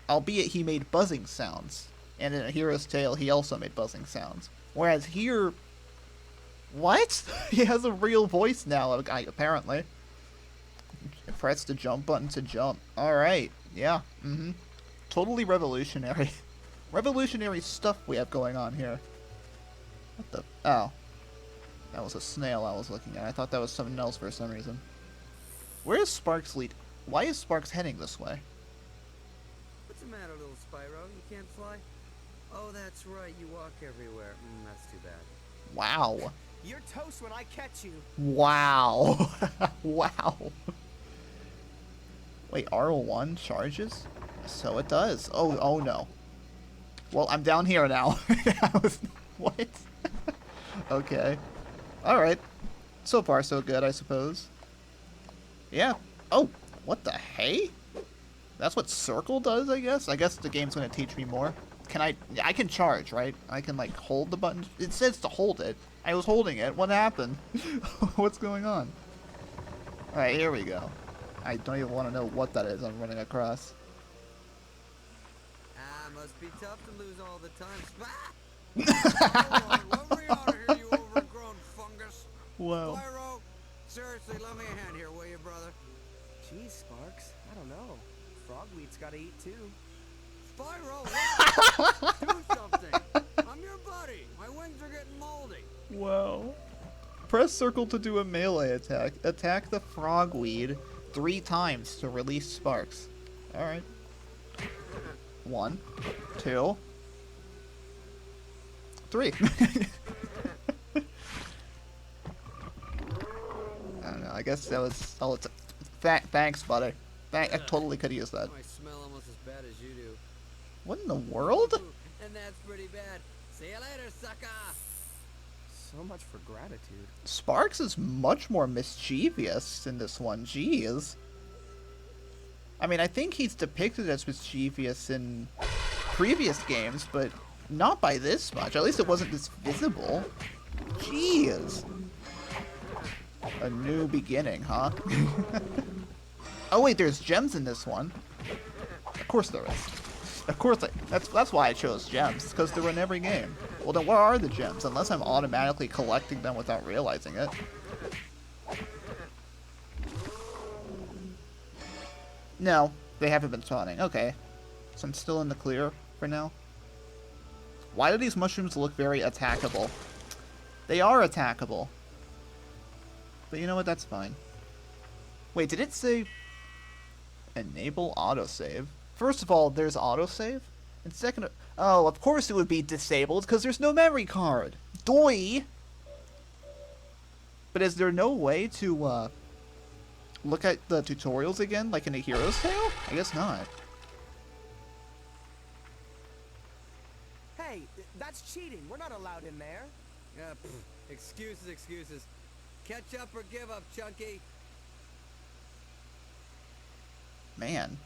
Albeit he made buzzing sounds. And in A Hero's Tale, he also made buzzing sounds. Whereas here... What? He has a real voice now, apparently. Press the jump button to jump. Alright, yeah, Totally revolutionary. Revolutionary stuff we have going on here. What the... Oh. That was a snail I was looking at. I thought that was something else for some reason. Where is Sparks lead? Why is Sparks heading this way? What's the matter, little Spyro? You can't fly? Oh, that's right. You walk everywhere. That's too bad. Wow. You're toast when I catch you. Wow. Wow. Wait, R1 charges? So it does. Oh no. Well, I'm down here now. What? Okay. Alright. So far, so good, I suppose. Yeah. Oh, what the hey? That's what circle does, I guess? I guess the game's gonna teach me more. Can I can charge, right? I can, like, hold the button. It says to hold it. I was holding it. What happened? What's going on? Alright, here we go. I don't even want to know what that is I'm running across. Must be tough to lose all the time. Let me out of here, you overgrown fungus. Whoa. Spyro, seriously, lend me a hand here, will you, brother? Jeez, Sparks, I don't know. Frogweed's gotta eat too. Spyro, do something. I'm your buddy. My wings are getting moldy. Whoa. Press circle to do a melee attack. Attack the frogweed 3 times to release sparks. Alright. 1, 2, 3. I don't know, I guess that was all it's... Thanks, buddy. I totally could use that. I smell almost as bad as you do. What in the world? And that's pretty bad. See you later, sucker! So much for gratitude. Sparks is much more mischievous in this one, jeez. I mean, I think he's depicted as mischievous in previous games, but not by this much. At least it wasn't this visible. Jeez. A new beginning, huh? Oh wait, there's gems in this one. Of course there is. Of course, that's why I chose gems, because they're in every game. Well then, where are the gems? Unless I'm automatically collecting them without realizing it. No, they haven't been spawning. Okay. So I'm still in the clear for now. Why do these mushrooms look very attackable? They are attackable. But you know what? That's fine. Wait, did it say enable autosave? First of all, there's autosave. And second, oh, of course it would be disabled because there's no memory card. Doi! But is there no way to look at the tutorials again, like in A Hero's Tale? I guess not. Hey, that's cheating. We're not allowed in there. Excuses, excuses. Catch up or give up, Chunky. Man.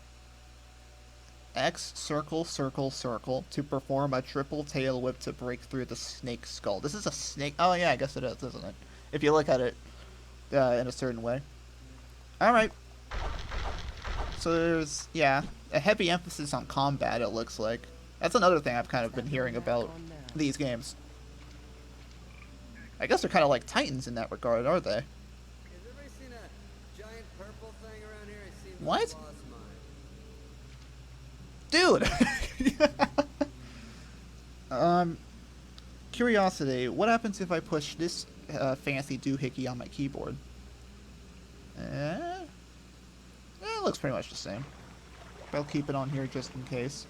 X, circle, circle, circle, to perform a triple tail whip to break through the snake skull. This is a snake. Oh yeah, I guess it is, isn't it? If you look at it in a certain way. Alright. So there's, yeah, a heavy emphasis on combat, it looks like. That's another thing I've kind of been hearing about these games. I guess they're kind of like Titans in that regard, are they? Has everybody seen a giant purple thing around here? It seems What? Dude! Curiosity, what happens if I push this fancy doohickey on my keyboard? It looks pretty much the same. But I'll keep it on here just in case.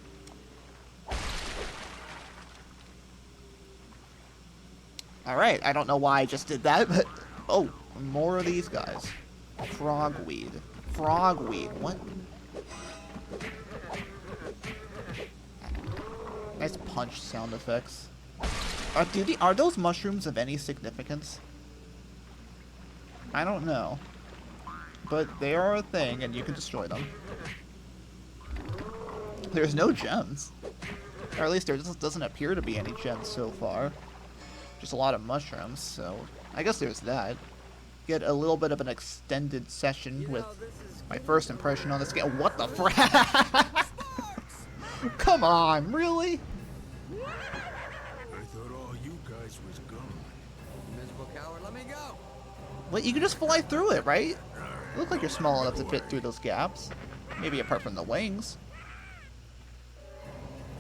Alright, I don't know why I just did that, but... Oh, more of these guys. Frogweed. Frogweed, what? Nice punch sound effects. Are those mushrooms of any significance? I don't know. But they are a thing, and you can destroy them. There's no gems. Or at least there doesn't appear to be any gems so far. Just a lot of mushrooms, so I guess there's that. Get a little bit of an extended session with my first impression on this game. What the frick? Come on, really? I thought all you guys was gone. Miserable coward, let me go! What, you can just fly through it, right? You look like you're small enough to fit through those gaps. Maybe apart from the wings.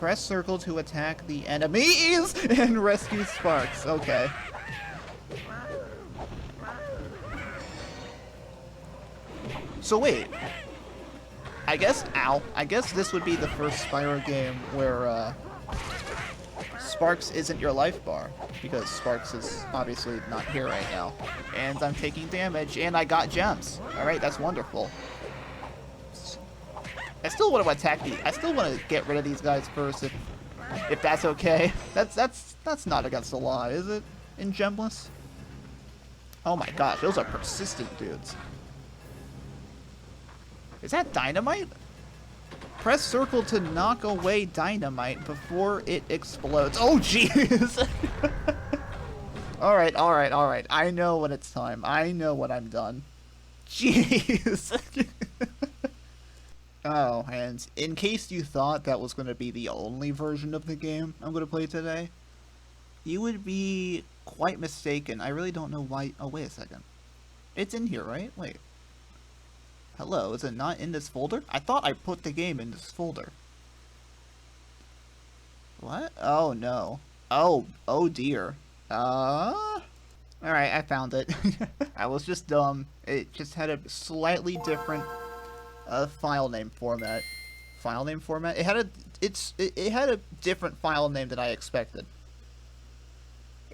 Press circle to attack the enemies and rescue sparks. Okay. So wait. I guess this would be the first Spyro game where Sparks isn't your life bar, because Sparks is obviously not here right now. And I'm taking damage, and I got gems. Alright, that's wonderful. I still want to attack these. I still want to get rid of these guys first, if that's okay. That's not against the law, is it? In Gemless? Oh my gosh, those are persistent dudes. Is that dynamite? Press circle to knock away dynamite before it explodes. Oh jeez! Alright, alright, alright. I know when it's time. I know when I'm done. Jeez! Oh, and in case you thought that was going to be the only version of the game I'm going to play today, you would be quite mistaken. I really don't know why. Oh, wait a second. It's in here, right? Wait. Hello, is it not in this folder? I thought I put the game in this folder. What? Oh, no. Oh dear. Alright, I found it. I was just dumb. It just had a slightly different file name format. File name format? It had a different file name than I expected.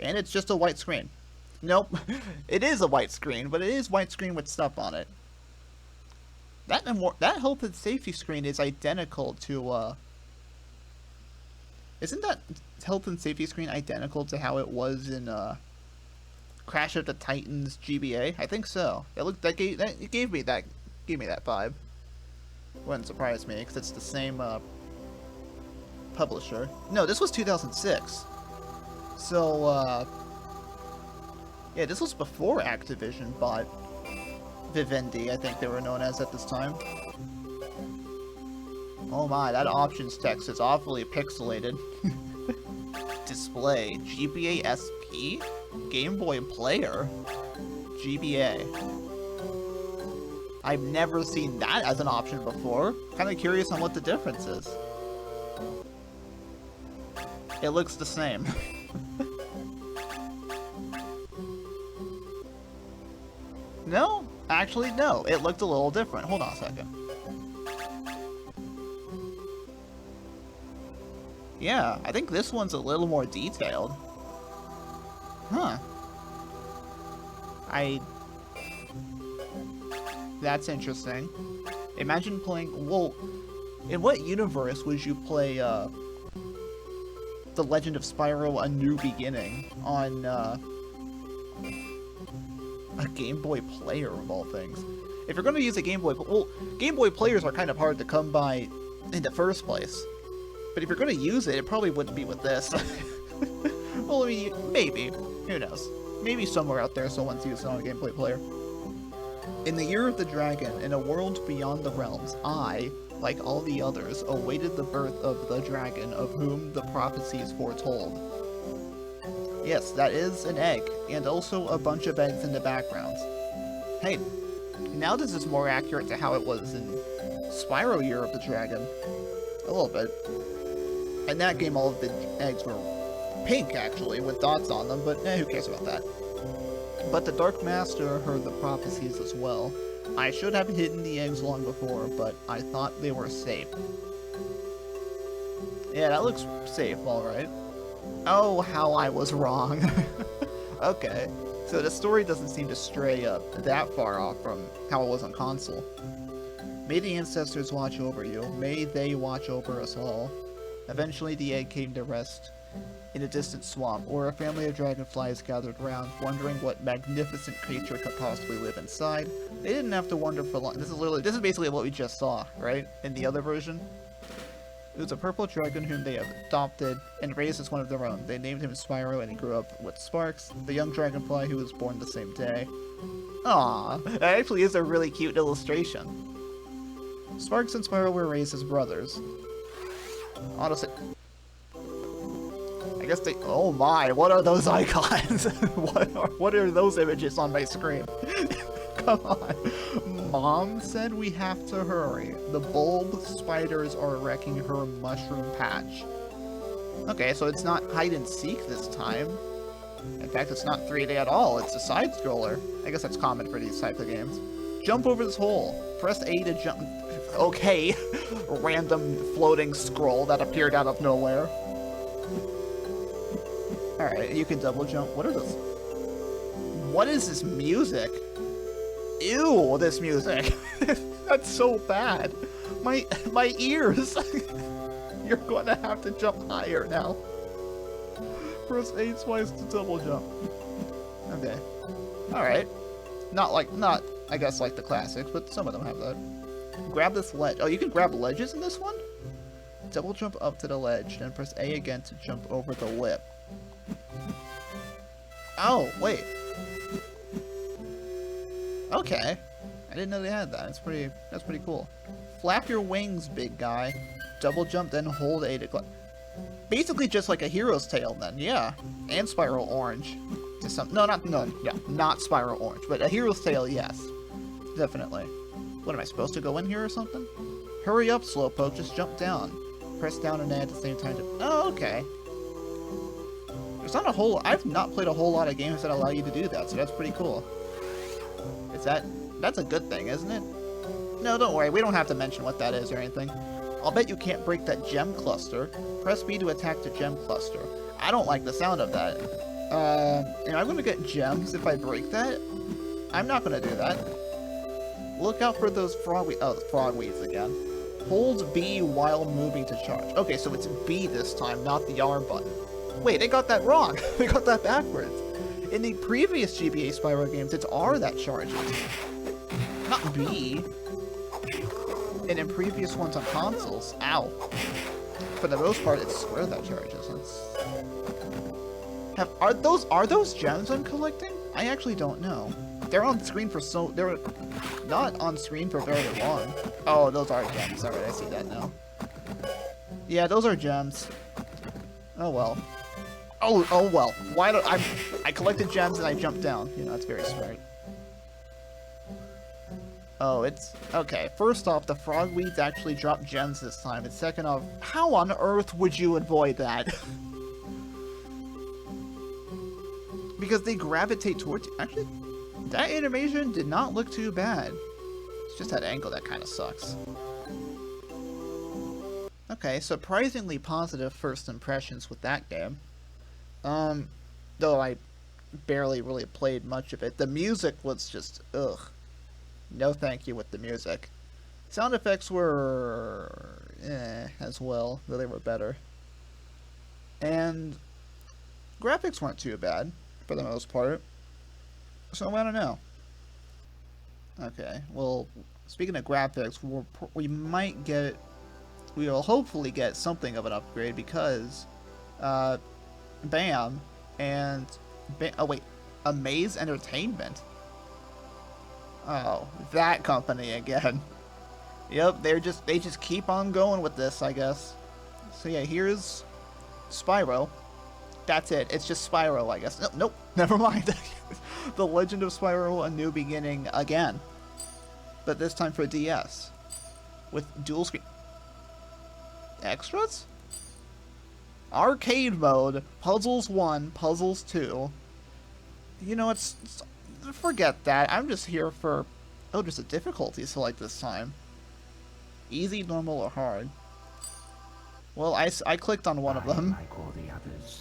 And it's just a white screen. Nope. It is a white screen, but it is white screen with stuff on it. That health and safety screen is identical to isn't that health and safety screen identical to how it was in Crash of the Titans GBA? I think so. It gave me that vibe. Wouldn't surprise me because it's the same publisher. No, this was 2006. So yeah, this was before Activision bought Vivendi, I think they were known as at this time. Oh my, that options text is awfully pixelated. Display, GBA SP? Game Boy Player? GBA. I've never seen that as an option before. Kinda curious on what the difference is. It looks the same. No? Actually, no. It looked a little different. Hold on a second. Yeah, I think this one's a little more detailed. Huh. That's interesting. Imagine playing... Well, in what universe would you play, The Legend of Spyro: A New Beginning on, a Game Boy Player, of all things? If you're going to use a Game Boy... Well, Game Boy Players are kind of hard to come by in the first place. But if you're going to use it, it probably wouldn't be with this. Well, I mean, maybe. Who knows? Maybe somewhere out there someone's using it on a Game Boy Player. In the Year of the Dragon, in a world beyond the realms, I, like all the others, awaited the birth of the dragon of whom the prophecies foretold. Yes, that is an egg, and also a bunch of eggs in the background. Hey, now this is more accurate to how it was in Spyro Year of the Dragon. A little bit. In that game, all of the eggs were pink, actually, with dots on them, but who cares about that? But the Dark Master heard the prophecies as well. I should have hidden the eggs long before, but I thought they were safe. Yeah, that looks safe, alright. Oh, how I was wrong. Okay, so the story doesn't seem to stray that far off from how it was on console. May the ancestors watch over you. May they watch over us all. Eventually the egg came to rest in a distant swamp, where a family of dragonflies gathered around, wondering what magnificent creature could possibly live inside. They didn't have to wonder for long. This is basically what we just saw, right? In the other version. It was a purple dragon whom they adopted and raised as one of their own. They named him Spyro, and he grew up with Sparks, the young dragonfly who was born the same day. Aww, that actually is a really cute illustration. Sparks and Spyro were raised as brothers. Honestly, I guess they... Oh my, what are those icons? What are those images on my screen? Come on. Mom said we have to hurry. The bulb spiders are wrecking her mushroom patch. Okay, so it's not hide and seek this time. In fact, it's not 3D at all. It's a side scroller. I guess that's common for these types of games. Jump over this hole. Press A to jump... Okay. Random floating scroll that appeared out of nowhere. Alright, you can double jump. What are those? What is this music? Ew, this music. That's so bad. My ears. You're going to have to jump higher now. Press A twice to double jump. Okay. Alright. Not, I guess, like the classics, but some of them have that. Grab this ledge. Oh, you can grab ledges in this one? Double jump up to the ledge, then press A again to jump over the lip. Oh, wait. Okay. I didn't know they had that. That's pretty cool. Flap your wings, big guy. Double jump, then hold A to climb. Basically just like a Hero's Tail then, yeah. And Spyro Orange. Not Spyro Orange, but a Hero's Tail, yes. Definitely. What, am I supposed to go in here or something? Hurry up, Slowpoke, just jump down. Press down and A at the same time to... Oh, okay. There's not a whole... I've not played a whole lot of games that allow you to do that, so that's pretty cool. Is that... That's a good thing, isn't it? No, don't worry. We don't have to mention what that is or anything. I'll bet you can't break that gem cluster. Press B to attack the gem cluster. I don't like the sound of that. Am I going to get gems if I break that? I'm not going to do that. Look out for those frog weeds again. Hold B while moving to charge. Okay, so it's B this time, not the R button. Wait, they got that wrong. They got that backwards. In the previous GBA Spyro games, it's R that charges, not B. And in previous ones on consoles, ow. For the most part, it's square that charges. Are those gems I'm collecting? I actually don't know. They're on screen for they're not on screen for very long. Oh, those are gems. Alright, I see that now. Yeah, those are gems. Oh well. Oh well. Why don't I collected gems and I jumped down. You know, that's very smart. Oh, it's... Okay, first off, the frog weeds actually drop gems this time. And second off, how on earth would you avoid that? Because they gravitate towards you. Actually, that animation did not look too bad. It's just that angle that kind of sucks. Okay, surprisingly positive first impressions with that game. Though I barely really played much of it. The music was just, ugh. No thank you with the music. Sound effects were as well, though they were better. And graphics weren't too bad, for the most part. So I don't know. Okay, well, speaking of graphics, we will hopefully get something of an upgrade because, BAM and, oh wait, Amaze Entertainment. Oh, that company again. Yep, they just keep on going with this, I guess. So yeah, here's Spyro. That's it. It's just Spyro, I guess. Nope, never mind. The Legend of Spyro: A New Beginning again. But this time for DS. With dual screen extras? Arcade mode, Puzzles 1, Puzzles 2. You know, forget that. I'm just here for... Oh, there's a difficulty select this time. Easy, normal, or hard. Well, I clicked on one of them. Like all the others,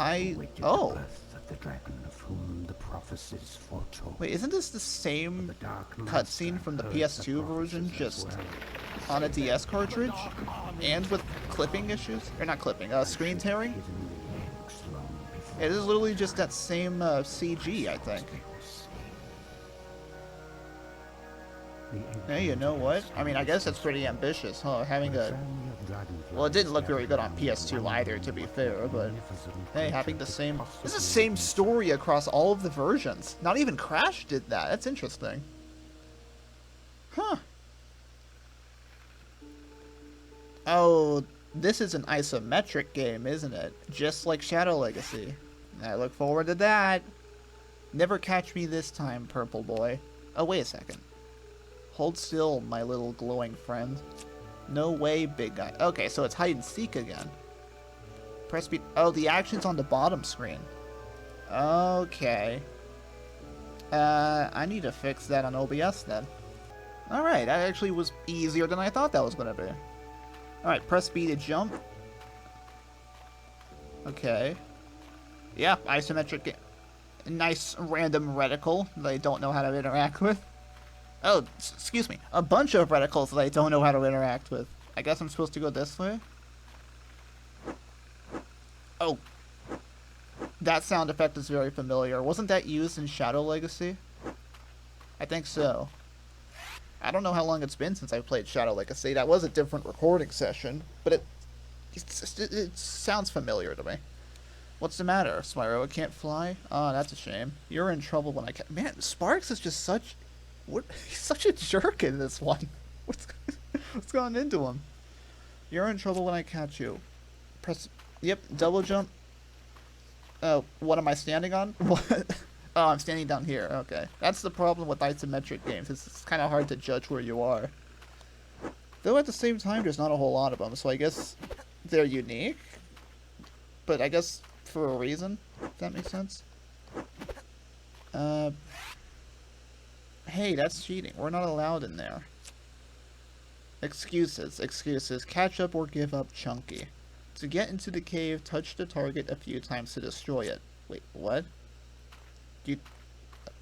oh. The birth of the dragon of whom the prophecies foretold. Wait, isn't this the same cutscene from the PS2 version, just on a DS cartridge? And with clipping issues? Or not clipping, screen tearing? It is literally just that same CG, I think. Hey, you know what? I mean, I guess that's pretty ambitious, huh? Having a... Well, it didn't look very good on PS2 either, to be fair, but... Hey, having the same... It's the same story across all of the versions. Not even Crash did that. That's interesting. Huh. Oh, this is an isometric game, isn't it? Just like Shadow Legacy. I look forward to that. Never catch me this time, purple boy. Oh, wait a second. Hold still, my little glowing friend. No way, big guy. Okay, so it's hide and seek again. Press B. Oh, the action's on the bottom screen. Okay. I need to fix that on OBS then. Alright, that actually was easier than I thought that was going to be. Alright, press B to jump. Okay. Yeah, isometric. Nice random reticle that I don't know how to interact with. Oh, excuse me. A bunch of reticles that I don't know how to interact with. I guess I'm supposed to go this way? Oh. That sound effect is very familiar. Wasn't that used in Shadow Legacy? I think so. I don't know how long it's been since I played Shadow Legacy. That was a different recording session, but it sounds familiar to me. What's the matter, Spyro? It can't fly? Oh, that's a shame. You're in trouble when I can't... Man, Sparks is just such... He's such a jerk in this one. What's going into him? You're in trouble when I catch you. Press... Yep, double jump. Oh, what am I standing on? What? Oh, I'm standing down here. Okay. That's the problem with isometric games. It's kind of hard to judge where you are. Though at the same time, there's not a whole lot of them, so I guess they're unique. But I guess for a reason. that makes sense. Hey, that's cheating. We're not allowed in there. Excuses. Catch up or give up, Chunky. To get into the cave, touch the target a few times to destroy it. Wait, what?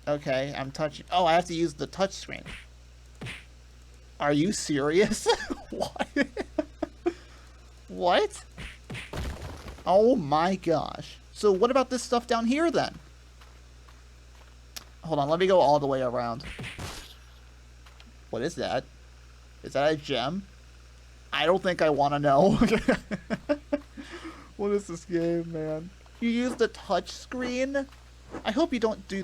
Okay, I'm touching. Oh, I have to use the touch screen. Are you serious? What? What? Oh my gosh. So what about this stuff down here then? Hold on, let me go all the way around. What is that? Is that a gem? I don't think I want to know. What is this game, man? You use the touch screen? I hope you don't do...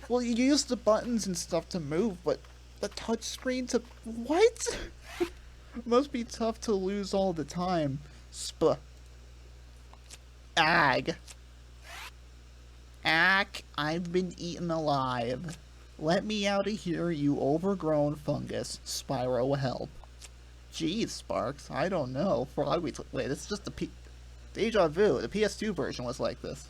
Well, you use the buttons and stuff to move, but the touch screen to... What? Must be tough to lose all the time. Ag. Ack, I've been eaten alive. Let me out of here, you overgrown fungus. Spyro, help. Jeez, Sparks, I don't know. Wait, this is just the Deja vu. The PS2 version was like this.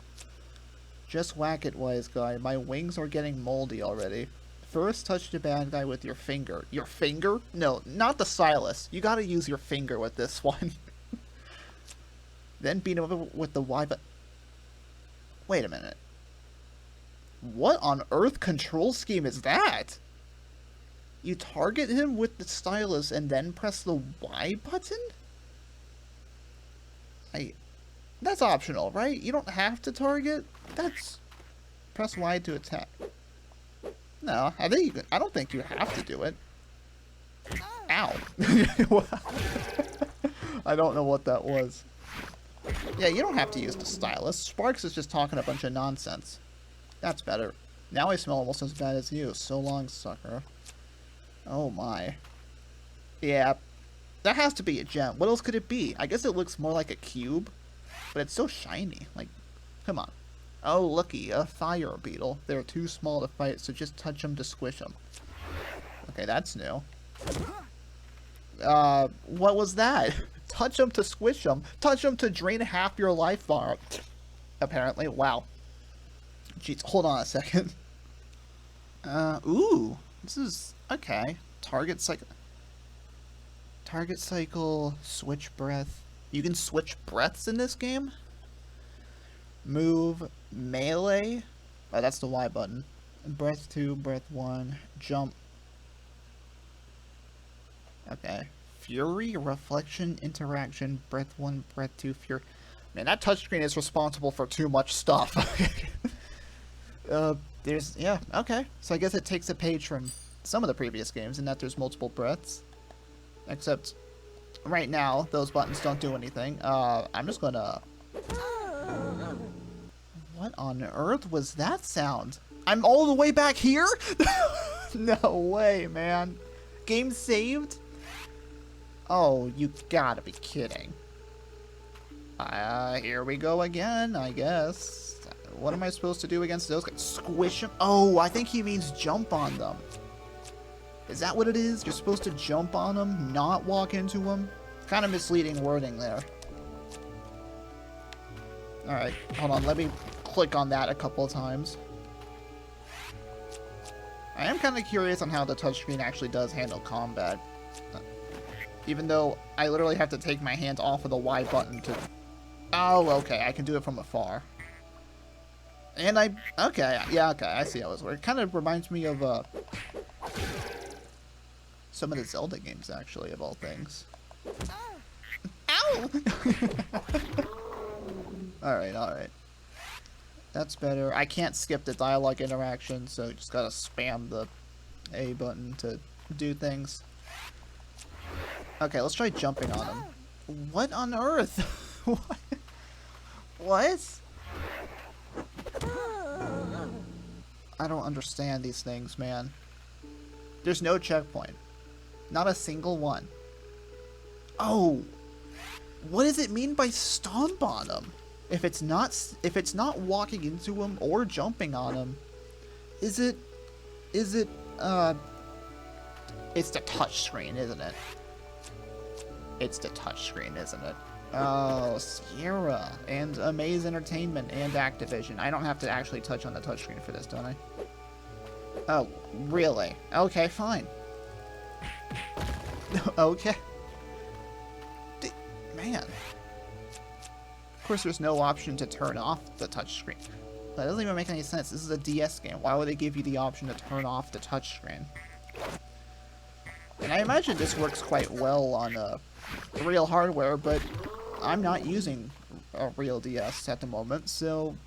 Just whack it, wise guy. My wings are getting moldy already. First, touch the bad guy with your finger. Your finger? No, not the stylus. You gotta use your finger with this one. Then beat him up with the Y, but... Wait a minute. What on earth control scheme is that? You target him with the stylus and then press the Y button? That's optional, right? You don't have to target? That's... Press Y to attack. No, I don't think you have to do it. Ow. I don't know what that was. Yeah, you don't have to use the stylus. Sparks is just talking a bunch of nonsense. That's better. Now I smell almost as bad as you. So long, sucker. Oh my. Yeah, that has to be a gem. What else could it be? I guess it looks more like a cube, but it's so shiny. Like, come on. Oh, looky, a fire beetle. They're too small to fight, so just touch them to squish them. Okay, that's new. What was that? Touch them to squish them. Touch them to drain half your life bar. Apparently, wow. Jeez, hold on a second. Ooh, this is okay. Target cycle, switch breath. You can switch breaths in this game. Move, melee. Oh, that's the Y button. Breath 2, breath 1, jump. Okay. Fury, reflection, interaction, breath 1, breath 2, fury. Man, that touchscreen is responsible for too much stuff. Yeah, okay. So I guess it takes a page from some of the previous games in that there's multiple breaths. Except, right now, those buttons don't do anything. I'm just gonna... What on earth was that sound? I'm all the way back here? No way, man. Game saved? Oh, you gotta be kidding. Here we go again, I guess. What am I supposed to do against those guys? Squish them? Oh, I think he means jump on them. Is that what it is? You're supposed to jump on them, not walk into them? Kind of misleading wording there. Alright, hold on, let me click on that a couple of times. I am kind of curious on how the touchscreen actually does handle combat. Even though I literally have to take my hands off of the Y button to... Oh, okay, I can do it from afar. And okay, yeah, okay, I see how this works. It kind of reminds me of, some of the Zelda games, actually, of all things. Ow! Alright. That's better. I can't skip the dialogue interaction, so you just gotta spam the A button to do things. Okay, let's try jumping on him. What on earth? What? I don't understand these things, man. There's no checkpoint. Not a single one. Oh! What does it mean by stomp on him? If it's not walking into him or jumping on him, it's the touch screen, isn't it? It's the touch screen, isn't it? Oh, Sierra and Amaze Entertainment and Activision. I don't have to actually touch on the touchscreen for this, don't I? Oh, really? Okay, fine. Okay. Man. Of course, there's no option to turn off the touchscreen. That doesn't even make any sense. This is a DS game. Why would they give you the option to turn off the touchscreen? And I imagine this works quite well on real hardware, but I'm not using a real DS at the moment, so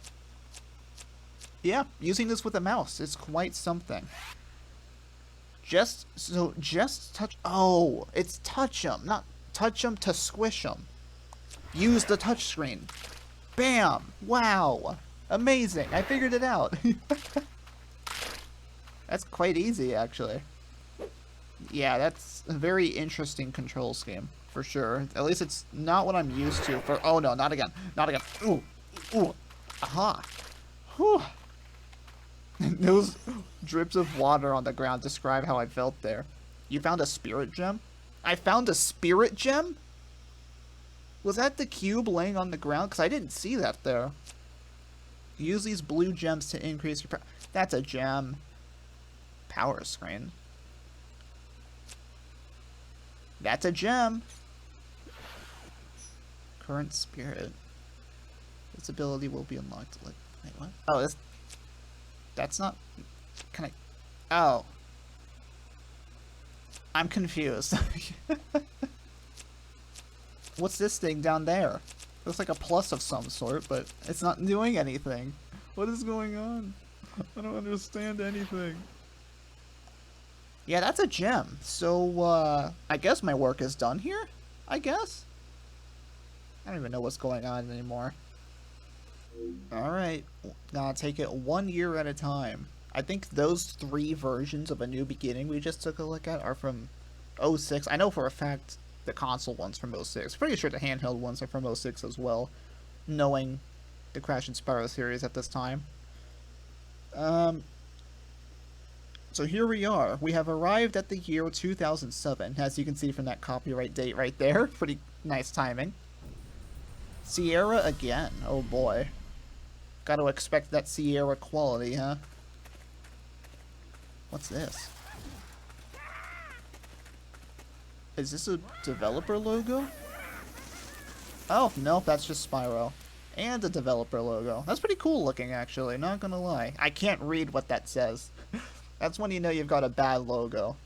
yeah, using this with a mouse is quite something. Just touch. Oh, it's touch 'em, not touch 'em to squish 'em. Use the touchscreen. Bam! Wow! Amazing! I figured it out. That's quite easy, actually. Yeah, that's a very interesting control scheme, for sure. At least it's not what I'm used to for— oh no, not again. Not again. Ooh. Ooh. Aha. Whew. Those drips of water on the ground describe how I felt there. You found a spirit gem? I found a spirit gem? Was that the cube laying on the ground? Because I didn't see that there. Use these blue gems to increase your power. That's a gem. Power screen. That's a gem. Current spirit. This ability will be unlocked. Wait, what? Oh, this. That's not. Can I? Oh. I'm confused. What's this thing down there? Looks like a plus of some sort, but it's not doing anything. What is going on? I don't understand anything. Yeah, that's a gem. So, I guess my work is done here? I guess? I don't even know what's going on anymore. Alright, now take it 1 year at a time. I think those 3 versions of A New Beginning we just took a look at are from 06. I know for a fact the console one's from 06. Pretty sure the handheld ones are from 06 as well, knowing the Crash and Spyro series at this time. So here we are. We have arrived at the year 2007, as you can see from that copyright date right there. Pretty nice timing. Sierra again. Oh boy. Gotta expect that Sierra quality, huh? What's this? Is this a developer logo? Oh, no, that's just Spyro. And a developer logo. That's pretty cool looking, actually, not gonna lie. I can't read what that says. That's when you know you've got a bad logo.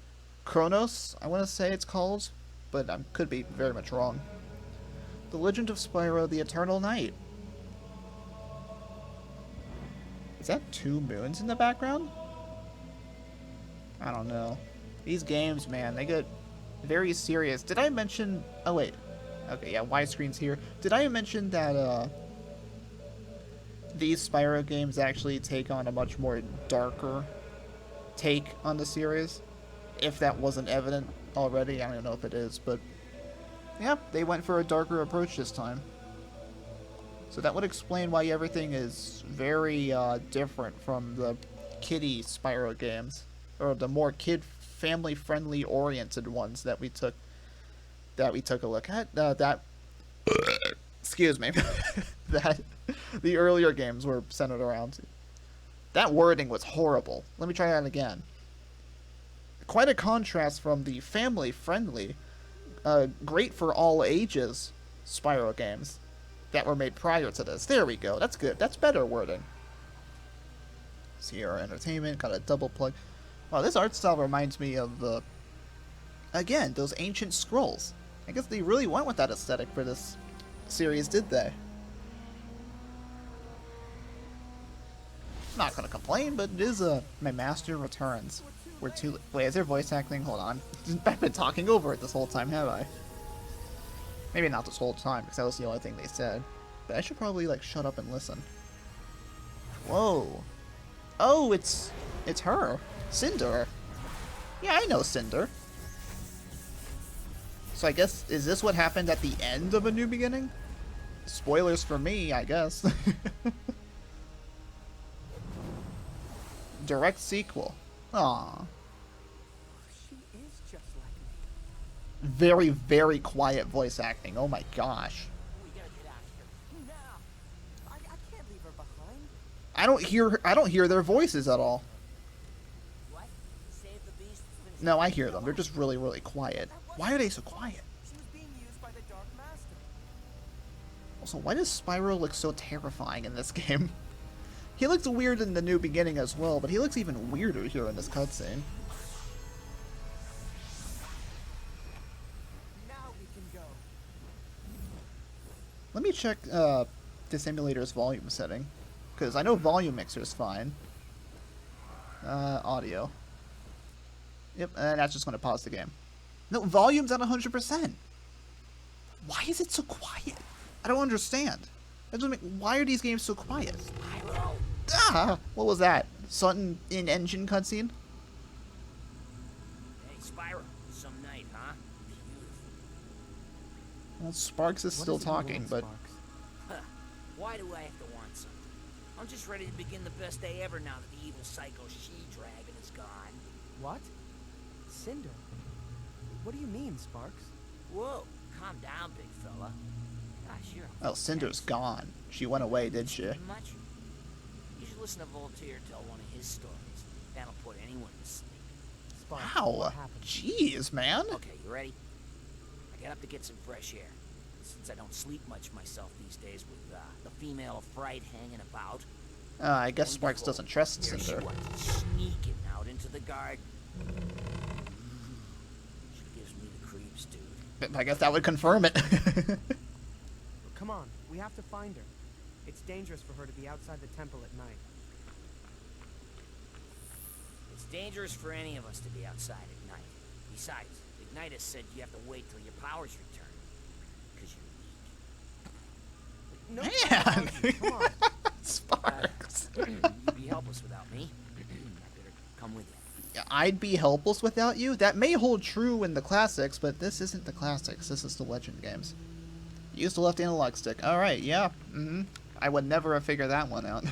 Chronos, I want to say it's called, but I could be very much wrong. The Legend of Spyro the Eternal Night. Is that 2 moons in the background? I don't know. These games, man, they get very serious. Did I mention... oh, wait. Okay, yeah, widescreen's here. Did I mention that, these Spyro games actually take on a much more darker take on the series? If that wasn't evident already, I don't know if it is, but... yeah, they went for a darker approach this time. So that would explain why everything is very, different from the kiddie Spyro games. Or the more family-friendly oriented ones that we took a look at. Excuse me. That the earlier games were centered around. That wording was horrible. Let me try that again. Quite a contrast from the family-friendly, great for all ages Spyro games that were made prior to this. There we go. That's good. That's better wording. Sierra Entertainment got a double plug. Wow, this art style reminds me of the, again, those ancient scrolls. I guess they really went with that aesthetic for this series, did they? Not gonna complain, but it is my master returns. We're too. Wait, is there voice acting? Hold on. I've been talking over it this whole time, have I? Maybe not this whole time, because that was the only thing they said. But I should probably like shut up and listen. Whoa. Oh, it's her. Cinder. Yeah, I know Cinder. So I guess, is this what happened at the end of A New Beginning? Spoilers for me, I guess. Direct sequel. Aww. She is just like me. Very, very quiet voice acting. Oh my gosh. I don't hear their voices at all. What? Save the beast? No, I hear them. They're just really, really quiet. Why are they so quiet? She was being used by the Dark Master. Also, why does Spyro look so terrifying in this game? He looks weird in the new beginning as well, but he looks even weirder here in this cutscene. Now we can go. Let me check this emulator's volume setting, because I know volume mixer is fine. Audio. Yep, and that's just going to pause the game. No, volume's at 100%. Why is it so quiet? I don't understand. That doesn't make, why are these games so quiet? Spyro! Ah! What was that? Something in-engine cutscene? Hey, Spyro. Some night, huh? Beautiful. Well, Sparks is still talking, but... Huh. Why do I have to want something? I'm just ready to begin the best day ever now that the evil psycho she-dragon is gone. What? Cinder? What do you mean, Sparks? Whoa, calm down, big fella. Gosh, you're... Oh, Cinder's gone. She went away, did she? Much? You should listen to Voltaire tell one of his stories. That'll put anyone to sleep. Sparks, Wow. what happened? Jeez, man. Okay, you ready? I get up to get some fresh air. Since I don't sleep much myself these days with the female fright hanging about. I guess Sparks doesn't trust Here she Cinder. was, sneaking out into the garden. She gives me the creeps, dude. I guess that would confirm it. Come on, we have to find her. It's dangerous for her to be outside the temple at night. It's dangerous for any of us to be outside at night. Besides, Reignited said you have to wait till your powers return. Because you're weak. No, Man! come on. Sparks. You'd be helpless without me. I better come with you. I'd be helpless without you? That may hold true in the classics, but this isn't the classics. This is the Legend games. Use the left analog stick. Alright, yeah. I would never have figured that one out.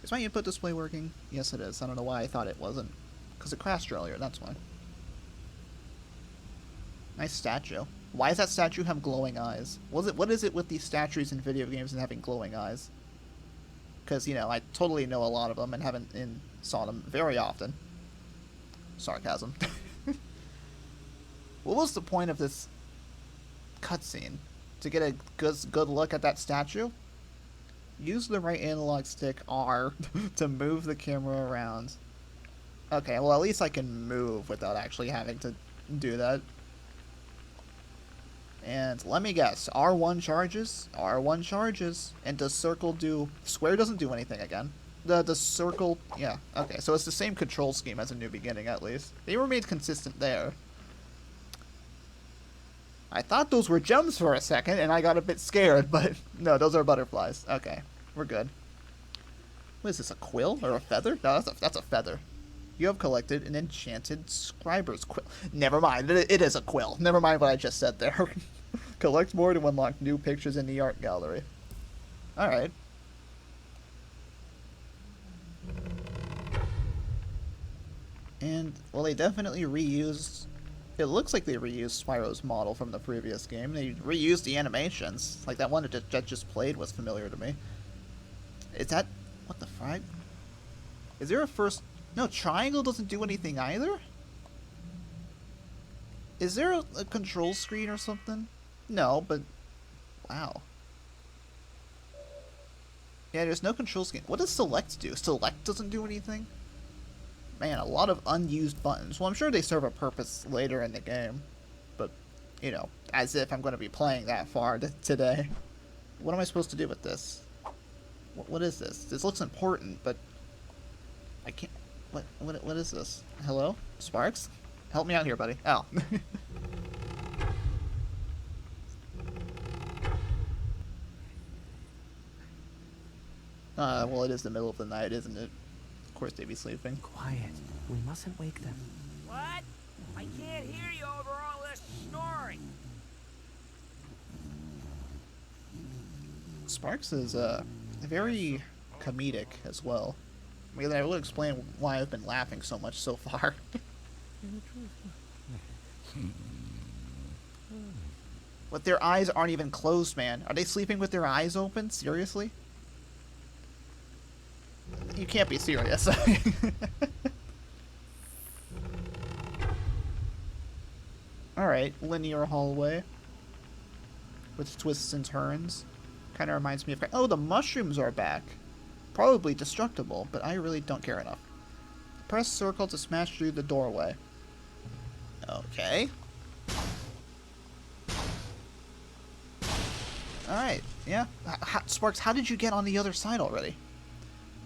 Is my input display working? Yes, it is. I don't know why I thought it wasn't. Because it crashed earlier, that's why. Nice statue. Why does that statue have glowing eyes? What is it with these statues in video games and having glowing eyes? Because, you know, I totally know a lot of them and haven't saw them very often. Sarcasm. What was the point of this cutscene? To get a good look at that statue? Use the right analog stick R to move the camera around. Okay, well at least I can move without actually having to do that. And let me guess, R1 charges? R1 charges. And does circle do... Square doesn't do anything again. The circle... Yeah, okay, so it's the same control scheme as a New Beginning at least. They remained consistent there. I thought those were gems for a second, and I got a bit scared, but no, those are butterflies. Okay, we're good. What is this, a quill or a feather? No, that's a feather. You have collected an enchanted scriber's quill. Never mind, it is a quill. Never mind what I just said there. Collect more to unlock new pictures in the art gallery. Alright. And, well, they definitely reused... It looks like they reused Spyro's model from the previous game. They reused the animations. Like, that one that just played was familiar to me. Is that... What the frick? Is there a first... No, triangle doesn't do anything either? Is there a control screen or something? No, but... Wow. Yeah, there's no control screen. What does select do? Select doesn't do anything? Man, a lot of unused buttons. Well, I'm sure they serve a purpose later in the game. But, you know, as if I'm going to be playing that far today. What am I supposed to do with this? What is this? This looks important, but... I can't... What is this? Hello? Sparks? Help me out here, buddy. Oh. Well, it is the middle of the night, isn't it? Of course they'd be sleeping. Quiet. We mustn't wake them. What? I can't hear you over all this snoring. Sparks is very comedic as well. I mean, I will explain why I've been laughing so much so far. But their eyes aren't even closed, man. Are they sleeping with their eyes open? Seriously? You can't be serious. Alright, linear hallway. With twists and turns. Kind of reminds me of... Oh, the mushrooms are back. Probably destructible, but I really don't care enough. Press circle to smash through the doorway. Okay. Alright, yeah. Sparks, how did you get on the other side already?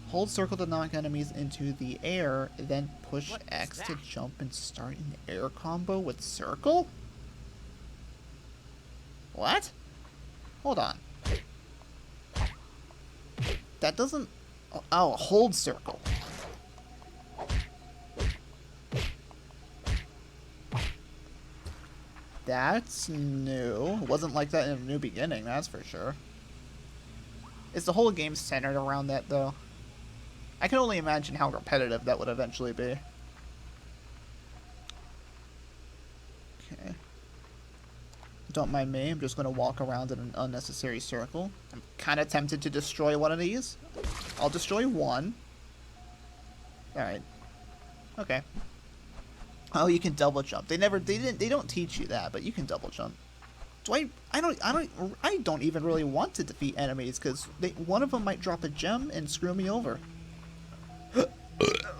Hold circle to knock enemies into the air, then push X to jump and start an air combo with circle? What? Hold on. That doesn't... Oh, hold circle. That's new. It wasn't like that in the new beginning, that's for sure. Is the whole game centered around that, though? I can only imagine how repetitive that would eventually be. Okay. Don't mind me, I'm just going to walk around in an unnecessary circle. I'm kind of tempted to destroy one of these. I'll destroy one. Alright. Okay. Oh, you can double jump. They don't teach you that, but you can double jump. I don't even really want to defeat enemies, because one of them might drop a gem and screw me over.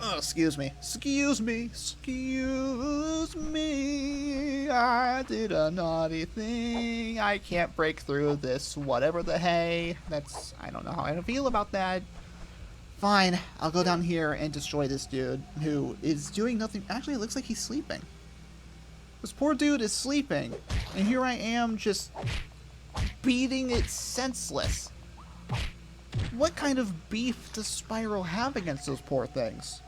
Oh, excuse me. Excuse me. Excuse me. I did a naughty thing. I can't break through this whatever the hey. I don't know how I feel about that. Fine. I'll go down here and destroy this dude who is doing nothing. Actually, it looks like he's sleeping. This poor dude is sleeping. And here I am just beating it senseless. What kind of beef does Spyro have against those poor things?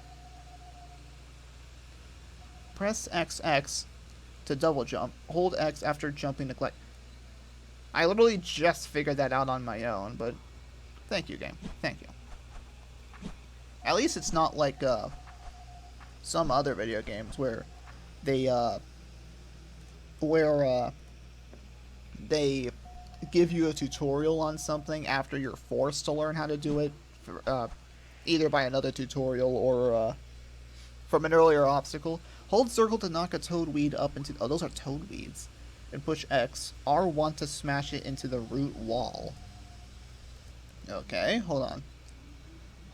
Press XX to double jump. Hold X after jumping to collect. I literally just figured that out on my own, but thank you, game. Thank you. At least it's not like some other video games where they give you a tutorial on something after you're forced to learn how to do it, either by another tutorial or from an earlier obstacle. Hold circle to knock a toadweed up into... Oh, those are toadweeds. And push X. R1 to smash it into the root wall. Okay, hold on.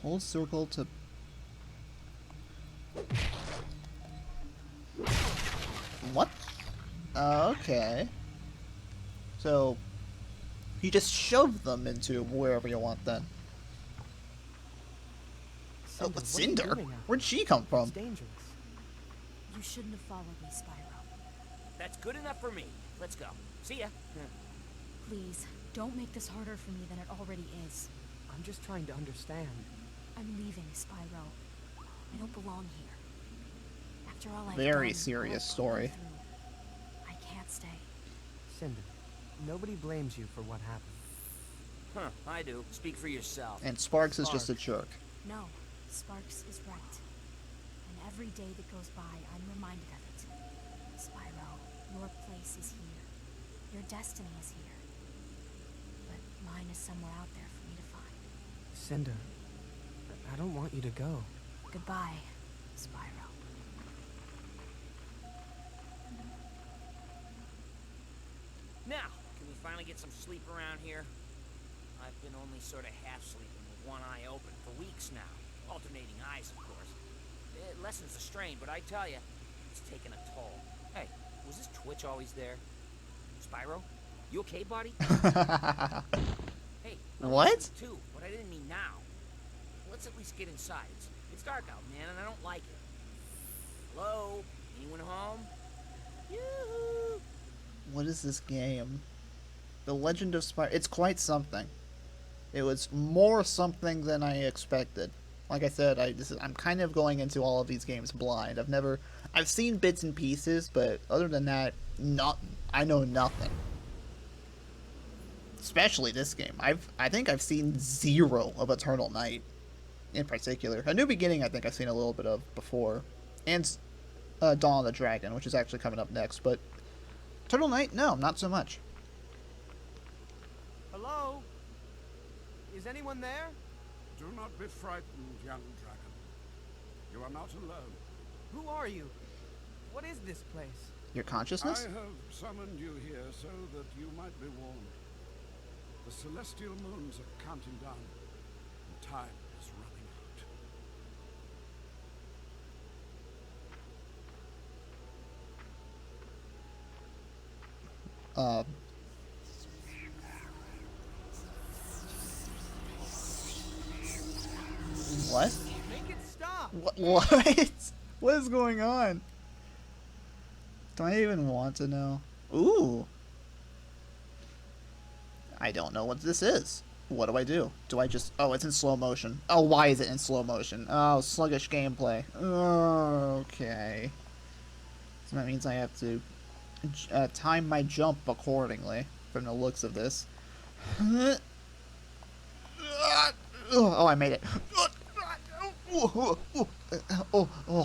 Hold circle to... What? Okay. So... You just shove them into wherever you want then. Cinder, oh, Cinder? Where'd she come from? It's dangerous. You shouldn't have followed me, Spyro. That's good enough for me. Let's go. See ya. Please, don't make this harder for me than it already is. I'm just trying to understand. I'm leaving, Spyro. I don't belong here. After all I've Very done, serious story. I can't stay. Cinder, nobody blames you for what happened. Huh, I do. Speak for yourself. And Sparks is just a jerk. No, Sparks is right. And every day that goes by, I'm reminded of it. Spyro, your place is here. Your destiny is here. But mine is somewhere out there for me to find. Cinder, I don't want you to go. Goodbye, Spyro. Now, can we finally get some sleep around here? I've been only sort of half sleeping with one eye open for weeks now. Alternating eyes, of course. It lessens the strain, but I tell you, it's taken a toll. Hey, was this twitch always there? Spyro? You okay, buddy? Hey, what? Too, but I didn't mean now. Let's at least get inside. It's dark out, man, and I don't like it. Hello? Anyone home? Yoo-hoo! What is this game? The Legend of Spyro. It's quite something. It was more something than I expected. Like I said, I'm kind of going into all of these games blind. I've seen bits and pieces, but other than that, I know nothing. Especially this game. I think I've seen zero of Eternal Night, in particular. A New Beginning, I think I've seen a little bit of before, and Dawn of the Dragon, which is actually coming up next. But Eternal Night, no, not so much. Hello? Is anyone there? Do not be frightened, young dragon. You are not alone. Who are you? What is this place? Your consciousness? I have summoned you here so that you might be warned. The celestial moons are counting down, and time is running out. What? Make it stop! What? What is going on? Do I even want to know? Ooh. I don't know what this is. What do I do? Do I just... Oh, it's in slow motion. Oh, why is it in slow motion? Oh, sluggish gameplay. Oh, okay. So that means I have to time my jump accordingly, from the looks of this. Oh, I made it. Oh,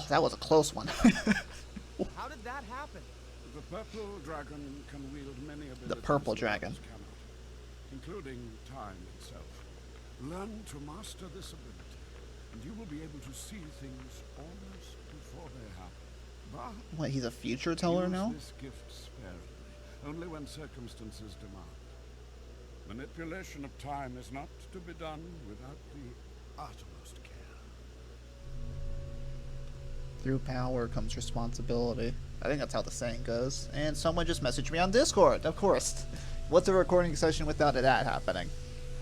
that was a close one. How did that happen? The purple dragon can wield many abilities. The purple dragon. Cannot, including time itself. Learn to master this ability, and you will be able to see things almost before they happen. But what, he's a future teller now? use this gift sparingly, only when circumstances demand. Manipulation of time is not to be done without the uttermost care. Through power comes responsibility. I think that's how the saying goes. And someone just messaged me on Discord, of course. What's a recording session without that happening?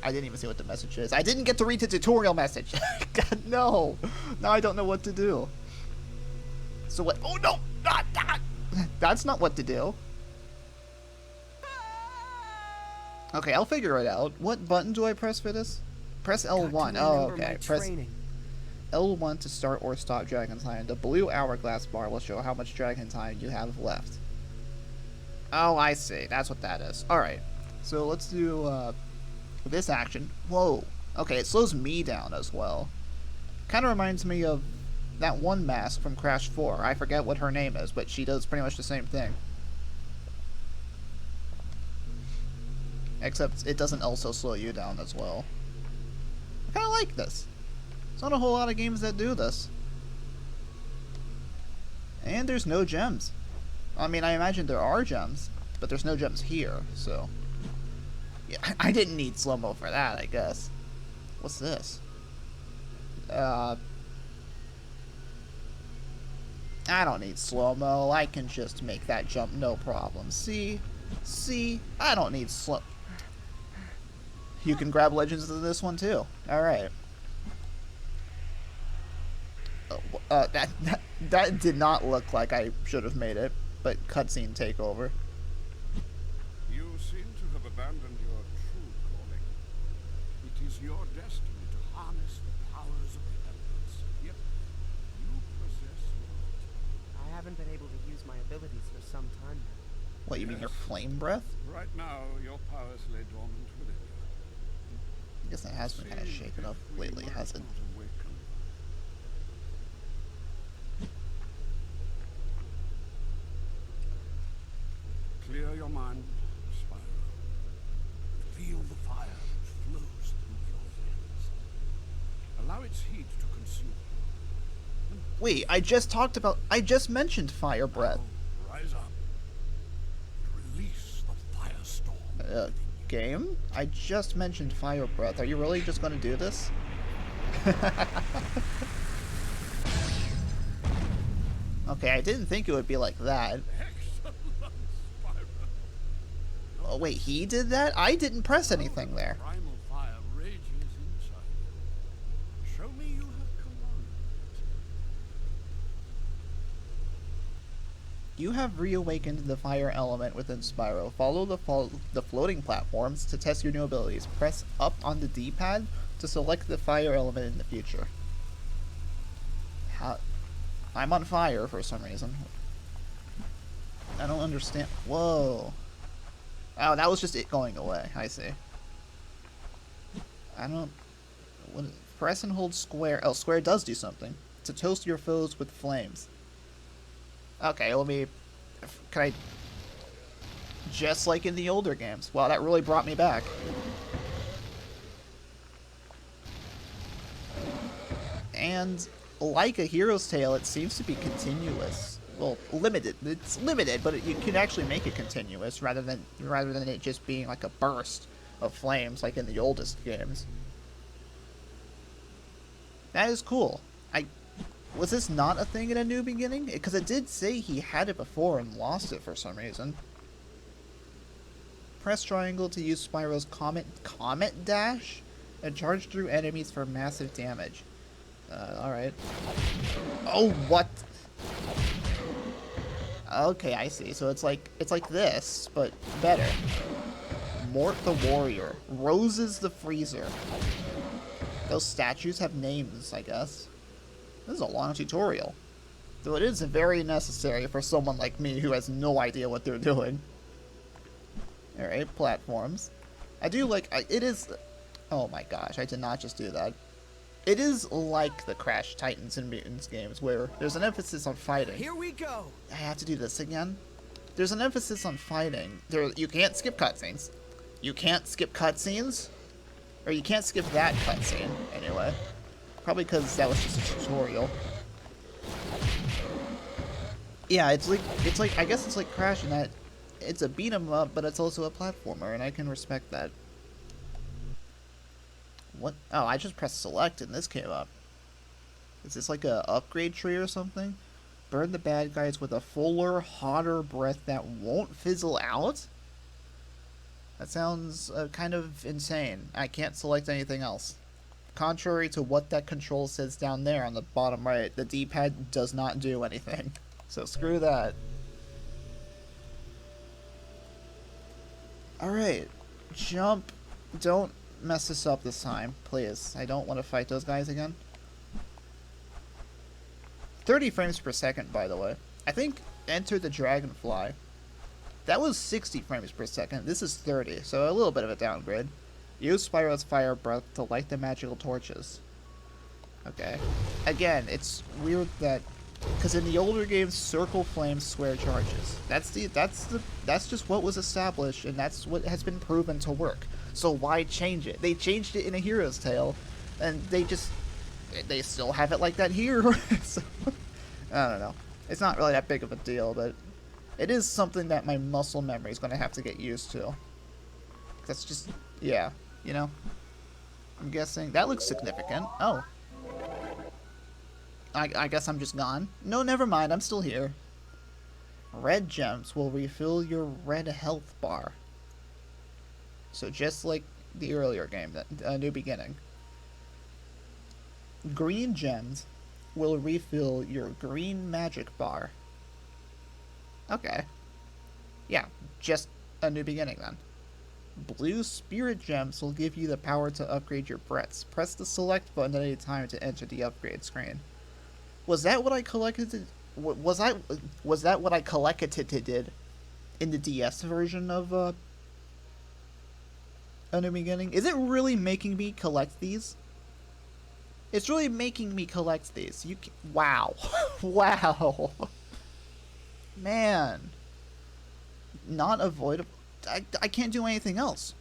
I didn't even see what the message is. I didn't get to read the tutorial message. God, no. Now I don't know what to do. So what? Oh, no. That's not what to do. Okay, I'll figure it out. What button do I press for this? Press L1. Oh, okay. Press L1 to start or stop dragon time. The blue hourglass bar will show how much dragon time you have left. Oh, I see. That's what that is. Alright. So let's do this action. Whoa. Okay, it slows me down as well. Kind of reminds me of that one mask from Crash 4. I forget what her name is, but she does pretty much the same thing. Except it doesn't also slow you down as well. I kind of like this. There's not a whole lot of games that do this. And there's no gems. I mean, I imagine there are gems, but there's no gems here, so... Yeah, I didn't need slow-mo for that, I guess. What's this? I don't need slow-mo. I can just make that jump no problem. See? I don't need slow... You can grab legends in this one too. Alright. That did not look like I should have made it, but cutscene takeover. You seem to have abandoned your true calling. It is your destiny to harness the powers of the elements. Yet, you possess not. I haven't been able to use my abilities for some time now. What, you mean your flame breath? Right now, your powers lay dormant within you. I guess that has been kind of shaken up lately, hasn't it? Clear your mind, Spyro. Feel the fire which flows through your veins. Allow its heat to consume. Wait, I just mentioned fire breath. Now, rise up. Release the firestorm. Game? I just mentioned fire breath. Are you really just going to do this? Okay, I didn't think it would be like that. Oh wait, he did that? I didn't press anything there. Primal fire rages inside you. Show me you have command. You have reawakened the fire element within Spyro. Follow the floating platforms to test your new abilities. Press up on the D-pad to select the fire element in the future. I'm on fire for some reason. I don't understand. Whoa. Oh, that was just it going away. I see. I don't... Press and hold square. Oh, square does do something. To toast your foes with flames. Okay, let me... Can I... Just like in the older games. Wow, that really brought me back. And like A Hero's Tale, it seems to be continuous. Well, limited. It's limited, but you can actually make it continuous rather than it just being like a burst of flames like in the oldest games. That is cool. Was this not a thing in A New Beginning? Because it did say he had it before and lost it for some reason. Press triangle to use Spyro's Comet Dash and charge through enemies for massive damage. Alright. Oh, what? Okay, I see. So it's like this, but better. Mort the Warrior. Roses the Freezer. Those statues have names, I guess. This is a long tutorial. Though it is very necessary for someone like me who has no idea what they're doing. Alright, platforms. I do like... it is... Oh my gosh, I did not just do that. It is like the Crash Titans and Mutants games, where there's an emphasis on fighting. Here we go! I have to do this again? There's an emphasis on fighting. You can't skip cutscenes. You can't skip cutscenes? Or you can't skip that cutscene, anyway. Probably because that was just a tutorial. Yeah, it's like, I guess it's like Crash in that it's a beat 'em up, but it's also a platformer, and I can respect that. What? Oh, I just pressed select and this came up. Is this like a upgrade tree or something? Burn the bad guys with a fuller, hotter breath that won't fizzle out? That sounds kind of insane. I can't select anything else. Contrary to what that control says down there on the bottom right, the D-pad does not do anything. So screw that. Alright. Jump. Don't mess this up this time, please. I don't want to fight those guys again. 30 frames per second, by the way. I think Enter the Dragonfly. That was 60 frames per second. This is 30, so a little bit of a downgrade. Use Spyro's fire breath to light the magical torches. Okay. Again, it's weird that because in the older games, circle flames square charges. That's just what was established, and that's what has been proven to work. So why change it? They changed it in A Hero's Tale, and they still have it like that here. So, I don't know. It's not really that big of a deal, but it is something that my muscle memory is going to have to get used to. That's just, yeah, you know. I'm guessing that looks significant. Oh. I guess I'm just gone. No, never mind. I'm still here. Red gems will refill your red health bar. So just like the earlier game, A New Beginning. Green gems will refill your green magic bar. Okay. Yeah, just A New Beginning then. Blue spirit gems will give you the power to upgrade your breaths. Press the select button at any time to enter the upgrade screen. Was that what I collected? Was that what I collected in the DS version of A New Beginning? Is it really making me collect these? It's really making me collect these. Wow. Wow. Man. Not avoidable. I can't do anything else.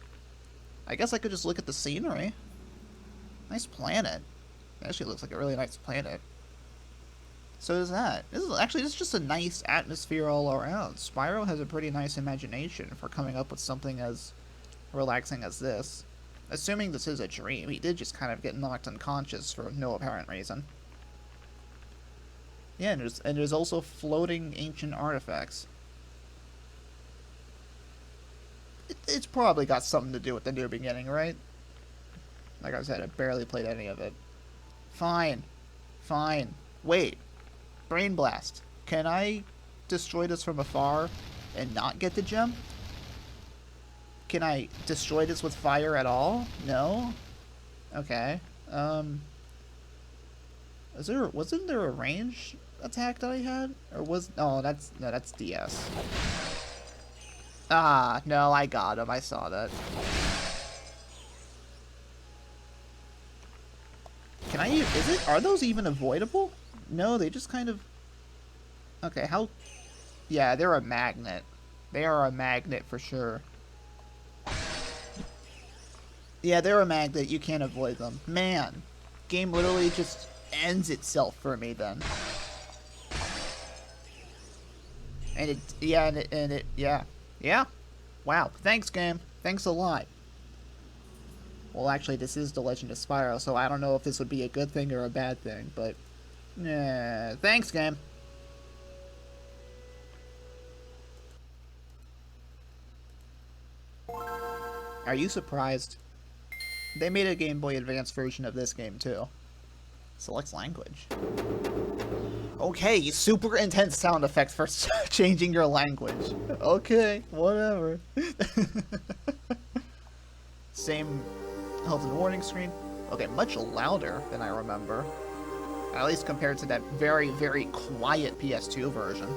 I guess I could just look at the scenery. Nice planet. It actually looks like a really nice planet. So is that. This is just a nice atmosphere all around. Spyro has a pretty nice imagination for coming up with something as relaxing as this. Assuming this is a dream, he did just kind of get knocked unconscious for no apparent reason. Yeah, and there's also floating ancient artifacts. It's probably got something to do with The New Beginning, right? Like I said, I barely played any of it. Fine. Fine. Wait. Brain Blast. Can I destroy this from afar and not get the gem? Can I destroy this with fire at all? No? Okay. Wasn't there a range attack that I had? Or no, that's DS. Ah, no, I got him. I saw that. Are those even avoidable? No, they just kind of... Okay, how... Yeah, they're a magnet. They are a magnet for sure. Yeah, they're a magnet. You can't avoid them. Man. Game literally just ends itself for me then. And yeah. Wow. Thanks, game. Thanks a lot. Well, actually, this is The Legend of Spyro, so I don't know if this would be a good thing or a bad thing, but... thanks, game. Are you surprised? They made a Game Boy Advance version of this game, too. Select language. Okay, super intense sound effects for changing your language. Okay, whatever. Same health and warning screen. Okay, much louder than I remember. At least compared to that very, very quiet PS2 version.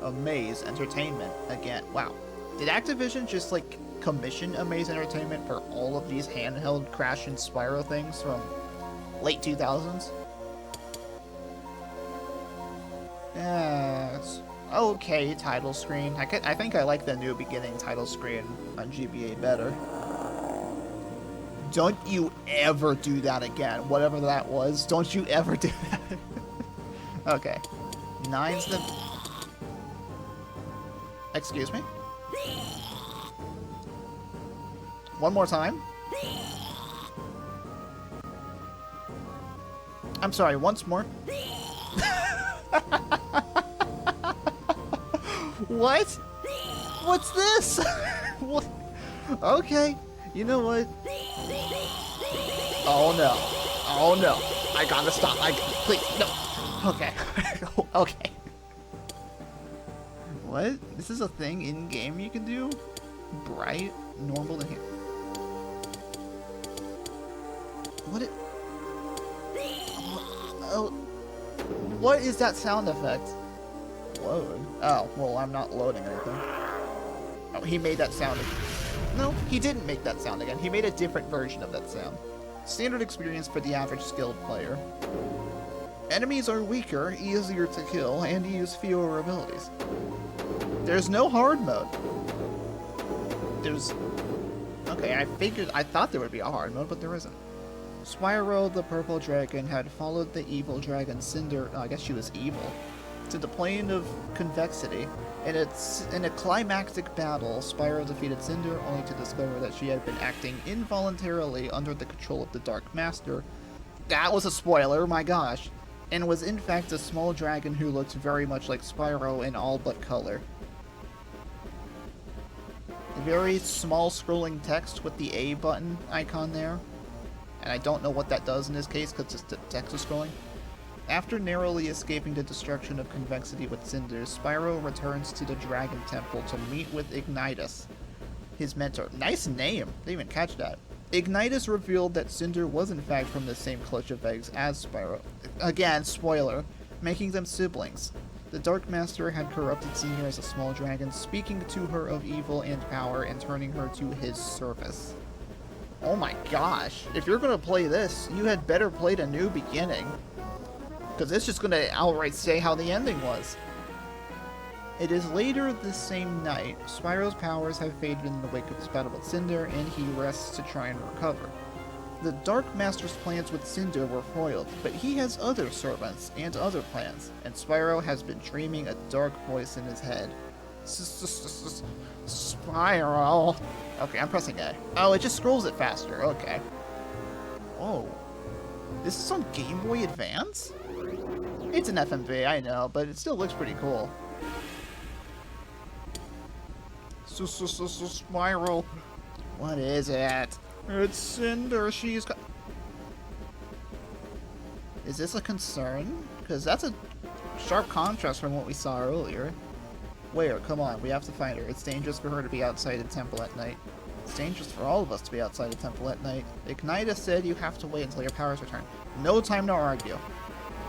Amaze Entertainment again. Wow. Did Activision just, like, commission Amaze Entertainment for all of these handheld Crash and Spyro things from late 2000s? Yes. Okay, title screen. I think I like the new beginning title screen on GBA better. Don't you ever do that again. Whatever that was, don't you ever do that. Okay. 9's the... Excuse me? One more time? I'm sorry, once more? What? What's this? What? Okay, you know what? Oh no. Oh no. I gotta stop. Please, no. Okay. Okay. What? This is a thing in-game you can do? Bright, normal to here. What it... Oh, what is that sound effect? Load? Oh, well, I'm not loading anything. Oh, he made that sound again. No, he didn't make that sound again. He made a different version of that sound. Standard experience for the average skilled player. Enemies are weaker, easier to kill, and use fewer abilities. There's no hard mode. There's... Okay, I thought there would be a hard mode, but there isn't. Spyro the Purple Dragon had followed the evil dragon Cinder, I guess she was evil, to the plane of convexity. In a climactic battle, Spyro defeated Cinder only to discover that she had been acting involuntarily under the control of the Dark Master. That was a spoiler, my gosh. And was in fact a small dragon who looked very much like Spyro in all but color. Very small scrolling text with the A button icon there. And I don't know what that does in this case because the text is scrolling. After narrowly escaping the destruction of convexity with Cinder, Spyro returns to the Dragon Temple to meet with Ignitus, his mentor. Nice name! Didn't even catch that. Ignitus revealed that Cinder was in fact from the same clutch of eggs as Spyro. Again, spoiler, making them siblings. The Dark Master had corrupted Cinder as a small dragon, speaking to her of evil and power and turning her to his service. Oh my gosh, if you're gonna play this, you had better play the new beginning. Because it's just gonna outright say how the ending was. It is later this same night, Spyro's powers have faded in the wake of his battle with Cinder, and he rests to try and recover. The Dark Master's plans with Cinder were foiled, but he has other servants and other plans, and Spyro has been dreaming a dark voice in his head. Spyro. Okay, I'm pressing A. Oh, it just scrolls it faster. Okay. Whoa. This is on Game Boy Advance? It's an FMV, I know, but it still looks pretty cool. Spyro. What is it? It's Cinder. She's got... Is this a concern? Because that's a sharp contrast from what we saw earlier. Where? Come on, we have to find her. It's dangerous for her to be outside the temple at night. It's dangerous for all of us to be outside the temple at night. Ignitus said you have to wait until your powers return. No time to argue.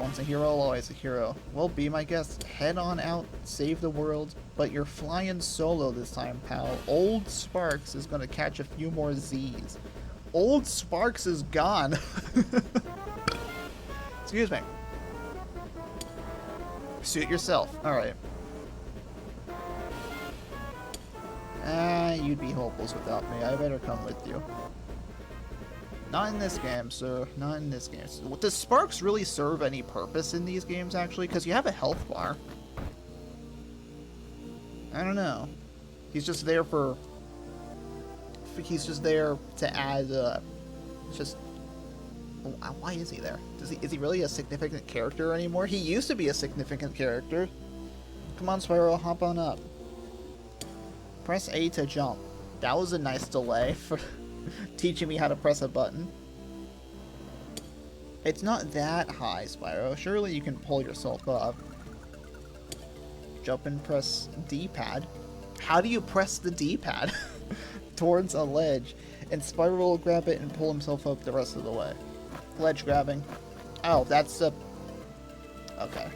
Once a hero, always a hero. Well, be my guest. Head on out, save the world, but you're flying solo this time, pal. Old Sparks is gonna catch a few more Z's. Old Sparks is gone. Excuse me. Suit yourself. Alright. You'd be hopeless without me. I better come with you. Not in this game, sir. Not in this game. Does Sparks really serve any purpose in these games, actually? Because you have a health bar. I don't know. He's just there for... He's just there to add, just... Why is he there? Is he really a significant character anymore? He used to be a significant character. Come on, Spyro, hop on up. Press A to jump. That was a nice delay for teaching me how to press a button. It's not that high, Spyro. Surely you can pull yourself up. Jump and press D-pad. How do you press the D-pad? Towards a ledge. And Spyro will grab it and pull himself up the rest of the way. Ledge grabbing. Oh, that's a... Okay.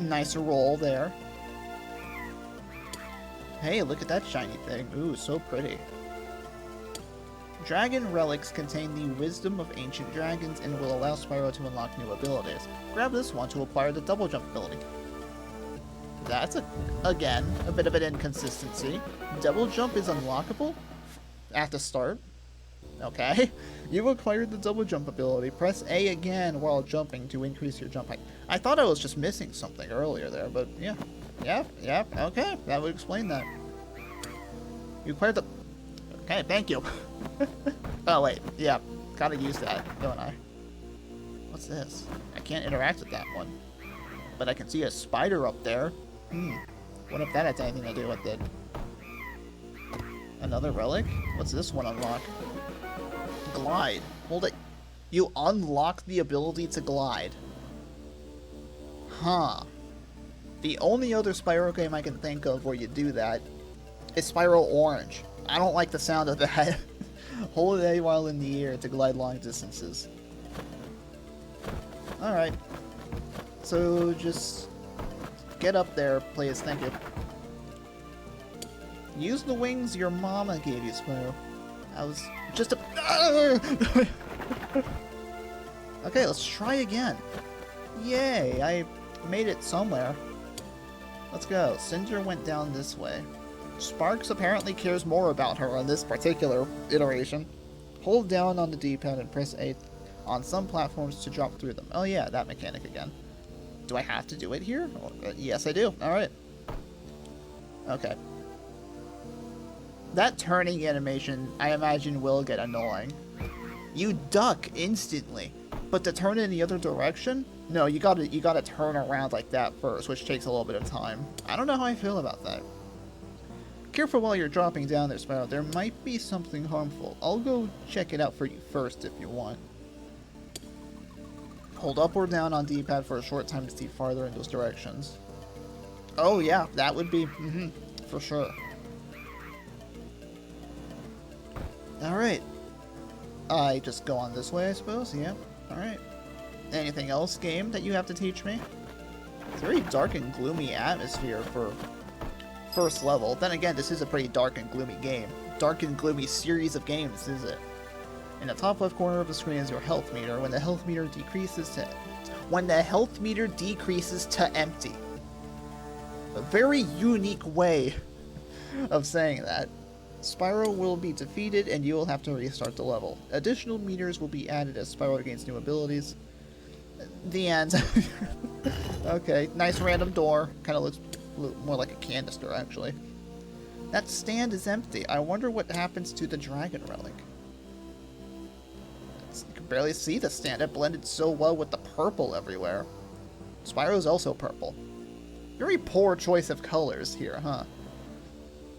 Nice roll there. Hey, look at that shiny thing. Ooh, so pretty. Dragon relics contain the wisdom of ancient dragons and will allow Spyro to unlock new abilities. Grab this one to acquire the double jump ability. That's, again, a bit of an inconsistency. Double jump is unlockable at the start. Okay. You've acquired the double jump ability. Press A again while jumping to increase your jump height. I thought I was just missing something earlier there, but yeah. Yep, okay. That would explain that. You acquired the... Okay, thank you. Oh, wait. Yeah. Gotta use that, don't I? What's this? I can't interact with that one. But I can see a spider up there. What if that has anything to do with it? Another relic? What's this one unlock? Glide. Hold it. You unlock the ability to glide. Huh. The only other Spyro game I can think of where you do that is Spyro Orange. I don't like the sound of that. Hold A while in the air to glide long distances. Alright. So just get up there, please. Thank you. Use the wings your mama gave you, Spyro. I was just a... Okay, let's try again. Yay, I made it somewhere. Let's go. Cinder went down this way. Sparks apparently cares more about her on this particular iteration. Hold down on the D-pad and press A on some platforms to drop through them. Oh yeah, that mechanic again. Do I have to do it here? Yes, I do. Alright. Okay. That turning animation, I imagine, will get annoying. You duck instantly, but to turn in the other direction? No, you gotta turn around like that first, which takes a little bit of time. I don't know how I feel about that. Careful while you're dropping down there, Spyro. There might be something harmful. I'll go check it out for you first if you want. Hold up or down on D-pad for a short time to see farther in those directions. Oh yeah, that would be, for sure. Alright. I just go on this way, I suppose? Yeah. Alright. Anything else, game, that you have to teach me? It's a very dark and gloomy atmosphere for first level. Then again, this is a pretty dark and gloomy game. Dark and gloomy series of games, is it? In the top left corner of the screen is your health meter. When the health meter decreases to empty. A very unique way of saying that. Spyro will be defeated and you will have to restart the level. Additional meters will be added as Spyro gains new abilities. The end. Okay, nice random door. Kind of looks more like a canister, actually. That stand is empty. I wonder what happens to the dragon relic. You can barely see the stand. It blended so well with the purple everywhere. Spyro's also purple. Very poor choice of colors here, huh?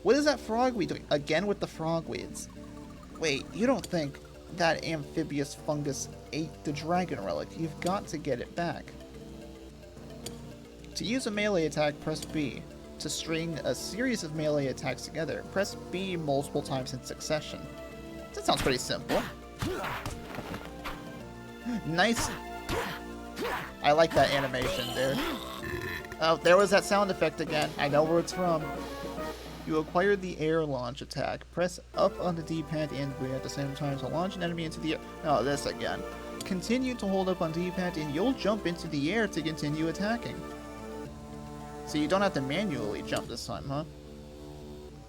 What is that frogweed doing? Again with the frogweeds. Wait, you don't think that amphibious fungus ate the dragon relic? You've got to get it back. To use a melee attack, press B. To string a series of melee attacks together, press B multiple times in succession. That sounds pretty simple. Nice. I like that animation there. Oh, there was that sound effect again. I know where it's from. You acquired the air launch attack. Press up on the D-pad and B at the same time to launch an enemy into the air. Oh, this again. Continue to hold up on D-pad and you'll jump into the air to continue attacking. So you don't have to manually jump this time, huh?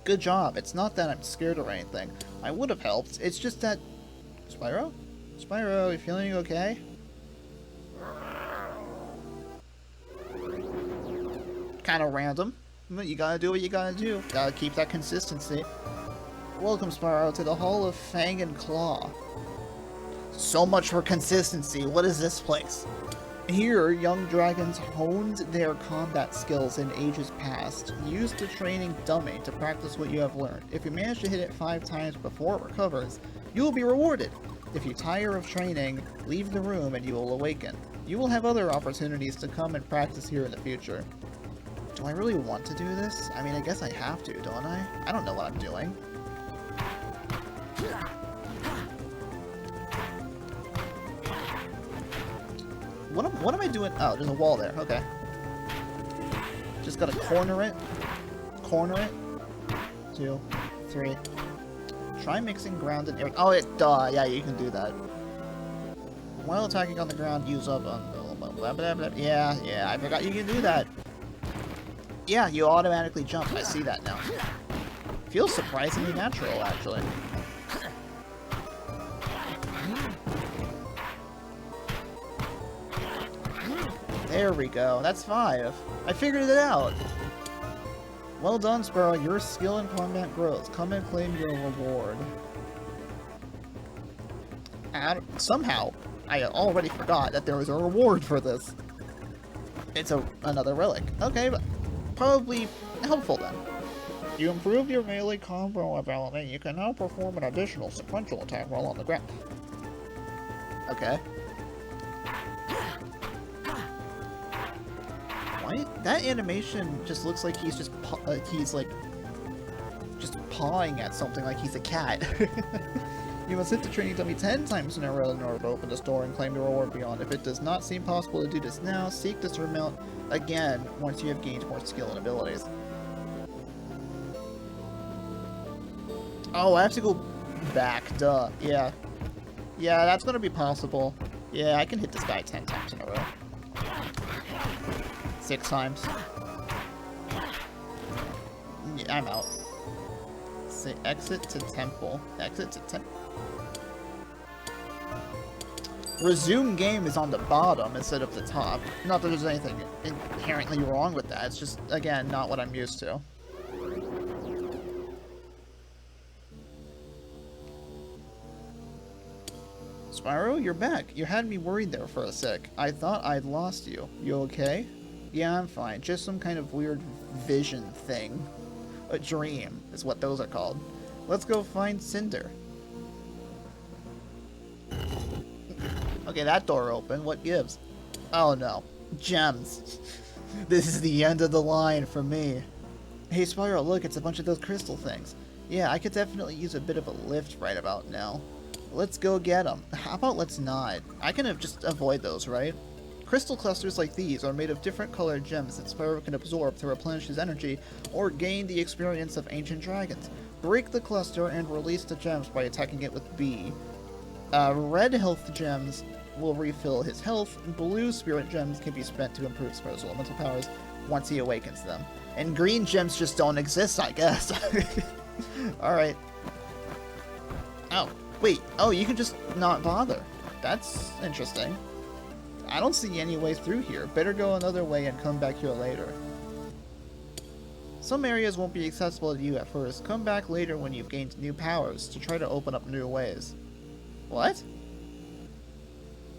Good job. It's not that I'm scared or anything. I would have helped. It's just that... Spyro? Spyro, you feeling okay? Kind of random. But you gotta do what you gotta do. Gotta keep that consistency. Welcome, Spyro, to the Hall of Fang and Claw. So much for consistency. What is this place? Here, young dragons honed their combat skills in ages past. Use the training dummy to practice what you have learned. If you manage to hit it 5 times before it recovers, you will be rewarded. If you tire of training, leave the room and you will awaken. You will have other opportunities to come and practice here in the future. Do I really want to do this? I mean, I guess I have to, don't I? I don't know what I'm doing. What am I doing? Oh, there's a wall there. Okay. Just gotta corner it. Corner it. 2, 3. Try mixing ground and air. Oh, duh. Yeah, you can do that. While attacking on the ground, use up on... Yeah, I forgot you can do that. Yeah, you automatically jump. I see that now. Feels surprisingly natural, actually. There we go. That's 5. I figured it out. Well done, Spyro. Your skill in combat grows. Come and claim your reward. And somehow, I already forgot that there was a reward for this. It's another relic. Okay, but probably helpful then. You improve your melee combo ability. You can now perform an additional sequential attack while on the ground. Okay. Why? That animation just looks like he's just pawing at something like he's a cat. You must hit the training dummy 10 times in a row in order to open this door and claim the reward beyond. If it does not seem possible to do this now, seek to surmount again once you have gained more skill and abilities. Oh, I have to go back, duh. Yeah. Yeah, that's gonna be possible. Yeah, I can hit this guy 10 times in a row. 6 times. Yeah, I'm out. Say exit to temple. Exit to temple. Resume game is on the bottom instead of the top. Not that there's anything inherently wrong with that. It's just, again, not what I'm used to. Spyro, you're back. You had me worried there for a sec. I thought I'd lost you. You okay? Yeah, I'm fine. Just some kind of weird vision thing. A dream is what those are called. Let's go find Cinder. Okay, that door opened. What gives? Oh no. Gems. This is the end of the line for me. Hey Spyro, look, it's a bunch of those crystal things. Yeah, I could definitely use a bit of a lift right about now. Let's go get them. How about let's not? I can just avoid those, right? Crystal clusters like these are made of different colored gems that Spyro can absorb to replenish his energy or gain the experience of ancient dragons. Break the cluster and release the gems by attacking it with B. Red health gems will refill his health. Blue spirit gems can be spent to improve Spyro's elemental powers once he awakens them. And green gems just don't exist, I guess. Alright. Oh, wait. Oh, you can just not bother. That's interesting. I don't see any way through here. Better go another way and come back here later. Some areas won't be accessible to you at first. Come back later when you've gained new powers to try to open up new ways. What?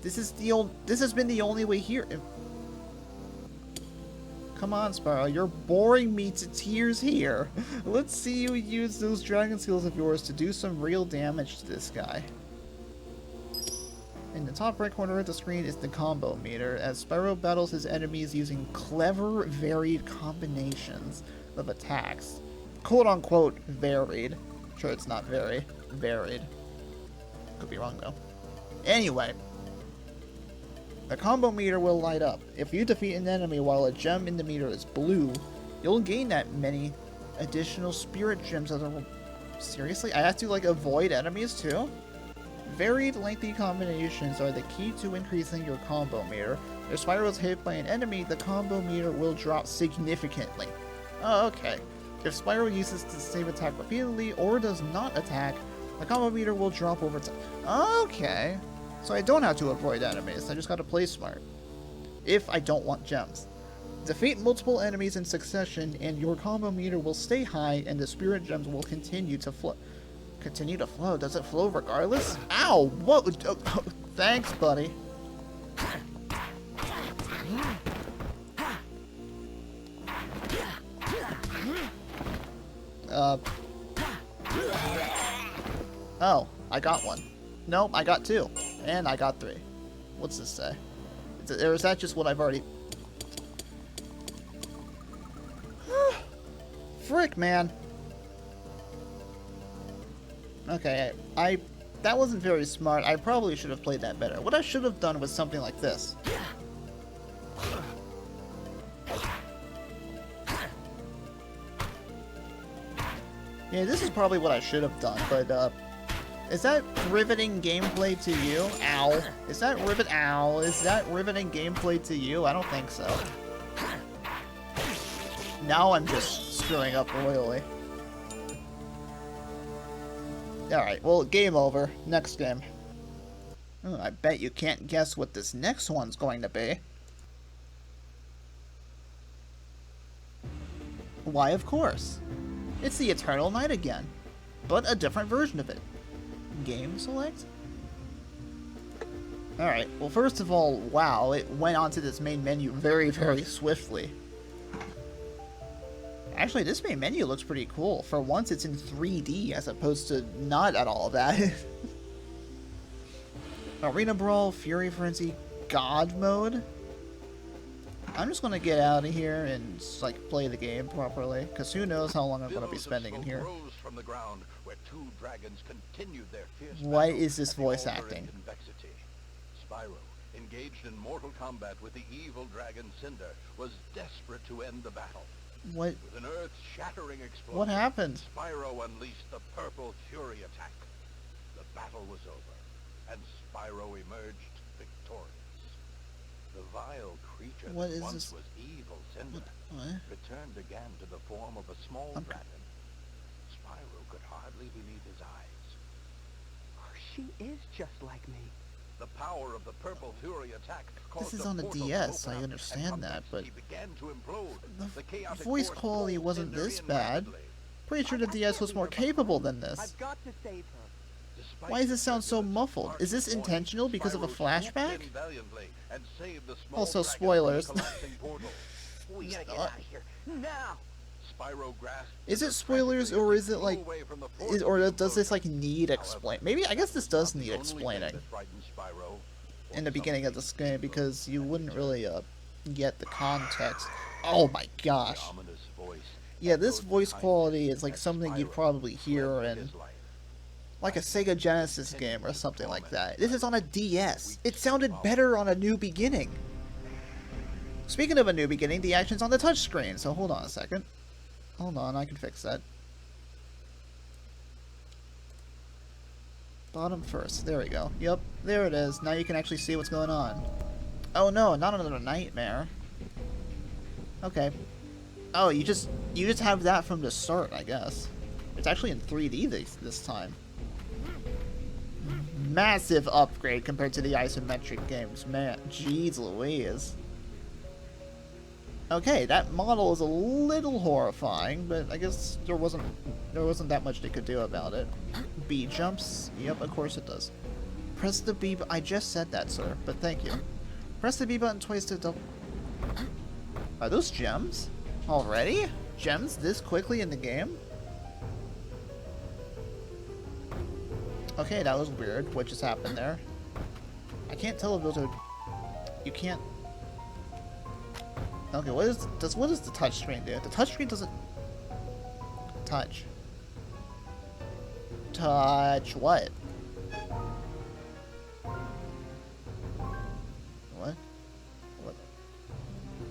This has been the only way here. Come on, Spyro, you're boring me to tears here. Let's see you use those dragon skills of yours to do some real damage to this guy. In the top right corner of the screen is the combo meter, as Spyro battles his enemies using clever, varied combinations of attacks. Quote-unquote varied. Sure, it's not very varied. Could be wrong, though. Anyway, the combo meter will light up. If you defeat an enemy while a gem in the meter is blue, you'll gain that many additional spirit gems as a... Seriously? I have to, like, avoid enemies, too? Varied lengthy combinations are the key to increasing your combo meter. If Spyro is hit by an enemy, the combo meter will drop significantly. Oh, okay. If Spyro uses the same attack repeatedly or does not attack, the combo meter will drop over time. Okay. So I don't have to avoid enemies, I just gotta play smart. If I don't want gems. Defeat multiple enemies in succession and your combo meter will stay high and the spirit gems will continue to flow. Continue to flow? Does it flow regardless? Ow! What? Oh, thanks, buddy. Oh, I got one. Nope, I got 2. And I got 3. What's this say? Or is that just what I've already... Frick, man. Okay, that wasn't very smart. I probably should have played that better. What I should have done was something like this. Yeah, this is probably what I should have done, but, is that riveting gameplay to you? Ow. Is that riveting gameplay to you? I don't think so. Now I'm just screwing up royally. Alright, well, game over. Next game. Oh, I bet you can't guess what this next one's going to be. Why, of course. It's the Eternal Night again, but a different version of it. Game select? Alright, well, first of all, wow, it went onto this main menu very, very swiftly. Actually, this main menu looks pretty cool. For once, it's in 3D as opposed to not at all that. Arena Brawl, Fury Frenzy, God Mode. I'm just gonna get out of here and like play the game properly, because who knows how long I'm gonna be spending in here. From the ground, where 2 dragons continued their fierce Why is this voice acting? Spyro, engaged in mortal combat with the evil dragon Cinder, was desperate to end the battle. What? With an earth-shattering explosion, What happened? Spyro unleashed the Purple Fury attack. The battle was over, and Spyro emerged victorious. The vile creature that once was evil Cinder returned again to the form of a small dragon. Spyro could hardly believe his eyes. Oh, she is just like me. The power of the Purple Fury attack caused This is on a DS, I understand that, but the voice quality wasn't this bad. Pretty sure the DS was more capable than this. I've got to save her. Why does it sound so muffled? Is this intentional because of a flashback? Also, spoilers. We gotta get out of here now. Is it spoilers, or is it like, or does this like need explain? Maybe, I guess this does need explaining in the beginning of this game, because you wouldn't really get the context. Oh my gosh. Yeah, this voice quality is like something you'd probably hear in like a Sega Genesis game or something like that. This is on a DS. It sounded better on A New Beginning. Speaking of A New Beginning, the action's on the touchscreen, so hold on a second. Hold on, I can fix that. Bottom first. There we go. Yep, there it is. Now you can actually see what's going on. Oh no, not another nightmare. Okay. Oh, you just have that from the start, I guess. It's actually in 3D this time. Massive upgrade compared to the isometric games, man. Jeez Louise. Okay, that model is a little horrifying, but I guess there wasn't that much they could do about it. B jumps? Yep, of course it does. Press the B button. I just said that, sir, but thank you. Press the B button twice to double. Are those gems? Already? Gems this quickly in the game? Okay, that was weird. What just happened there? I can't tell if those are... You can't... Okay, what does the touchscreen do? The touchscreen doesn't... Touch. Touch what? What?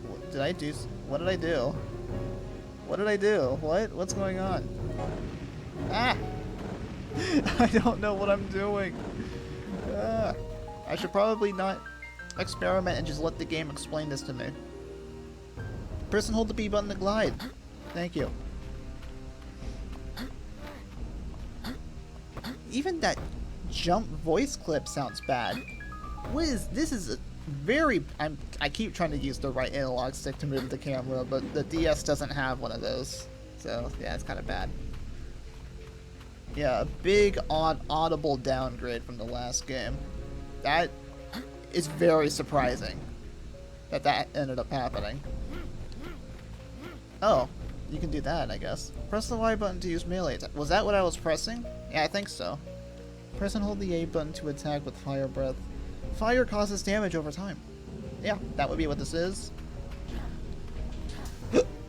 What did I do? What did I do? What did I do? What? What's going on? Ah! I don't know what I'm doing. I should probably not experiment and just let the game explain this to me. Press and hold the B button to glide. Thank you. even that jump voice clip sounds bad. What is this? Is a very I keep trying to use the right analog stick to move the camera, but the DS doesn't have one of those. So yeah, it's kind of bad. Yeah, a big audible downgrade from the last game. That is very surprising that ended up happening. Oh, you can do that, I guess. Press the Y button to use melee attack. Was that what I was pressing? Yeah, I think so. Press and hold the A button to attack with fire breath. Fire causes damage over time. Yeah, that would be what this is.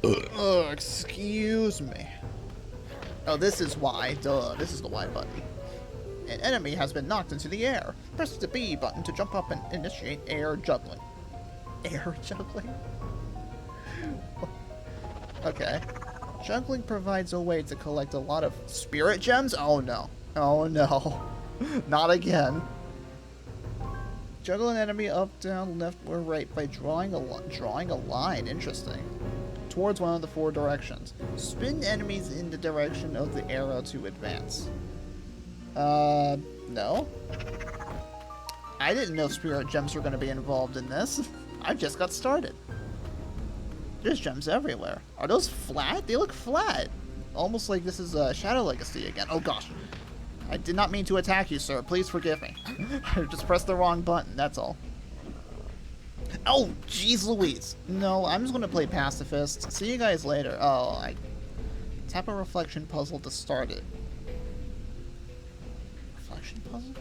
Oh, excuse me. Oh, this is Y. Duh, this is the Y button. An enemy has been knocked into the air. Press the B button to jump up and initiate air juggling. Air juggling? Okay. Juggling provides a way to collect a lot of spirit gems? Oh no. Oh no. Not again. Juggle an enemy up, down, left, or right by drawing a line. Interesting. Towards one of the 4 directions. Spin enemies in the direction of the arrow to advance. No. I didn't know spirit gems were going to be involved in this. I just got started. There's gems everywhere. Are those flat? They look flat. Almost like this is Shadow Legacy again. Oh gosh. I did not mean to attack you, sir. Please forgive me. I just pressed the wrong button, that's all. Oh, jeez Louise. No, I'm just going to play Pacifist. See you guys later. Oh, I... Tap a reflection puzzle to start it. Reflection puzzle?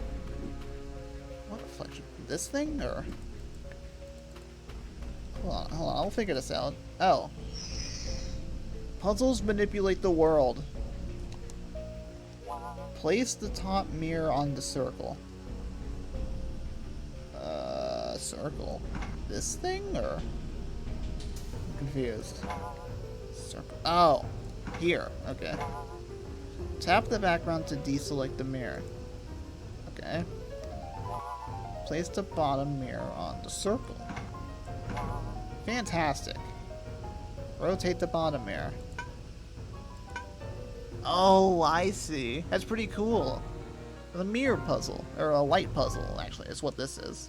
What reflection? This thing, or...? Hold on, I'll figure this out. Oh. Puzzles manipulate the world. Place the top mirror on the circle. Circle. This thing, or? I'm confused. Circle. Oh. Here. Okay. Tap the background to deselect the mirror. Okay. Place the bottom mirror on the circle. Fantastic. Rotate the bottom mirror. Oh, I see. That's pretty cool. The mirror puzzle, or a light puzzle, actually, is what this is.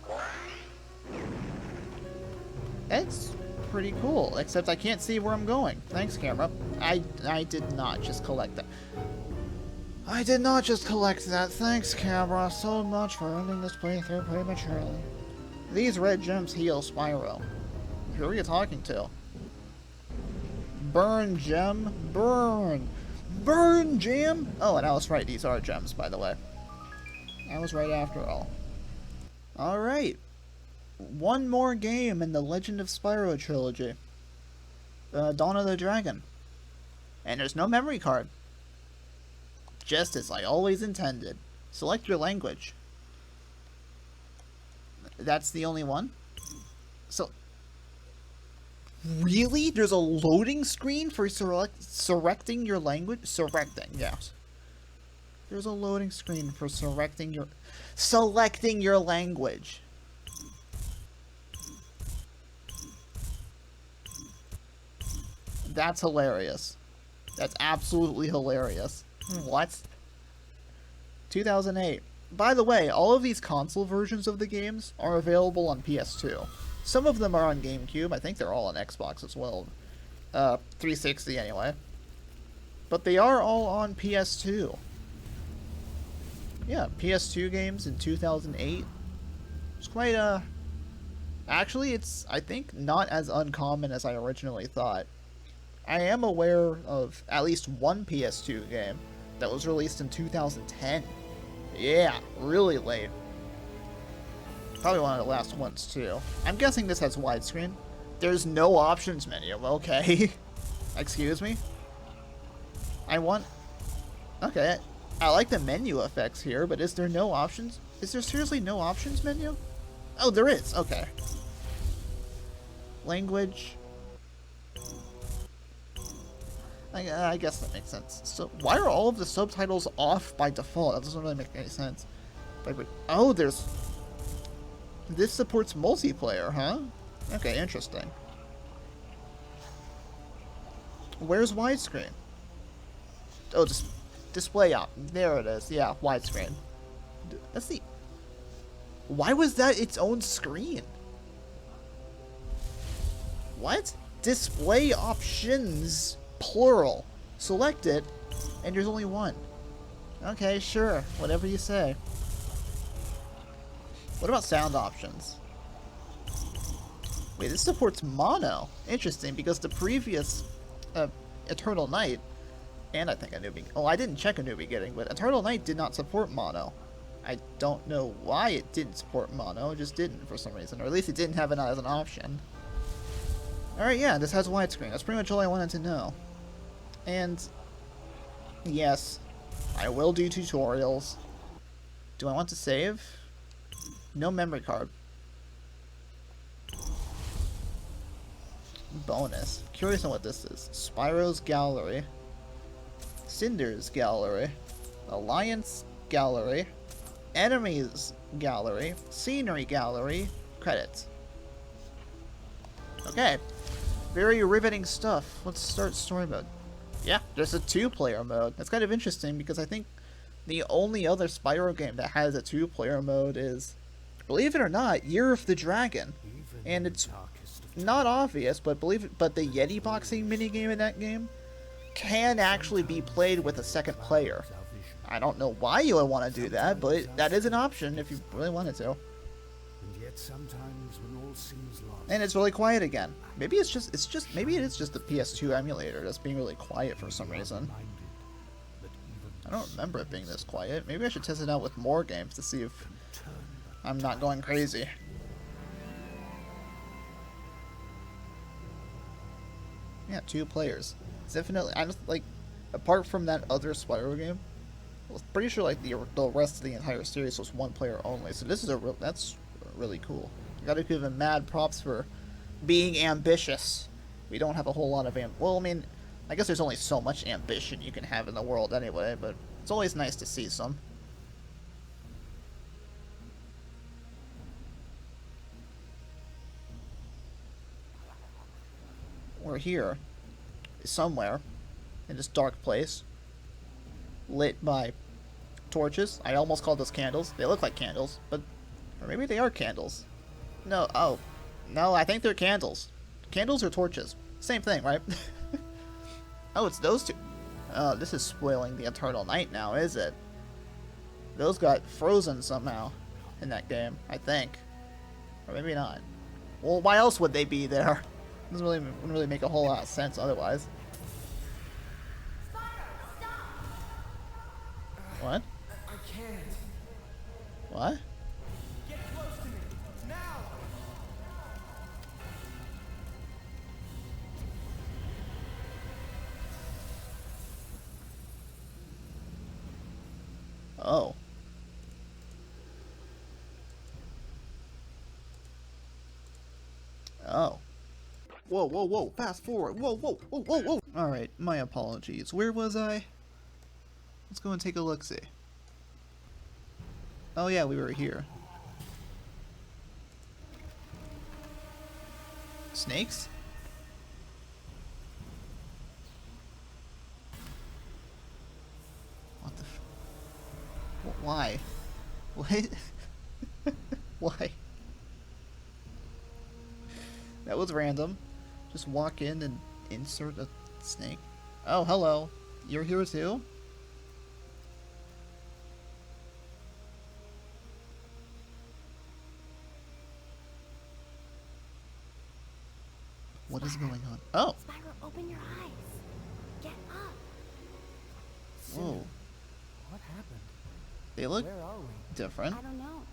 It's pretty cool, except I can't see where I'm going. Thanks, camera. I did not just collect that. I did not just collect that. Thanks, camera, so much for ending this playthrough prematurely. These red gems heal Spyro. Who are you talking to? Burn gem? Burn! Burn gem! Oh, and I was right, these are gems, by the way. I was right after all. Alright. One more game in the Legend of Spyro trilogy. Dawn of the Dragon. And there's no memory card. Just as I always intended. Select your language. That's the only one? So... Really? There's a loading screen for selecting your language? Selecting, yes. There's a loading screen for selecting your language. That's hilarious. That's absolutely hilarious. What? 2008. By the way, all of these console versions of the games are available on PS2. Some of them are on GameCube. I think they're all on Xbox as well. 360 anyway. But they are all on PS2. Yeah, PS2 games in 2008. It's quite, Actually, it's, I think, not as uncommon as I originally thought. I am aware of at least one PS2 game that was released in 2010. Yeah, really late. Probably one of the last ones, too. I'm guessing this has widescreen. There's no options menu, okay. Excuse me? Okay, I like the menu effects here, but is there no options? Is there seriously no options menu? Oh, there is, okay. Language. I guess that makes sense. So, why are all of the subtitles off by default? That doesn't really make any sense. Oh, there's... This supports multiplayer, huh? Okay, interesting. Where's widescreen? Oh, just Display up. There it is. Yeah, widescreen. That's the... Why was that its own screen? What? Display options, plural. Select it, and there's only one. Okay, sure. Whatever you say. What about sound options? Wait, this supports mono. Interesting, because the previous Eternal Night, and I think a New Beginning... Oh, I didn't check a New Beginning, but Eternal Night did not support mono. I don't know why it didn't support mono, it just didn't for some reason. Or at least it didn't have it as an option. Alright, yeah, this has widescreen. That's pretty much all I wanted to know. And, yes, I will do tutorials. Do I want to save? No memory card. Bonus. Curious on what this is. Spyro's Gallery. Cinder's Gallery. Alliance Gallery. Enemies Gallery. Scenery Gallery. Credits. Okay. Very riveting stuff. Let's start story mode. Yeah, there's a 2-player mode. That's kind of interesting because I think the only other Spyro game that has a 2-player mode is, believe it or not, Year of the Dragon. And it's not obvious, but the Yeti boxing minigame in that game can actually be played with a second player. I don't know why you would want to do that, but that is an option if you really wanted to. And yet sometimes when all seems lost. And it's really quiet again. Maybe maybe it is just the PS2 emulator that's being really quiet for some reason. I don't remember it being this quiet. Maybe I should test it out with more games to see if I'm not going crazy. Yeah, 2 players. It's definitely, I just like, apart from that other Spyro game, I was pretty sure like the rest of the entire series was 1 player only. So this is that's really cool. You gotta give him mad props for being ambitious. We don't have a whole lot of well, I mean, I guess there's only so much ambition you can have in the world anyway, but it's always nice to see some. We're here, somewhere, in this dark place, lit by torches. I almost called those candles. They look like candles, but... Or maybe they are candles. No, oh. No, I think they're candles. Candles or torches. Same thing, right? Oh, it's those two. Oh, this is spoiling the Eternal Night now, is it? Those got frozen somehow in that game, I think. Or maybe not. Well, why else would they be there? Wouldn't really make a whole lot of sense otherwise. What? I can't. What? Get close to me now. Oh. Oh. Whoa, whoa, whoa, fast forward. Whoa, whoa, whoa, whoa, whoa. Alright, my apologies. Where was I? Let's go and take a look-see. Oh yeah, we were here. Snakes? What the f... Why? What? Why? That was random. Just walk in and insert a snake. Oh, hello. You're here too? What is going on? Oh! Spyro, open your eyes. Get up. Whoa. What happened? They look Where are we? different. I don't know.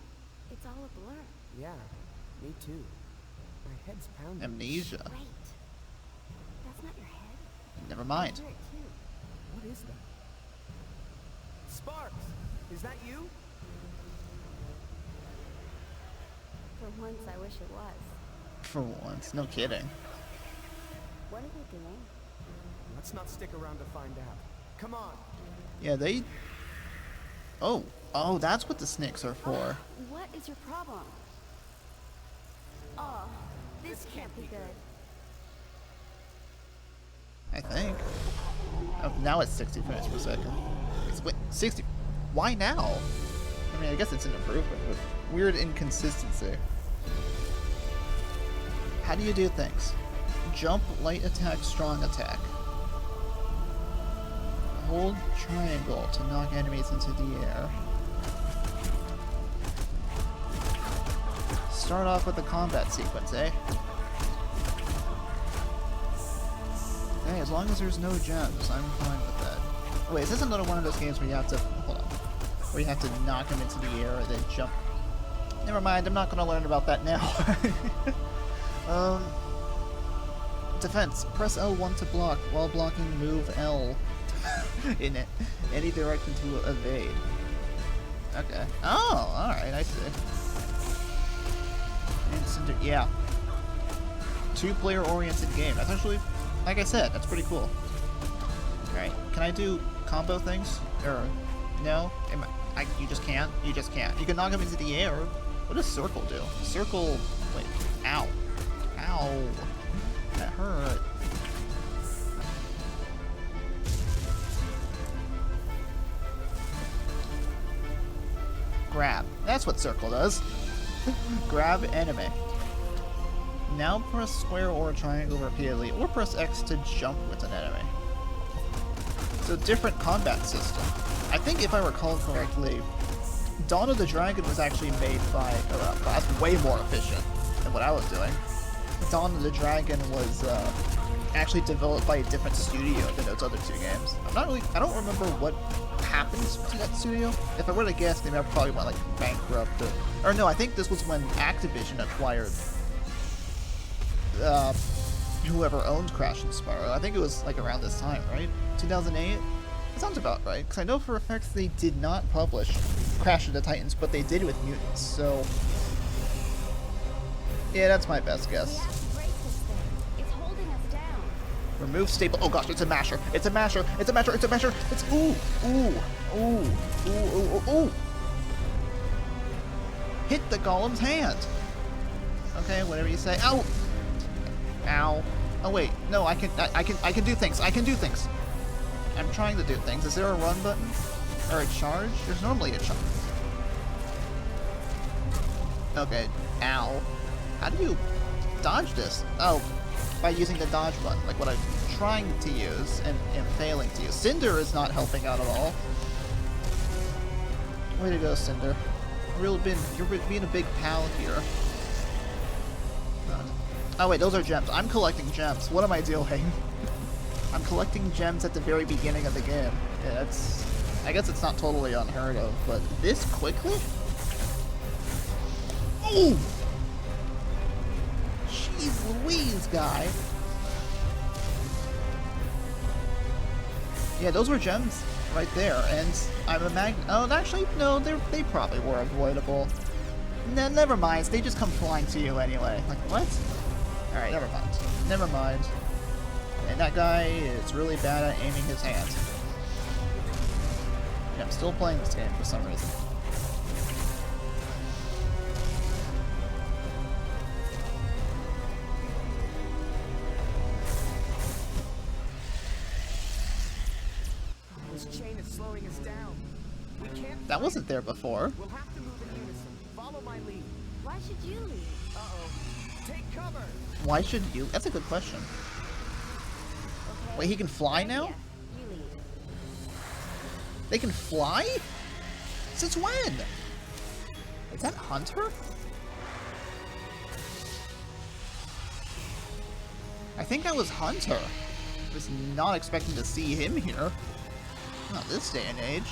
It's all a blur. Yeah, me too. My head's pounding. Amnesia. Wait. That's not your head. Never mind. I hear it too. What is that? Sparks! Is that you? For once, I wish it was. For once. No kidding. What are you doing? Let's not stick around to find out. Come on. Yeah, they... Oh. Oh, that's what the snakes are for. What is your problem? Oh, this can't be good. I think. Oh, now it's 60 frames per second. Wait, 60? Why now? I mean, I guess it's an improvement, but weird inconsistency. How do you do things? Jump, light attack, strong attack. Hold triangle to knock enemies into the air. Start off with the combat sequence, eh? Hey, as long as there's no gems, I'm fine with that. Wait, is this another one of those games where you have to... Hold on. Where you have to knock them into the air and then jump? Never mind, I'm not gonna learn about that now. Defense. Press L1 to block. While blocking, move L in any direction to evade. Okay. Oh, alright, I see. Yeah. Two-player oriented game. That's actually, like I said, that's pretty cool. Alright, can I do combo things? Or, no? You just can't? You just can't. You can knock them into the air. What does circle do? Circle, wait, ow. Ow. That hurt. Grab. That's what circle does. Grab enemy. Now press square or triangle repeatedly, or press X to jump with an enemy. So different combat system. I think if I recall correctly, Dawn of the Dragon was actually made by, that's way more efficient than what I was doing. Dawn of the Dragon was actually developed by a different studio than those other two games. I don't remember what happens to that studio. If I were to guess, they probably went like bankrupt or no, I think this was when Activision acquired whoever owned Crash and Spyro. I think it was like around this time, right? 2008? That sounds about right, because I know for a fact they did not publish Crash of the Titans, but they did with Mutants, so... Yeah, that's my best guess. Remove staple. Oh gosh, it's a masher. It's a masher. It's a masher. It's a masher. It's ooh, ooh, ooh, ooh, ooh, ooh, ooh. Hit the golem's hand. Okay, whatever you say. Ow. Ow. Oh wait, no, I can do things. I can do things. I'm trying to do things. Is there a run button or a charge? There's normally a charge. Okay. Ow. How do you dodge this? Oh, by using the dodge button, like what I'm trying to use and failing to use. Cinder is not helping out at all. Way to go, Cinder. You're being a big pal here. Oh wait, those are gems. I'm collecting gems. What am I doing? I'm collecting gems at the very beginning of the game. Yeah, I guess it's not totally unheard of, but this quickly? Ooh! Jeez Louise, guy. Yeah, those were gems right there, and I'm a oh, actually, no, they probably were avoidable. No, never mind, they just come flying to you anyway. Like, what? Alright, never mind. Never mind. And that guy is really bad at aiming his hand. Yeah, I'm still playing this game for some reason. This chain is slowing us down. We can't. That wasn't there before. We'll have to move in unison. Follow my lead. Why should you lead? Uh-oh. Take cover. Why should you? That's a good question. Okay. Wait, he can fly now? Yeah, you lead. They can fly? Since when? Is that Hunter? I think that was Hunter. I was not expecting to see him here. Not this day and age.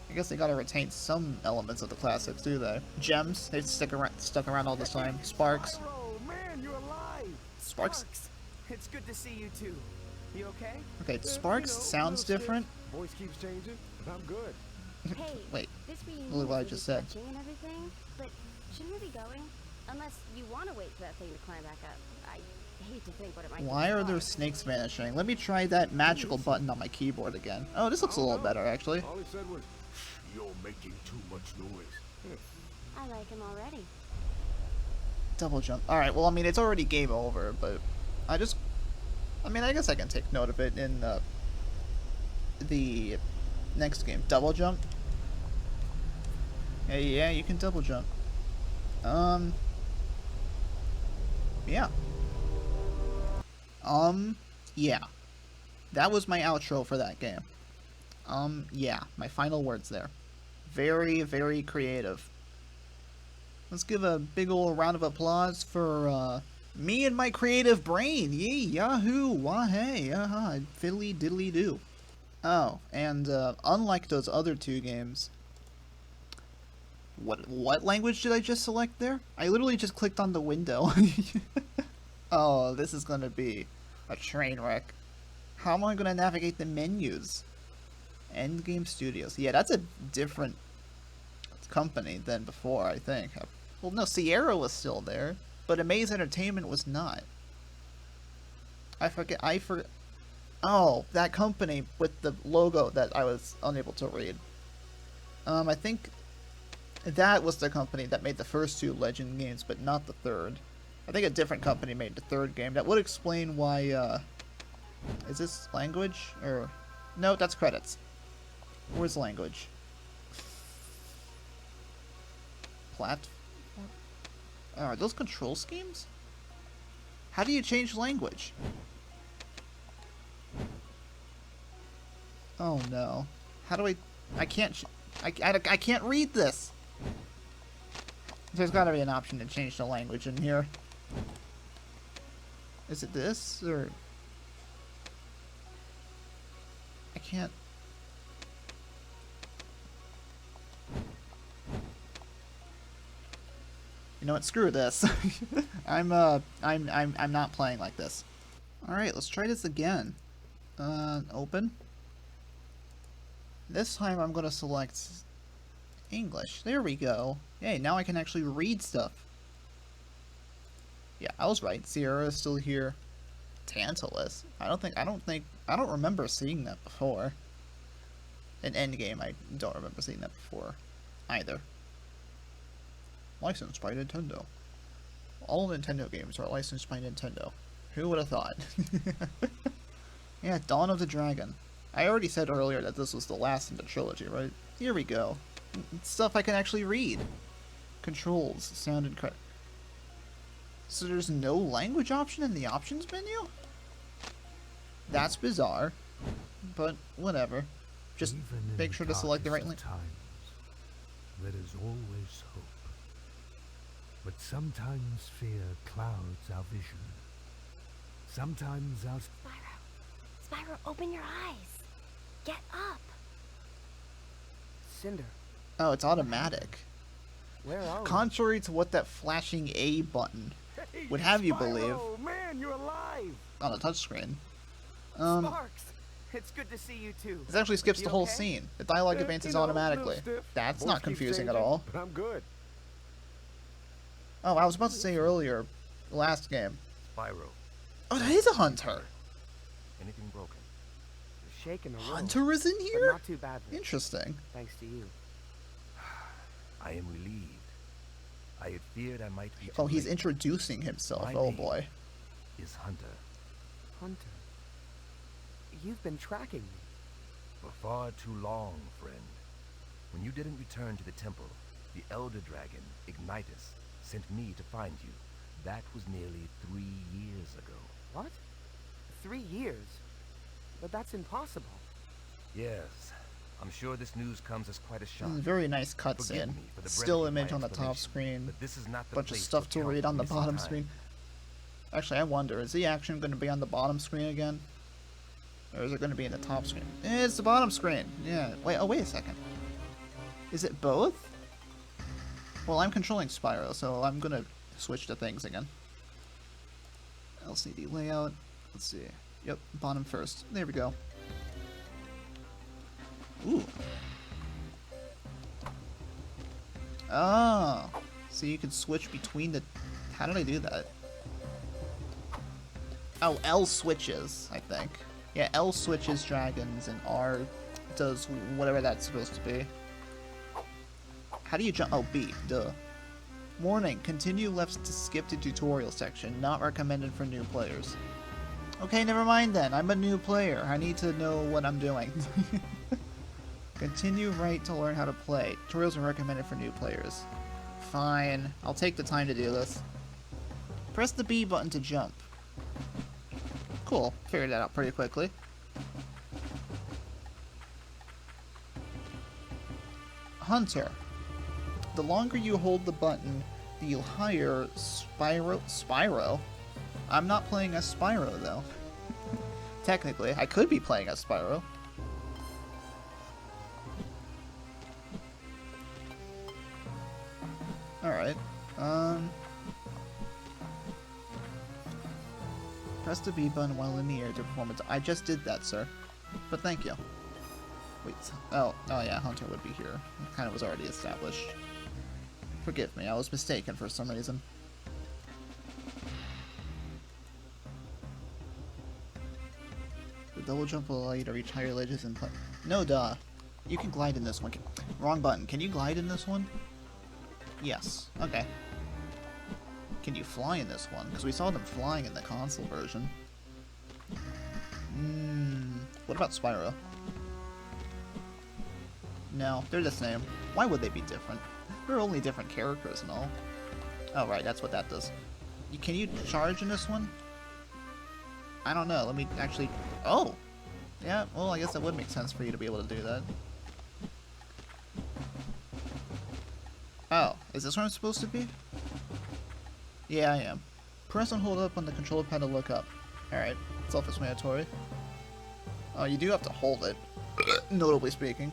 I guess they gotta retain some elements of the classics, do they? Gems, they stuck around all this time. Sparks. Spyro, man, you're alive. Sparks? It's good to see you too. You okay? Okay, Sparks sounds different. Voice keeps changing, but I'm good. Hey, Wait, this look what I just said. And everything, but shouldn't we be going? Unless you want to wait for that thing to climb back up. I hate to think what it might be. Why are there snakes vanishing? Let me try that magical button on my keyboard again. Oh, this looks a little better, actually. All he said was, You're making too much noise. I like him already. Double jump. Alright, well, I mean, it's already game over, but I mean, I guess I can take note of it in the next game. Double jump? Hey, yeah, you can double jump. Yeah. Yeah. That was my outro for that game. Yeah, my final words there. Very, very creative. Let's give a big ol' round of applause for, me and my creative brain. Yee, yahoo, wah, hey, fiddly diddly do. Oh, and, unlike those other two games, what language did I just select there? I literally just clicked on the window. Oh, this is gonna be a train wreck. How am I gonna navigate the menus? Endgame Studios. Yeah, that's a different company than before, I think. Well, no, Sierra was still there, but Amaze Entertainment was not. I forget. Oh, that company with the logo that I was unable to read. I think that was the company that made the first two Legend games, but not the third. I think a different company made the third game. That would explain why, is this language? Or, no, that's credits. Where's language? Are those control schemes? How do you change language? Oh no. How do I can't I can't read this. There's gotta be an option to change the language in here. Is it this, or... I can't... You know what, screw this. I'm not playing like this. Alright, let's try this again. Open. This time I'm gonna select English. There we go. Hey, now I can actually read stuff. Yeah, I was right. Sierra is still here. Tantalus. I don't remember seeing that before. In Endgame, I don't remember seeing that before either. Licensed by Nintendo. All Nintendo games are licensed by Nintendo. Who would have thought? Yeah, Dawn of the Dragon. I already said earlier that this was the last in the trilogy, right? Here we go. Stuff I can actually read. Controls, sound, and credit. So there's no language option in the options menu? That's bizarre. But whatever. Just make sure to select the right language. There is always hope. But sometimes fear clouds our vision. Sometimes our... Spyro, open your eyes. Get up. Cinder. Oh, it's automatic. Where are we? Contrary to what that flashing A button would have you believe. Oh man, you're alive. On a touchscreen. Sparks, it's good to see you too. This actually skips the whole scene. The dialogue advances automatically. That's not confusing at all. But I'm good. Oh, I was about to say earlier, last game. Spyro. Oh, that is a hunter. Anything broken? You're shaking a little. Hunter is in But here? not too badly. Interesting. Thanks to you. I am relieved. I had feared I might be. Oh, he's introducing himself. My Oh name boy. Is Hunter. Hunter. You've been tracking me. For far too long, friend. When you didn't return to the temple, the Elder Dragon, Reignited, sent me to find you. That was nearly 3 years ago. What? 3 years? But that's impossible. Yes. I'm sure this news comes as quite a shock. Very nice cutscene. Still image on the top screen. But this is not the bunch of place stuff to account read for on the missing bottom time. screen. Actually, I wonder, is the action going to be on the bottom screen again? Or is it going to be in the top screen? It's the bottom screen. Yeah. Wait, oh, wait a second. Is it both? Well, I'm controlling Spyro, so I'm going to switch to things again. LCD layout. Let's see. Yep, bottom first. There we go. Ooh. Oh. So you can switch between the... How did I do that? Oh, L switches, I think. Yeah, L switches dragons, and R does whatever that's supposed to be. How do you jump? Oh, B. Duh. Warning, continue left to skip to tutorial section. Not recommended for new players. Okay, never mind then. I'm a new player. I need to know what I'm doing. Continue right to learn how to play. Tutorials are recommended for new players. Fine. I'll take the time to do this. Press the B button to jump. Cool. Figured that out pretty quickly. Hunter. The longer you hold the button, the higher Spyro? I'm not playing as Spyro, though. Technically, I could be playing as Spyro. Alright. Press the B button while in the air to perform it. I just did that, sir. But thank you. Wait. Oh yeah, Hunter would be here. It kind of was already established. Forgive me, I was mistaken for some reason. The double jump will allow you to reach higher ledges and play. No, duh. You can glide in this one. Wrong button. Can you glide in this one? Yes. Okay. Can you fly in this one? Because we saw them flying in the console version. What about Spyro? No, they're the same. Why would they be different? They're only different characters and all. Oh, right, that's what that does. Can you charge in this one? I don't know. Let me actually... Oh! Yeah, well, I guess that would make sense for you to be able to do that. Oh, is this where I'm supposed to be? Yeah, I am. Press and hold up on the controller pad to look up. Alright, self-explanatory. Oh, you do have to hold it, notably speaking.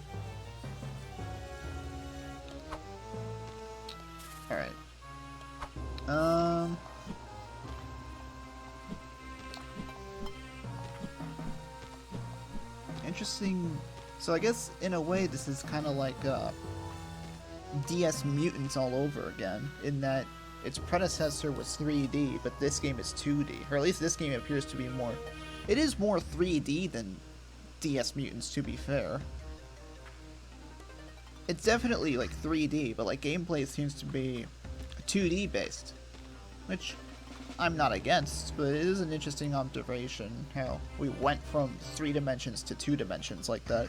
Alright. Interesting. So I guess in a way this is kind of like DS Mutants all over again, in that its predecessor was 3D, but this game is 2D. Or at least this game appears to be more... It is more 3D than DS Mutants, to be fair. It's definitely like 3D, but like gameplay seems to be 2D based, which I'm not against, but it is an interesting observation how we went from 3 dimensions to 2 dimensions like that.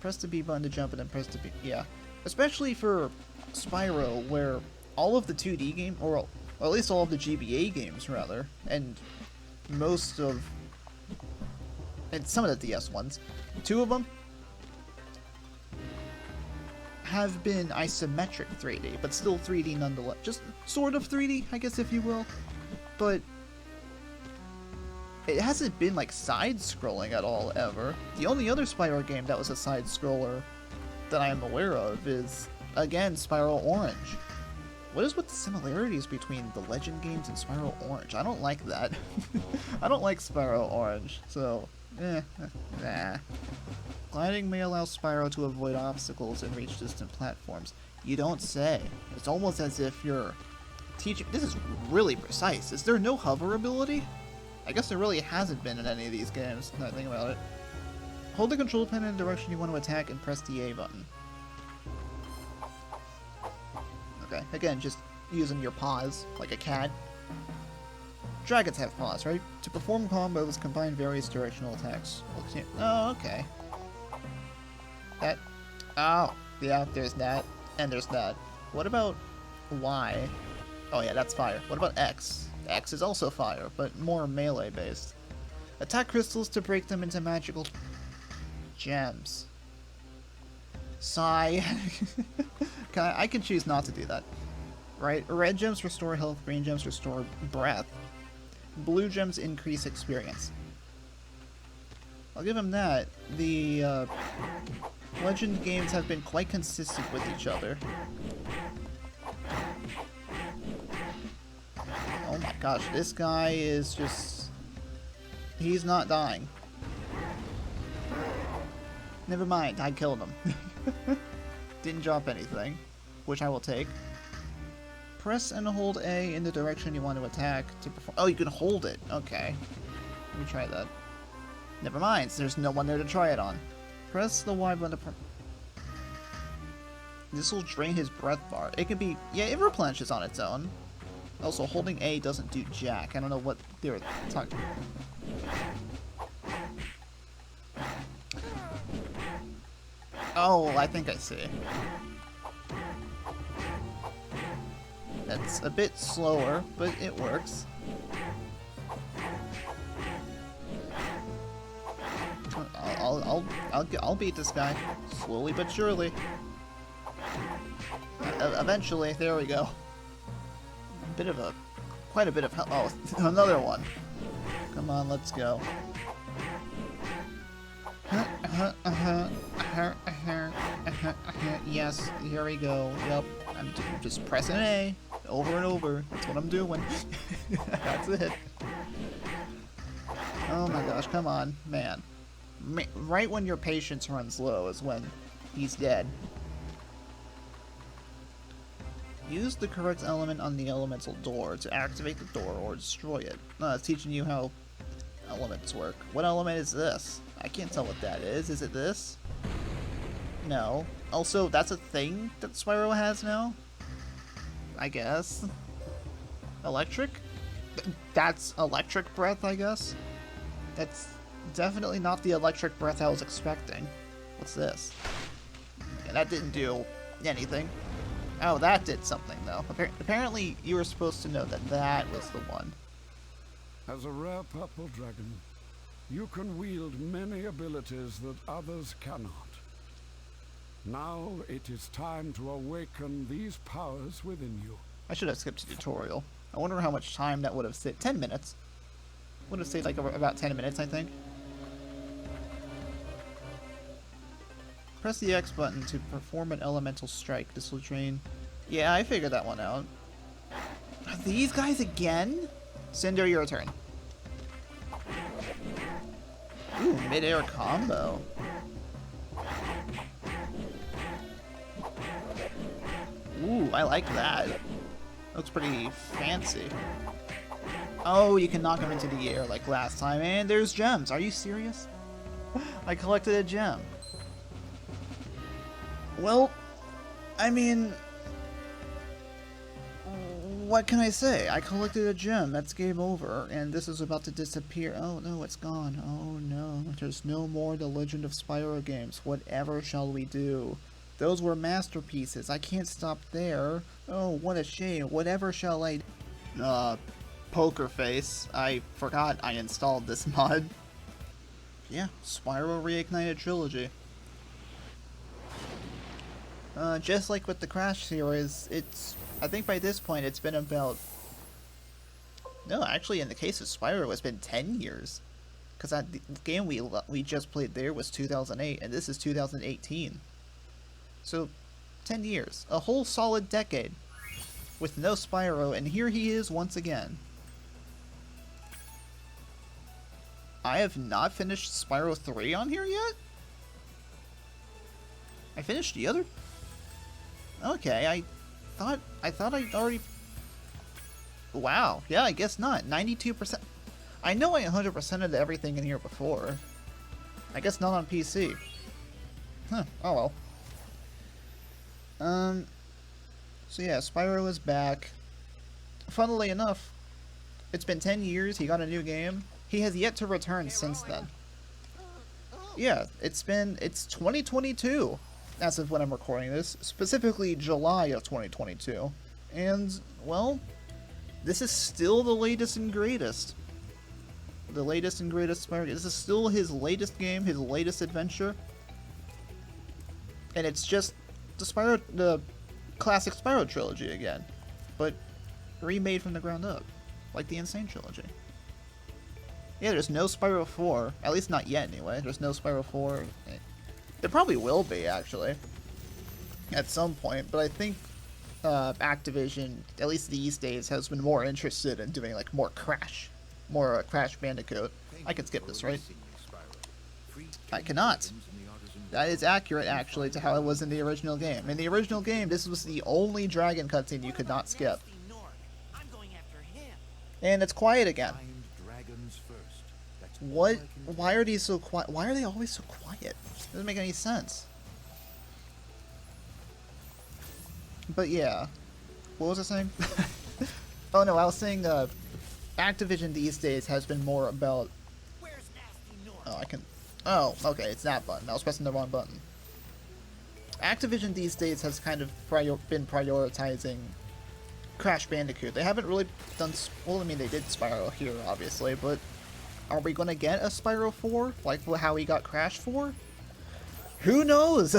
Press the B button to jump and then press the B, yeah. Especially for Spyro, where all of the 2D game, or at least all of the GBA games rather, and most of, and some of the DS ones, 2 of them have been isometric 3D, but still 3D nonetheless. Just sort of 3D, I guess, if you will. But it hasn't been like side-scrolling at all, ever. The only other Spyro game that was a side-scroller that I am aware of is, again, Spyro Orange. What is with the similarities between the Legend games and Spyro Orange? I don't like that. I don't like Spyro Orange, so, nah. Gliding may allow Spyro to avoid obstacles and reach distant platforms. You don't say. It's almost as if you're teaching... This is really precise. Is there no hover ability? I guess there really hasn't been in any of these games, now that I think about it. Hold the control pen in the direction you want to attack and press the A button. Okay, again, just using your paws, like a cat. Dragons have paws, right? To perform combos, combine various directional attacks. Oh, okay. That... Oh, yeah, there's that, and there's that. What about Y? Oh yeah, that's fire. What about X? X is also fire, but more melee-based. Attack crystals to break them into magical gems. Sigh. I can choose not to do that. Right? Red gems restore health, green gems restore breath. Blue gems increase experience. I'll give him that. The Legend games have been quite consistent with each other. Oh my gosh, this guy is just... He's not dying. Never mind, I killed him. Didn't drop anything, which I will take. Press and hold A in the direction you want to attack to perform... Oh, you can hold it. Okay. Let me try that. Never mind, there's no one there to try it on. Press the Y button to... This will drain his breath bar. It can be, yeah, it replenishes on its own. Also, holding A doesn't do jack. I don't know what they were talking about. Oh, I think I see. That's a bit slower, but it works. I'll beat this guy slowly but surely. Eventually, there we go. Quite a bit of help. Oh, another one. Come on, let's go. Yes, here we go. Yep, I'm just pressing A over and over. That's what I'm doing. That's it. Oh my gosh, come on, man. Right when your patience runs low is when he's dead. Use the correct element on the elemental door to activate the door or destroy it. It's teaching you how elements work. What element is this? I can't tell what that is. Is it this? No. Also, that's a thing that Spyro has now? I guess. Electric? That's electric breath, I guess? That's definitely not the electric breath I was expecting. What's this? Yeah, that didn't do anything. Oh, that did something, though. Apparently, you were supposed to know that that was the one. As a rare purple dragon, you can wield many abilities that others cannot. Now it is time to awaken these powers within you. I should have skipped the tutorial. I wonder how much time that would have saved. 10 minutes. Would have saved like about 10 minutes, I think. Press the X button to perform an elemental strike. This will drain... Yeah, I figured that one out. Are these guys again? Cinder, your turn. Ooh, mid-air combo. Ooh, I like that. Looks pretty fancy. Oh, you can knock them into the air like last time, and there's gems. Are you serious? I collected a gem. Well, I mean, what can I say? I collected a gem. That's game over, and this is about to disappear. Oh no, it's gone. Oh no, there's no more The Legend of Spyro games. Whatever shall we do? Those were masterpieces. I can't stop there. Oh, what a shame. Whatever shall I... Poker face. I forgot I installed this mod. Yeah, Spyro Reignited Trilogy. Just like with the Crash series, I think by this point it's been about... No, actually in the case of Spyro it's been 10 years. Because the game we just played there was 2008, and this is 2018. So, 10 years. A whole solid decade. With no Spyro, and here he is once again. I have not finished Spyro 3 on here yet? I finished the other... Okay, I thought I'd already... Wow, yeah, I guess not. 92%. I know I 100%ed everything in here before. I guess not on PC. Huh, oh well. So yeah, Spyro is back. Funnily enough, it's been 10 years, he got a new game. He has yet to return since then. Yeah, it's 2022. As of when I'm recording this, specifically July of 2022. And, well, this is still the latest and greatest. The latest and greatest Spyro. This is still his latest game, his latest adventure. And it's just the classic Spyro trilogy again. But remade from the ground up. Like the Insane trilogy. Yeah, there's no Spyro 4. At least not yet, anyway. There's no Spyro 4. There probably will be, actually, at some point, but I think Activision, at least these days, has been more interested in doing, like, more Crash Bandicoot. I can skip this, right? I cannot. That is accurate, actually, to how it was in the original game. In the original game, this was the only dragon cutscene you could not skip. And it's quiet again. What? Why are these so quiet? Why are they always so quiet? Doesn't make any sense. But yeah, what was I saying? Oh no, I was saying Activision these days has been more about. Oh, I can. Oh, okay, it's that button. I was pressing the wrong button. Activision these days has kind of been prioritizing Crash Bandicoot. They haven't really done. Well, I mean, they did Spyro here, obviously, but are we gonna get a Spyro 4 like how we got Crash 4? Who knows?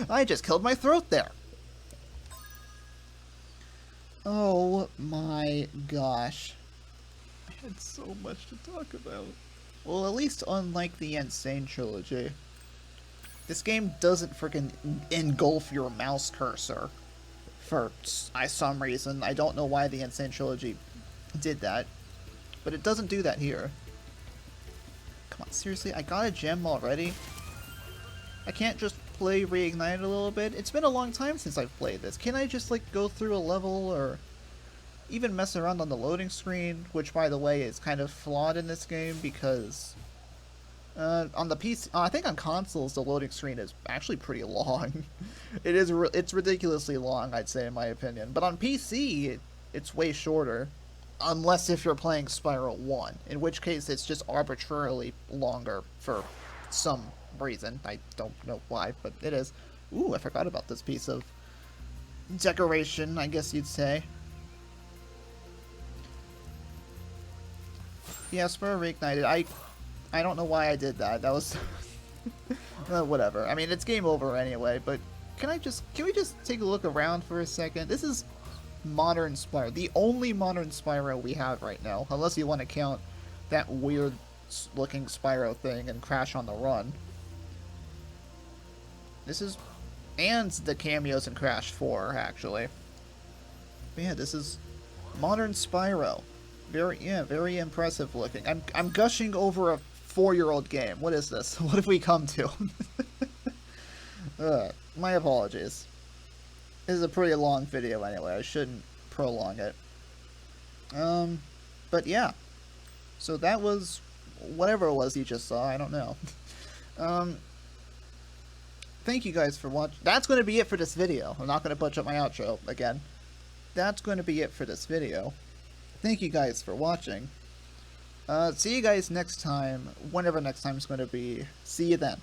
I just killed my throat there. Oh my gosh. I had so much to talk about. Well, at least unlike the Insane Trilogy, this game doesn't freaking engulf your mouse cursor for some reason. I don't know why the Insane Trilogy did that, but it doesn't do that here. Come on, seriously? I got a gem already? I can't just play Reignited a little bit? It's been a long time since I've played this. Can I just, like, go through a level or even mess around on the loading screen? Which, by the way, is kind of flawed in this game because on the PC, I think on consoles, the loading screen is actually pretty long. It's ridiculously long, I'd say, in my opinion. But on PC, it's way shorter. Unless if you're playing Spyro 1, in which case it's just arbitrarily longer for some reason. I don't know why, but it is. Ooh, I forgot about this piece of decoration, I guess you'd say. Yeah, Spyro Reignited. I don't know why I did that. That was whatever. I mean, it's game over anyway, but can we just take a look around for a second? This is modern Spyro. The only modern Spyro we have right now, unless you want to count that weird looking Spyro thing and Crash on the Run. This is, and the cameos in Crash 4, actually. But yeah, this is modern Spyro. Very impressive looking. I'm gushing over a 4-year-old game. What is this? What have we come to? My apologies. This is a pretty long video anyway. I shouldn't prolong it. But yeah. So that was whatever it was you just saw. I don't know. Thank you guys for watching. That's going to be it for this video. I'm not going to butch up my outro again. That's going to be it for this video. Thank you guys for watching. See you guys next time, whenever next time is going to be. See you then.